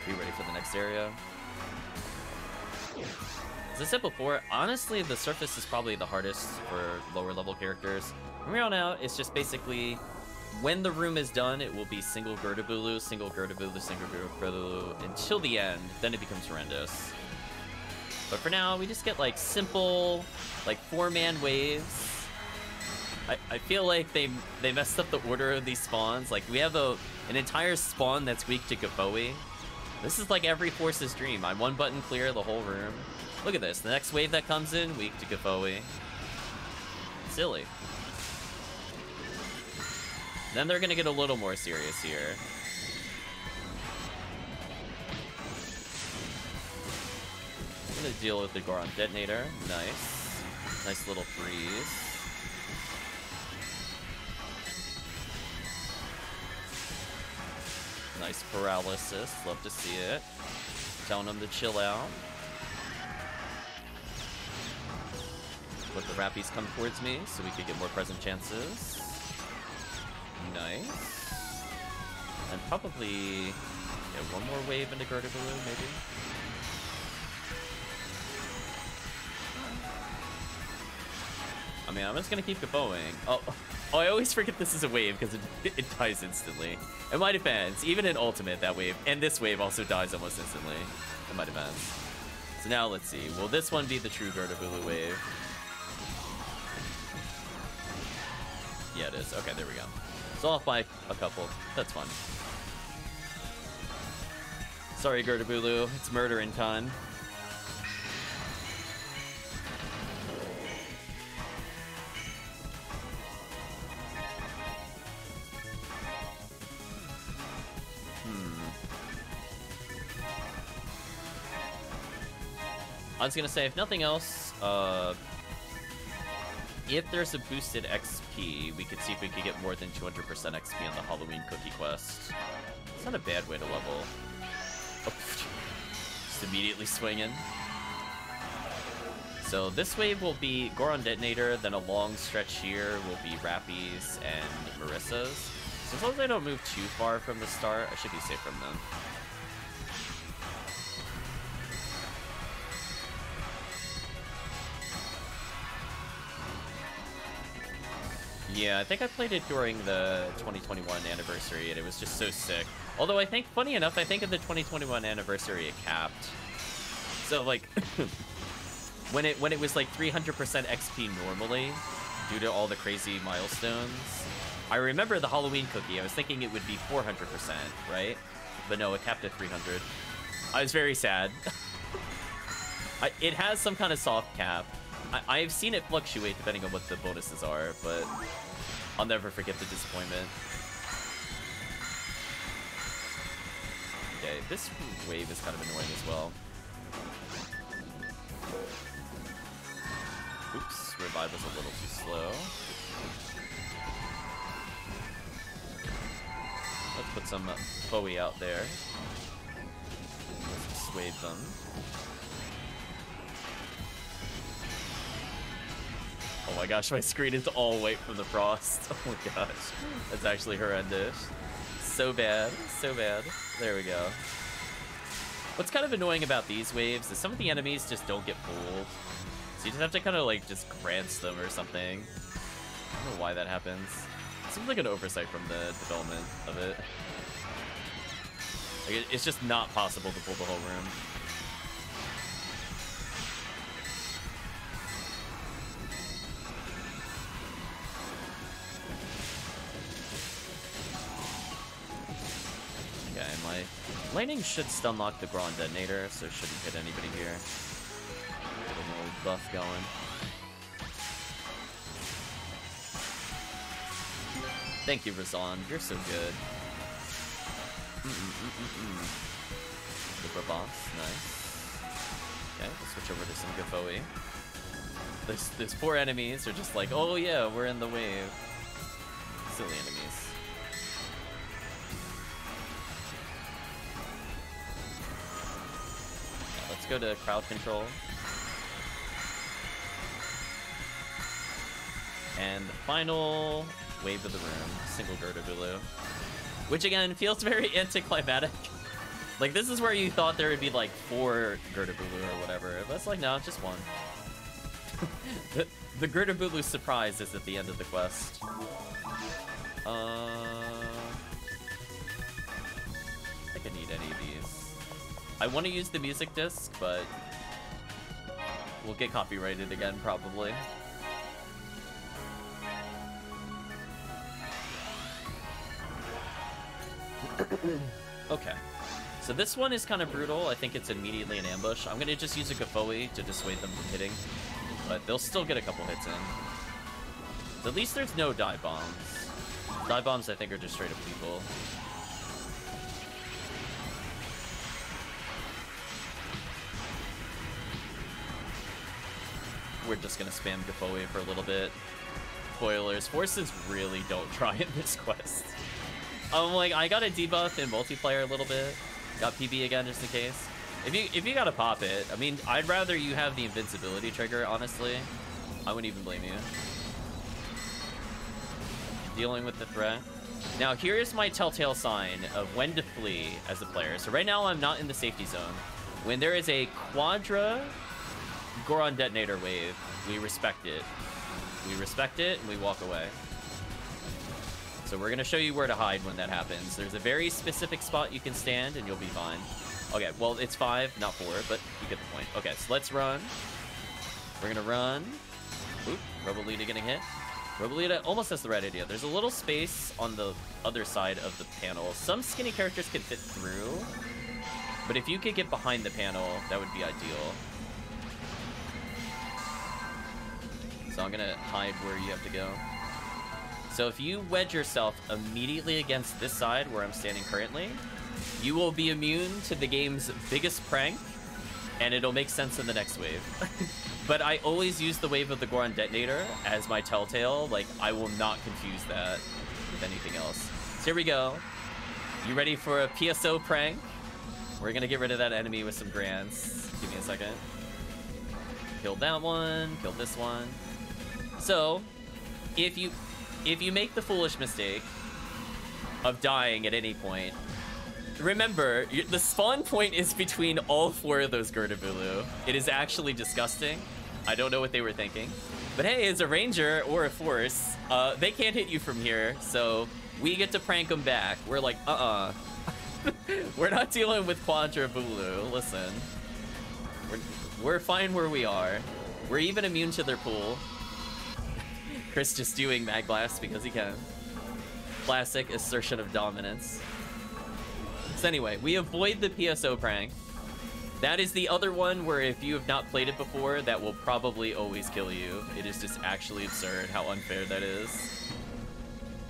be ready for the next area. As I said before, honestly, the surface is probably the hardest for lower level characters. From here on out, it's just basically, when the room is done, it will be single Gertabulu, single Gertabulu, single Gertabulu, until the end, then it becomes horrendous. But for now, we just get like simple, like 4-man waves. I feel like they messed up the order of these spawns. Like, we have an entire spawn that's weak to Gofoe. This is like every Force's dream. I one button clear the whole room. Look at this. The next wave that comes in, weak to Gofoe. Silly. Then they're gonna get a little more serious here. I'm gonna deal with the Goron Detonator. Nice. Nice little freeze. Nice paralysis. Love to see it. Telling him to chill out. Let the Rappies come towards me so we could get more present chances. Nice. And probably one more wave into Gardevoir, maybe. I mean, I'm just gonna keep going. Oh, I always forget this is a wave because it dies instantly. In my defense, even in Ultimate, that wave, and this wave also dies almost instantly. In my defense. So now let's see. Will this one be the true Gardevoir wave? Yeah, it is. Okay, there we go. It's off by a couple. That's fun. Sorry, Gardevoir. It's murdering time. I was gonna say, if nothing else, if there's a boosted XP, we could see if we could get more than 200% XP on the Halloween cookie quest. It's not a bad way to level. Oh, just immediately swinging. So this wave will be Goron Detonator, then a long stretch here will be Rappies and Marissa's. So as long as I don't move too far from the start, I should be safe from them. Yeah, I think I played it during the 2021 anniversary, and it was just so sick. Although I think, funny enough, I think in the 2021 anniversary it capped. So like, when it was like 300% XP normally, due to all the crazy milestones, I remember the Halloween cookie. I was thinking it would be 400%, right? But no, it capped at 300. I was very sad. It has some kind of soft cap. I've seen it fluctuate depending on what the bonuses are, but I'll never forget the disappointment. Okay, this wave is kind of annoying as well. Oops, revive was a little too slow. Let's put some Bowie out there. Let's swave them. Oh my gosh, my screen is all white from the frost. Oh my gosh, that's actually horrendous. So bad, so bad. There we go. What's kind of annoying about these waves is some of the enemies just don't get pulled. So you just have to kind of like just grants them or something. I don't know why that happens. It seems like an oversight from the development of it. Like it's just not possible to pull the whole room. Lightning should stun lock the Goron Detonator, so it shouldn't hit anybody here. Get a little buff going. Thank you, Razan. You're so good. Super boss. Nice. Okay, we'll switch over to some Gafoe. These poor enemies are just like, oh yeah, we're in the wave. Silly enemies. Go to crowd control. And the final wave of the room, single Gardevoir. Which again feels very anticlimactic. Like this is where you thought there would be like 4 Gardevoir or whatever. But it's like no, it's just one. the Gardevoir surprise is at the end of the quest. I think I need any of these. I want to use the music disc, but we'll get copyrighted again, probably. Okay. So this one is kind of brutal. I think it's immediately an ambush. I'm going to just use a Gafoe to dissuade them from hitting, but they'll still get a couple hits in. At least there's no dive bombs. Dive bombs, I think, are just straight up lethal. We're just gonna spam Gafoe for a little bit. Spoilers, horses really don't try in this quest. I'm like, I got a debuff in multiplayer a little bit. Got PB again just in case. If you gotta pop it, I mean, I'd rather you have the invincibility trigger, honestly. I wouldn't even blame you. Dealing with the threat. Now, here's my telltale sign of when to flee as a player. So right now, I'm not in the safety zone. When there is a Quadra Goron Detonator wave, we respect it. We respect it, and we walk away. So we're gonna show you where to hide when that happens. There's a very specific spot you can stand, and you'll be fine. Okay, well, it's 5, not 4, but you get the point. Okay, so let's run. We're gonna run. Oop, Robolita getting hit. Robolita almost has the right idea. There's a little space on the other side of the panel. Some skinny characters can fit through, but if you could get behind the panel, that would be ideal. So I'm gonna hide where you have to go. So if you wedge yourself immediately against this side where I'm standing currently, you will be immune to the game's biggest prank, and it'll make sense in the next wave. But I always use the wave of the Goron Detonator as my telltale. Like, I will not confuse that with anything else. So here we go. You ready for a PSO prank? We're gonna get rid of that enemy with some grants. Give me a second. Killed that one, killed this one. So, if you make the foolish mistake of dying at any point, remember, the spawn point is between all 4 of those Girdabulu. It is actually disgusting. I don't know what they were thinking. But hey, as a ranger or a force, they can't hit you from here, so we get to prank them back. We're like, we're not dealing with Quadra Bulu. Listen. We're fine where we are. We're even immune to their pool. Chris just doing Mag Blast because he can. Classic assertion of dominance. So anyway, we avoid the PSO prank. That is the other one where if you have not played it before, that will probably always kill you. It is just actually absurd how unfair that is.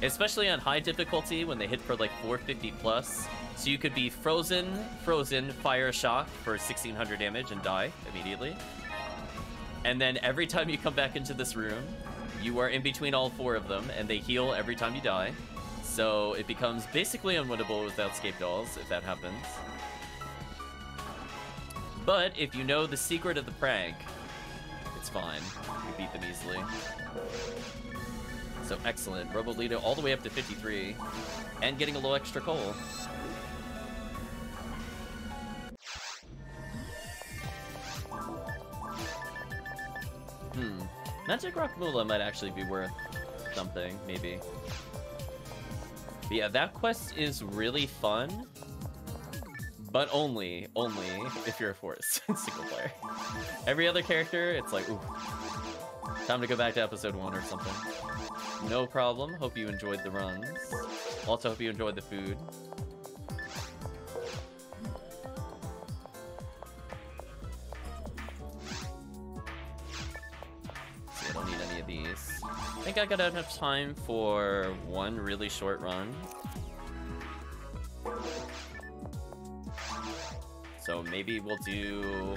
Especially on high difficulty when they hit for like 450 plus. So you could be frozen, fire shock for 1600 damage and die immediately. And then every time you come back into this room, you are in between all 4 of them and they heal every time you die. So it becomes basically unwinnable without Scape Dolls if that happens. But if you know the secret of the prank, it's fine. You beat them easily. So excellent. Robolita all the way up to 53 and getting a little extra coal. Magic Rock Mula might actually be worth something, maybe. But yeah, that quest is really fun, but only if you're a force single player. Every other character, it's like, ooh, time to go back to episode 1 or something. No problem. Hope you enjoyed the runs. Also, hope you enjoyed the food. See, I don't need any of these. I think I got enough time for one really short run. So maybe we'll do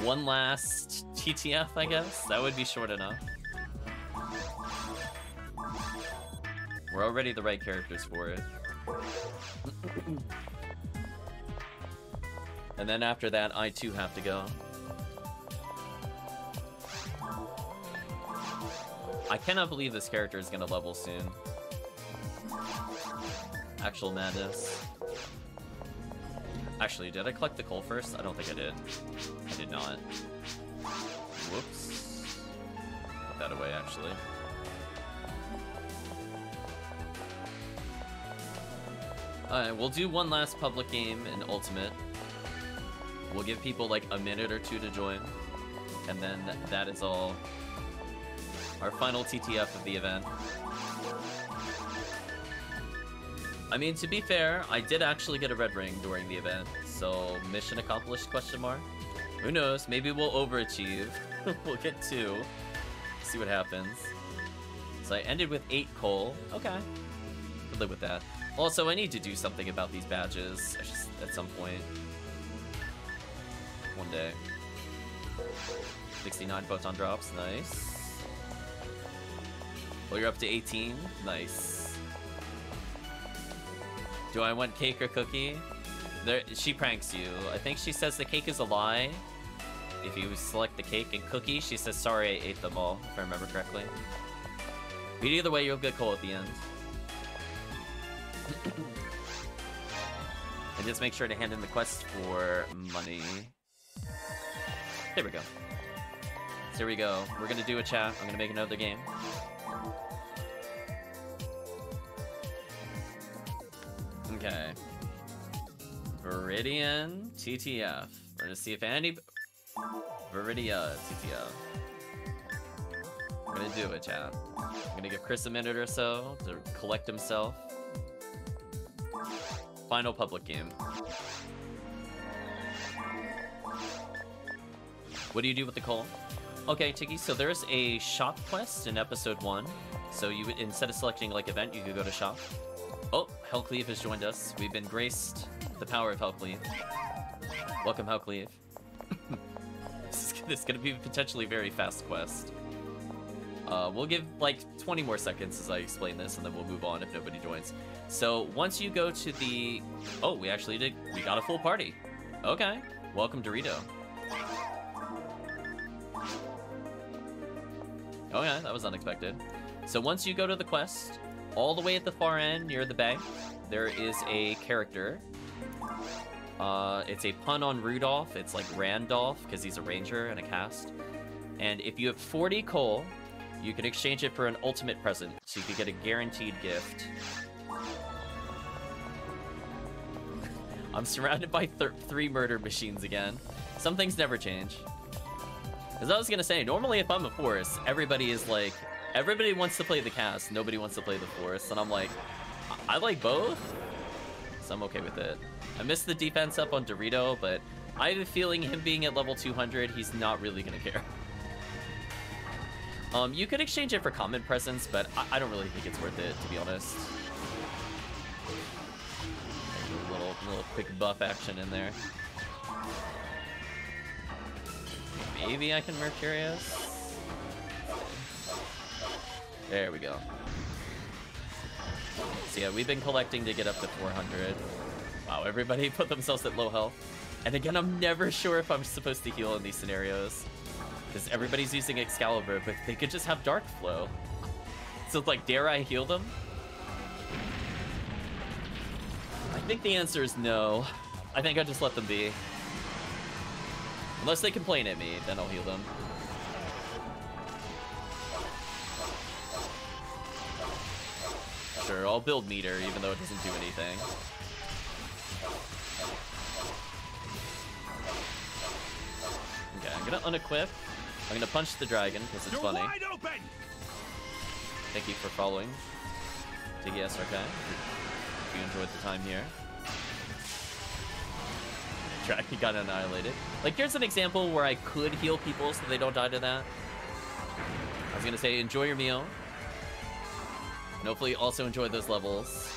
one last TTF, I guess. That would be short enough. We're already the right characters for it. And then after that, I too have to go. I cannot believe this character is gonna level soon. Actual madness. Actually, did I collect the coal first? I don't think I did. I did not. Whoops. Put that away, actually. Alright, we'll do one last public game in Ultimate. We'll give people like a minute or 2 to join. And then that is all. Our final TTF of the event. I mean, to be fair, I did actually get a red ring during the event, so mission accomplished, question mark? Who knows, maybe we'll overachieve. We'll get 2. See what happens. So I ended with 8 coal. Okay. Could live with that. Also, I need to do something about these badges at some point. One day. 69 photon drops, nice. Well, you're up to 18, nice. Do I want cake or cookie? She pranks you. I think she says the cake is a lie. If you select the cake and cookie, she says, sorry, I ate them all, if I remember correctly. But either way, you'll get coal at the end. And just make sure to hand in the quest for money. There we go. So here we go. We're gonna do a chat. I'm gonna make another game. Okay. Viridian TTF. We're gonna see if any... Viridia TTF. I'm gonna do it, chat. I'm gonna give Chris a minute or so to collect himself. Final public game. What do you do with the coal? Okay, Tiggy, so there's a shop quest in episode 1. So you would, instead of selecting like event, you could go to shop. Oh, HellCleave has joined us. We've been graced with the power of HellCleave. Welcome, HellCleave. This is gonna be a potentially very fast quest. We'll give like 20 more seconds as I explain this, and then we'll move on if nobody joins. So once you go to the... Oh, we got a full party. Okay, welcome Dorito. Okay, that was unexpected. So once you go to the quest, all the way at the far end near the bay, there is a character. It's a pun on Rudolph. It's like Randolph, because he's a ranger and a cast. And if you have 40 coal, you can exchange it for an ultimate present, so you could get a guaranteed gift. I'm surrounded by 3 murder machines again. Some things never change. As I was gonna say, normally if I'm a force, everybody wants to play the cast, nobody wants to play the force, and I'm like, I like both, so I'm okay with it. I missed the defense up on Dorito, but I have a feeling him being at level 200, he's not really gonna care. You could exchange it for common presents, but I don't really think it's worth it, to be honest. A little quick buff action in there. Maybe I can Mercurius. There we go. So yeah, we've been collecting to get up to 400. Wow, everybody put themselves at low health. And again, I'm never sure if I'm supposed to heal in these scenarios, because everybody's using Excalibur, but they could just have Dark Flow. So it's like, dare I heal them? I think the answer is no. I think I just let them be. Unless they complain at me, then I'll heal them. Sure, I'll build meter even though it doesn't do anything. Okay, I'm gonna unequip. I'm gonna punch the dragon because it's funny. Wide open! Thank you for following. TiggySRK. If you enjoyed the time here. Dragon got annihilated. Like, here's an example where I could heal people so they don't die to that. I was gonna say, enjoy your meal. And hopefully also enjoy those levels.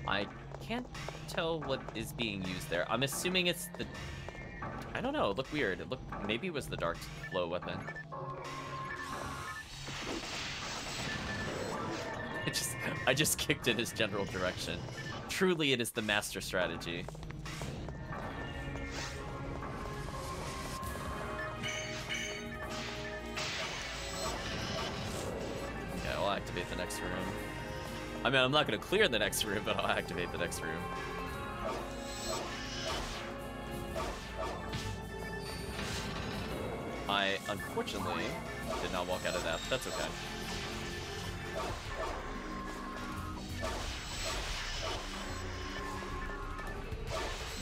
I can't tell what is being used there. I'm assuming it's the... I don't know, it looked weird. It looked... Maybe it was the Dark Flow weapon. I just kicked in his general direction. Truly, it is the master strategy. Okay, I'll activate the next room. I mean, I'm not going to clear the next room, but I'll activate the next room. I, unfortunately, did not walk out of that, but that's okay.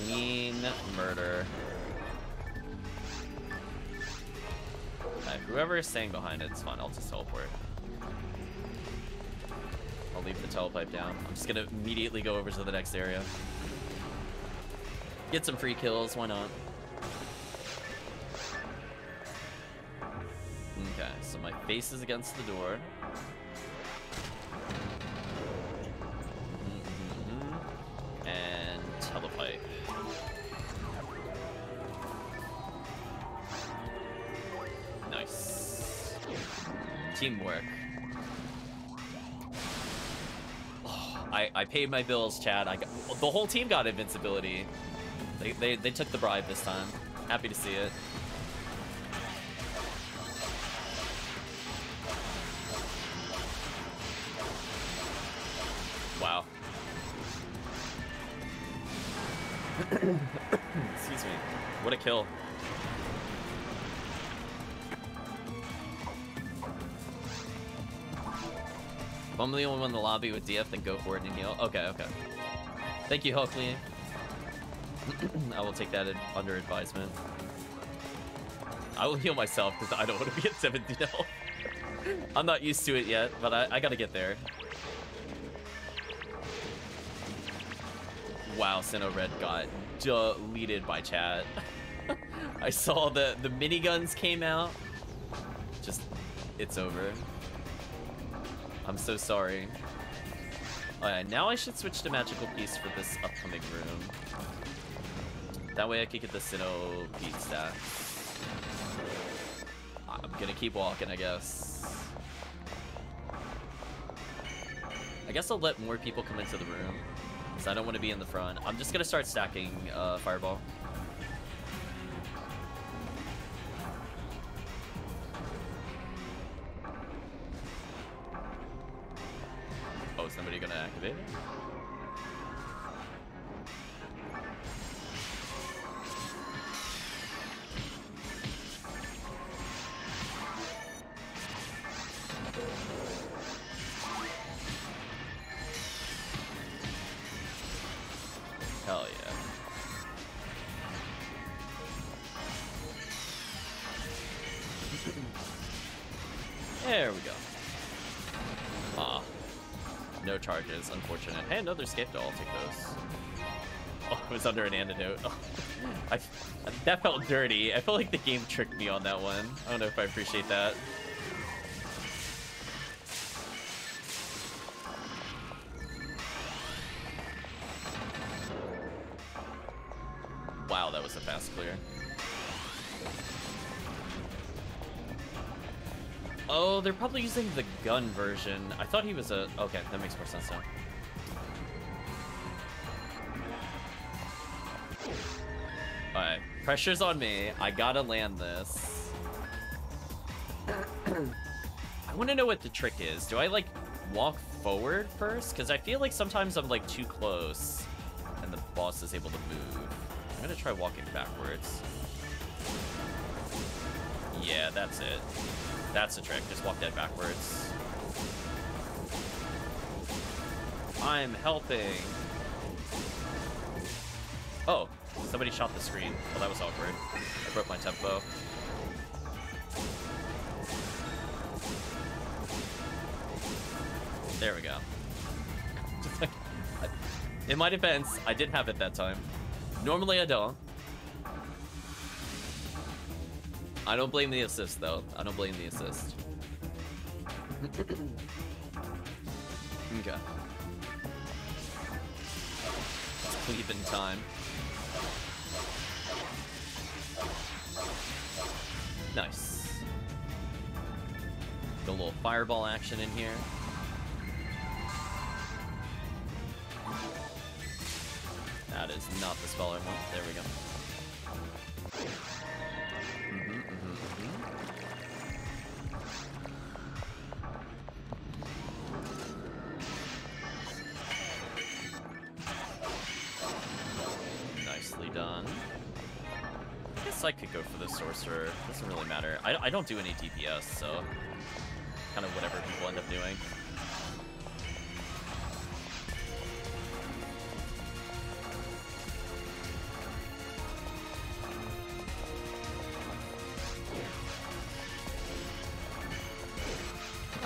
Clean murder. Whoever is staying behind it's fine. I'll just teleport. I'll leave the telepipe down. I'm just gonna immediately go over to the next area. Get some free kills, why not? Okay, so my face is against the door. Teamwork. Oh, I paid my bills, Chad. The whole team got invincibility. They took the bribe this time. Happy to see it. Wow. Excuse me. What a kill. If I'm the only one in the lobby with DF, then go for it and heal. Okay, okay. Thank you, HellCleave. I will take that under advisement. I will heal myself because I don't want to be at 17 health. I'm not used to it yet, but I gotta get there. Wow, Sinnoh Red got deleted by chat. I saw the miniguns came out. Just, it's over. I'm so sorry. Alright, now I should switch to Magical Piece for this upcoming room. That way I could get the Sinnoh beat stats. I'm gonna keep walking, I guess. I guess I'll let more people come into the room, because I don't want to be in the front. I'm just gonna start stacking Fireball. Oh, is somebody gonna activate it? Hell yeah. There we go. Aw. No charges, unfortunate. Hey, another escape doll, I'll take those. Oh, it was under an antidote. Oh. That felt dirty. I felt like the game tricked me on that one. I don't know if I appreciate that. Wow, that was a fast clear. Oh, they're probably using the gun version. I thought he was a... Okay, that makes more sense now. Alright, pressure's on me. I gotta land this. I want to know what the trick is. Do I, like, walk forward first? Because I feel like sometimes I'm, like, too close, and the boss is able to move. I'm gonna try walking backwards. Yeah, that's it. That's the trick. Just walk dead backwards. I'm helping. Oh, somebody shot the screen. Well, that was awkward. I broke my tempo. There we go. In my defense, I did have it that time. Normally I don't. I don't blame the assist, though. I don't blame the assist. Okay. Cleave in time. Nice. Got a little fireball action in here. That is not the spell I want. There we go. Nicely done. I guess I could go for the sorcerer. Doesn't really matter. I don't do any DPS, so kind of whatever people end up doing.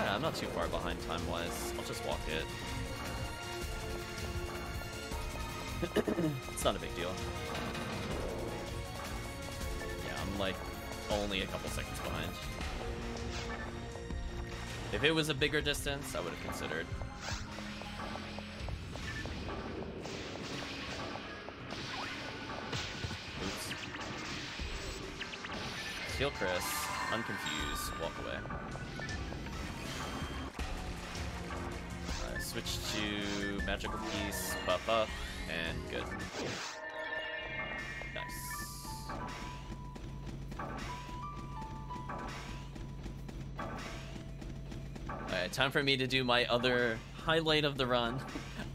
I'm not too far behind time-wise. I'll just walk it. It's not a big deal. Yeah, I'm like only a couple seconds behind. If it was a bigger distance, I would have considered. Oops. Heal Chris, unconfused, walk away. switch to magical piece, buff up, and good. Nice. Alright, time for me to do my other highlight of the run.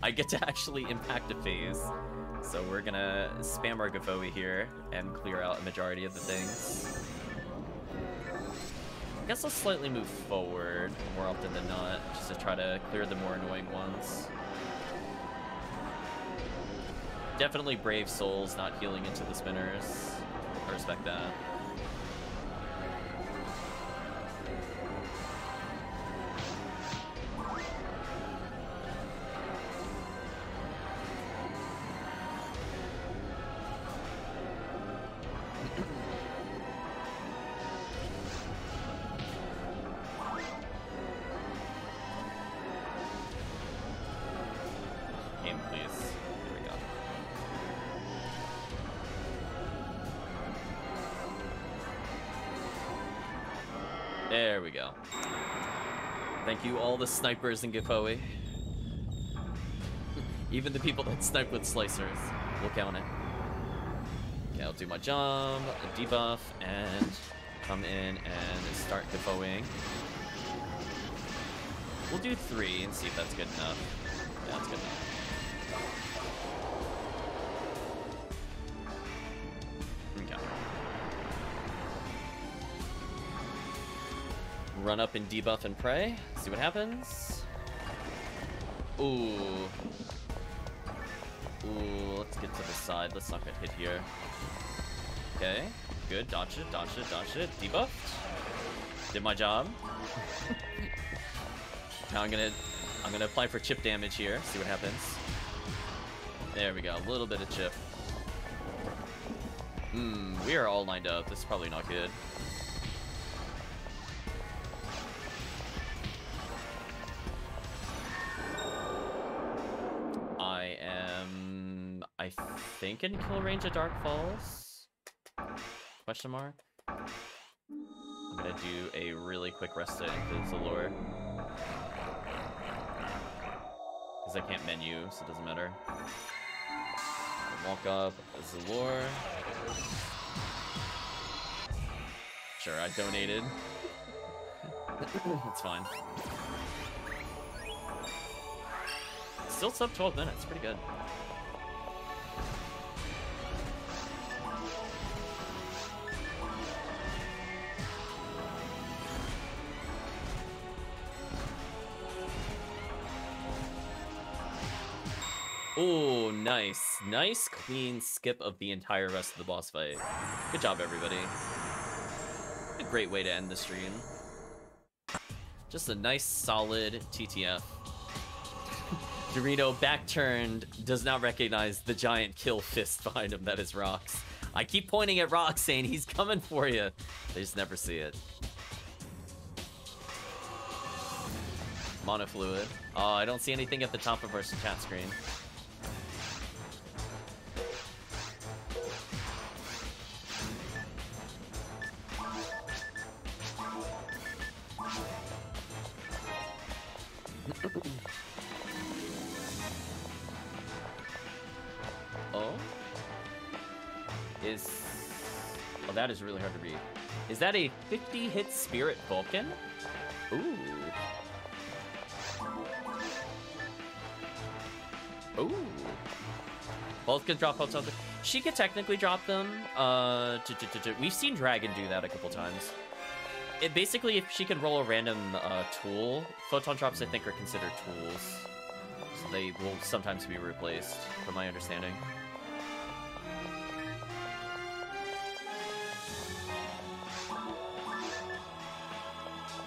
I get to actually impact a phase. So we're gonna spam our Gavoe here and clear out a majority of the things. I guess I'll slightly move forward more often than not, just to try to clear the more annoying ones. Definitely brave souls not healing into the spinners. I respect that. There we go. Thank you, all the snipers in Gavoe. Even the people that snipe with slicers. We'll count it. Okay, I'll do my jump, a debuff, and come in and start Gavoing. We'll do 3 and see if that's good enough. Yeah, that's good enough. Run up and debuff and pray. See what happens. Ooh. Ooh, let's get to the side. Let's not get hit here. Okay, good. Dodge it, dodge it, dodge it. Debuffed. Did my job. Now I'm gonna apply for chip damage here. See what happens. There we go. A little bit of chip. We are all lined up. This is probably not good. I think in kill range of Dark Falls? Question mark? I'm gonna do a really quick rest into Zalor. Because I can't menu, so it doesn't matter. Walk up, Zalor. Sure, I donated. It's fine. Still sub 12 minutes, pretty good. Oh, nice. Nice, clean skip of the entire rest of the boss fight. Good job, everybody. A great way to end the stream. Just a nice, solid TTF. Dorito, back-turned, does not recognize the giant kill fist behind him that is Rox. I keep pointing at Rox saying he's coming for you. They just never see it. Monofluid. Oh, I don't see anything at the top of our chat screen. Oh, that is really hard to read. Is that a 50-hit Spirit Vulcan? Ooh. Ooh. Both can drop photon. She could technically drop them. We've seen Dragon do that a couple times. Basically, if she can roll a random tool, photon drops, I think, are considered tools. So they will sometimes be replaced, from my understanding.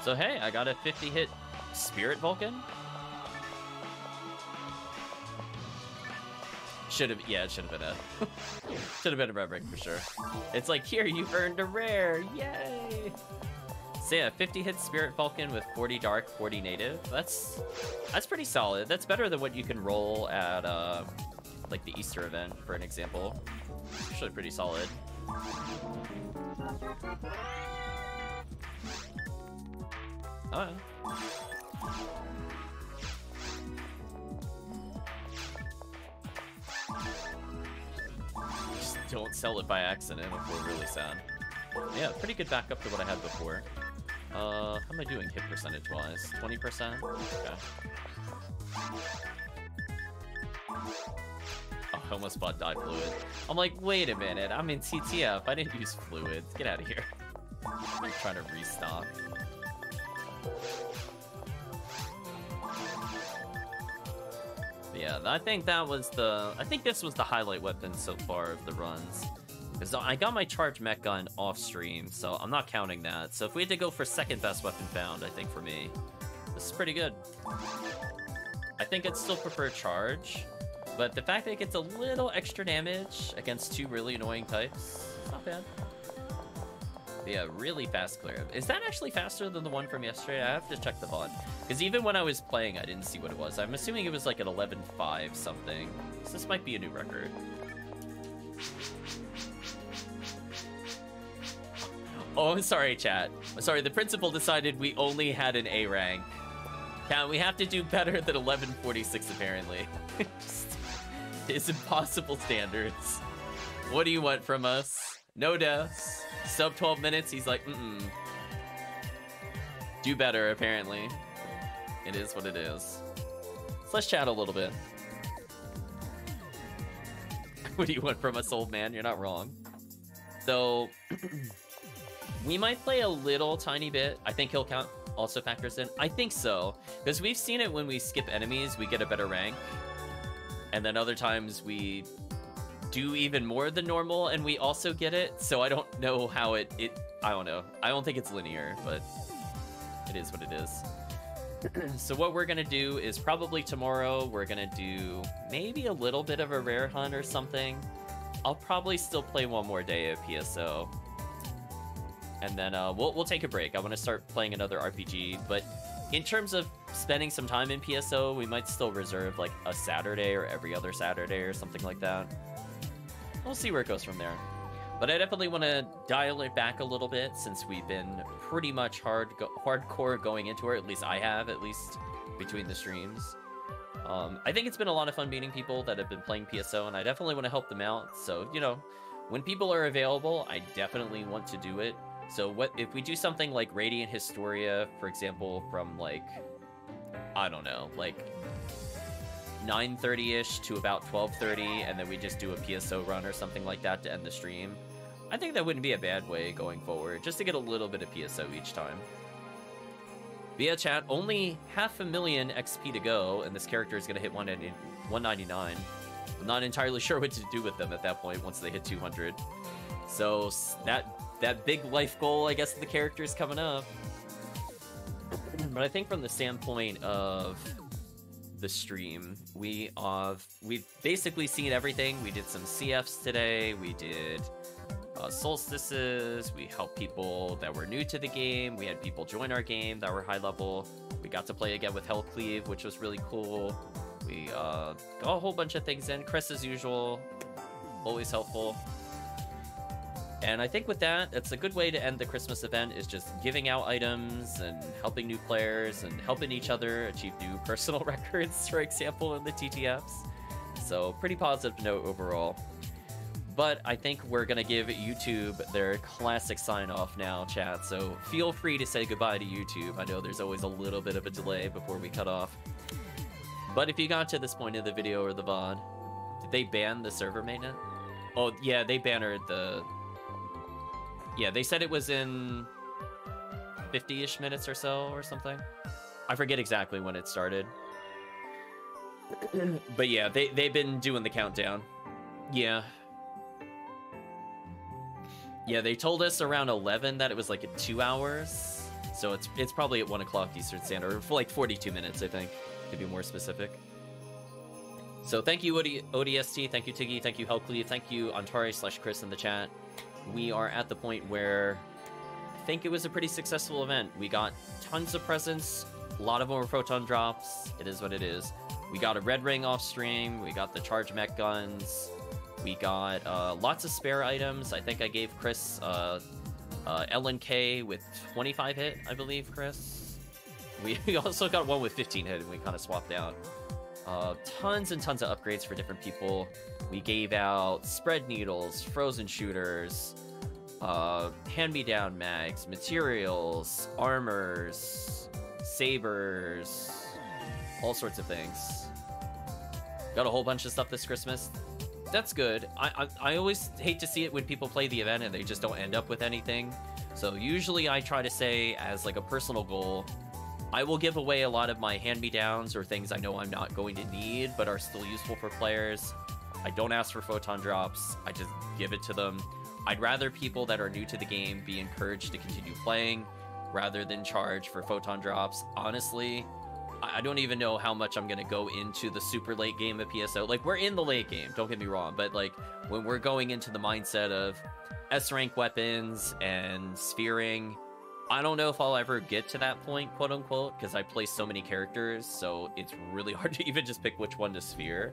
So hey, I got a 50-hit Spirit Vulcan. Yeah, it should have been a should have been a red ring for sure. It's like, here, you've earned a rare, yay! So yeah, 50-hit Spirit Vulcan with 40 dark, 40 native. That's pretty solid. That's better than what you can roll at like the Easter event, for an example. Actually pretty solid. Oh. don't sell it by accident if we're really sad. Yeah, pretty good backup to what I had before. How am I doing hit percentage-wise? 20%? Okay. Oh, I almost bought dye fluid. I'm like, wait a minute, I'm in TTF. I didn't use fluids. Get out of here. I'm trying to restock. Yeah, I think that was the... I think this was the highlight weapon so far of the runs. Because I got my charge mech gun off stream, so I'm not counting that. So if we had to go for second best weapon found, I think for me, this is pretty good. I think I'd still prefer charge, but the fact that it gets a little extra damage against two really annoying types, it's not bad. But yeah, really fast clear. Is that actually faster than the one from yesterday? I have to check the VOD. Because even when I was playing, I didn't see what it was. I'm assuming it was like an 11.5 something. So this might be a new record. Oh, I'm sorry, chat. I'm sorry, the principal decided we only had an A rank. Yeah, we have to do better than 1146, apparently. It's impossible standards. What do you want from us? No deaths. Sub 12 minutes, he's like, Do better, apparently. It is what it is. So let's chat a little bit. What do you want from us, old man? You're not wrong. So... we might play a little tiny bit. I think kill count also factors in. I think so. Because we've seen it when we skip enemies, we get a better rank. And then other times we do even more than normal and we also get it. So I don't know how I don't know. I don't think it's linear, but it is what it is. So what we're gonna do is probably tomorrow we're gonna do maybe a little bit of a rare hunt or something. I'll probably still play one more day of PSO. And then we'll take a break. I want to start playing another RPG, but in terms of spending some time in PSO, we might still reserve like a Saturday or every other Saturday or something like that. We'll see where it goes from there. But I definitely want to dial it back a little bit since we've been pretty much hardcore going into it. At least I have, at least between the streams. I think it's been a lot of fun meeting people that have been playing PSO, and I definitely want to help them out. So, you know, when people are available, I definitely want to do it. So what if we do something like Radiant Historia, for example, from like, I don't know, like 9:30-ish to about 12:30, and then we just do a PSO run or something like that to end the stream. I think that wouldn't be a bad way going forward, just to get a little bit of PSO each time. But yeah, chat, only 500,000 XP to go, and this character is going to hit 199. I'm not entirely sure what to do with them at that point once they hit 200. So that big life goal, I guess, the character is coming up. But I think from the standpoint of the stream, we've basically seen everything. We did some CFs today. We did solstices. We helped people that were new to the game. We had people join our game that were high level. We got to play again with HellCleave, which was really cool. We got a whole bunch of things in. Chris, as usual, always helpful. And I think with that, it's a good way to end the Christmas event, is just giving out items and helping new players and helping each other achieve new personal records, for example, in the TTFs. So pretty positive note overall. But I think we're going to give YouTube their classic sign-off now, chat. So feel free to say goodbye to YouTube. I know there's always a little bit of a delay before we cut off. But if you got to this point in the video or the VOD, did they ban the server maintenance? Oh, yeah, they banned the... Yeah, they said it was in 50-ish minutes or so or something. I forget exactly when it started. But yeah, they've been doing the countdown. Yeah. Yeah, they told us around 11 that it was like 2 hours. So it's probably at 1 o'clock Eastern Standard, or for like 42 minutes, I think, to be more specific. So thank you, ODST, thank you, Tiggy, thank you, HellCleave, thank you, Antares/Chris in the chat. We are at the point where I think it was a pretty successful event. We got tons of presents, a lot of them were proton drops. It is what it is. We got a red ring off stream, we got the charge mech guns, we got lots of spare items. I think I gave Chris LNK with 25 hit, I believe, Chris. We also got one with 15 hit and we kind of swapped out. Tons and tons of upgrades for different people. We gave out spread needles, frozen shooters, hand-me-down mags, materials, armors, sabers, all sorts of things. Got a whole bunch of stuff this Christmas. That's good. I always hate to see it when people play the event and they just don't end up with anything. So usually I try to say, as like a personal goal, I will give away a lot of my hand-me-downs or things I know I'm not going to need but are still useful for players. I don't ask for photon drops. I just give it to them. I'd rather people that are new to the game be encouraged to continue playing rather than charge for photon drops. Honestly, I don't even know how much I'm going to go into the super late game of PSO. Like, we're in the late game, don't get me wrong, but like when we're going into the mindset of S-rank weapons and sphering, I don't know if I'll ever get to that point, quote unquote, because I play so many characters, so it's really hard to even just pick which one to sphere.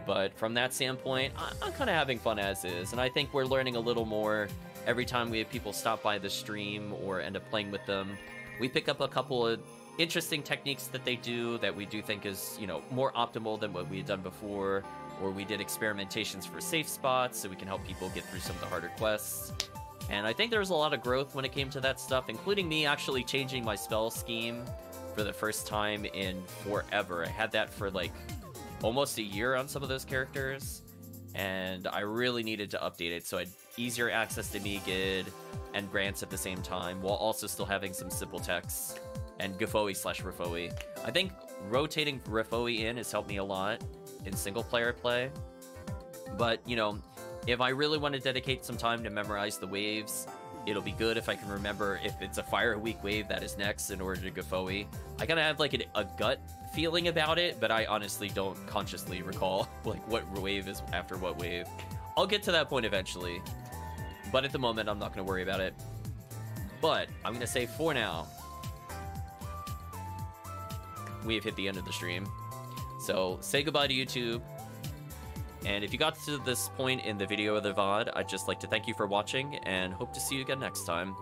But from that standpoint, I'm kind of having fun as is, and I think we're learning a little more every time we have people stop by the stream or end up playing with them. We pick up a couple of interesting techniques that they do that we do think is, you know, more optimal than what we had done before, or we did experimentations for safe spots so we can help people get through some of the harder quests. And I think there was a lot of growth when it came to that stuff, including me actually changing my spell scheme for the first time in forever. I had that for like almost a year on some of those characters, and I really needed to update it so I had easier access to Megid and grants at the same time, while also still having some simple techs and Gafoi/Rafoi. I think rotating Rafoi in has helped me a lot in single player play, but you know, if I really want to dedicate some time to memorize the waves, it'll be good if I can remember if it's a Fire Week wave that is next in order to Gafoi. I kind of have like a gut feeling about it, but I honestly don't consciously recall like what wave is after what wave. I'll get to that point eventually, but at the moment I'm not going to worry about it. But I'm going to say for now, we have hit the end of the stream. So say goodbye to YouTube. And if you got to this point in the video or the VOD, I'd just like to thank you for watching and hope to see you again next time.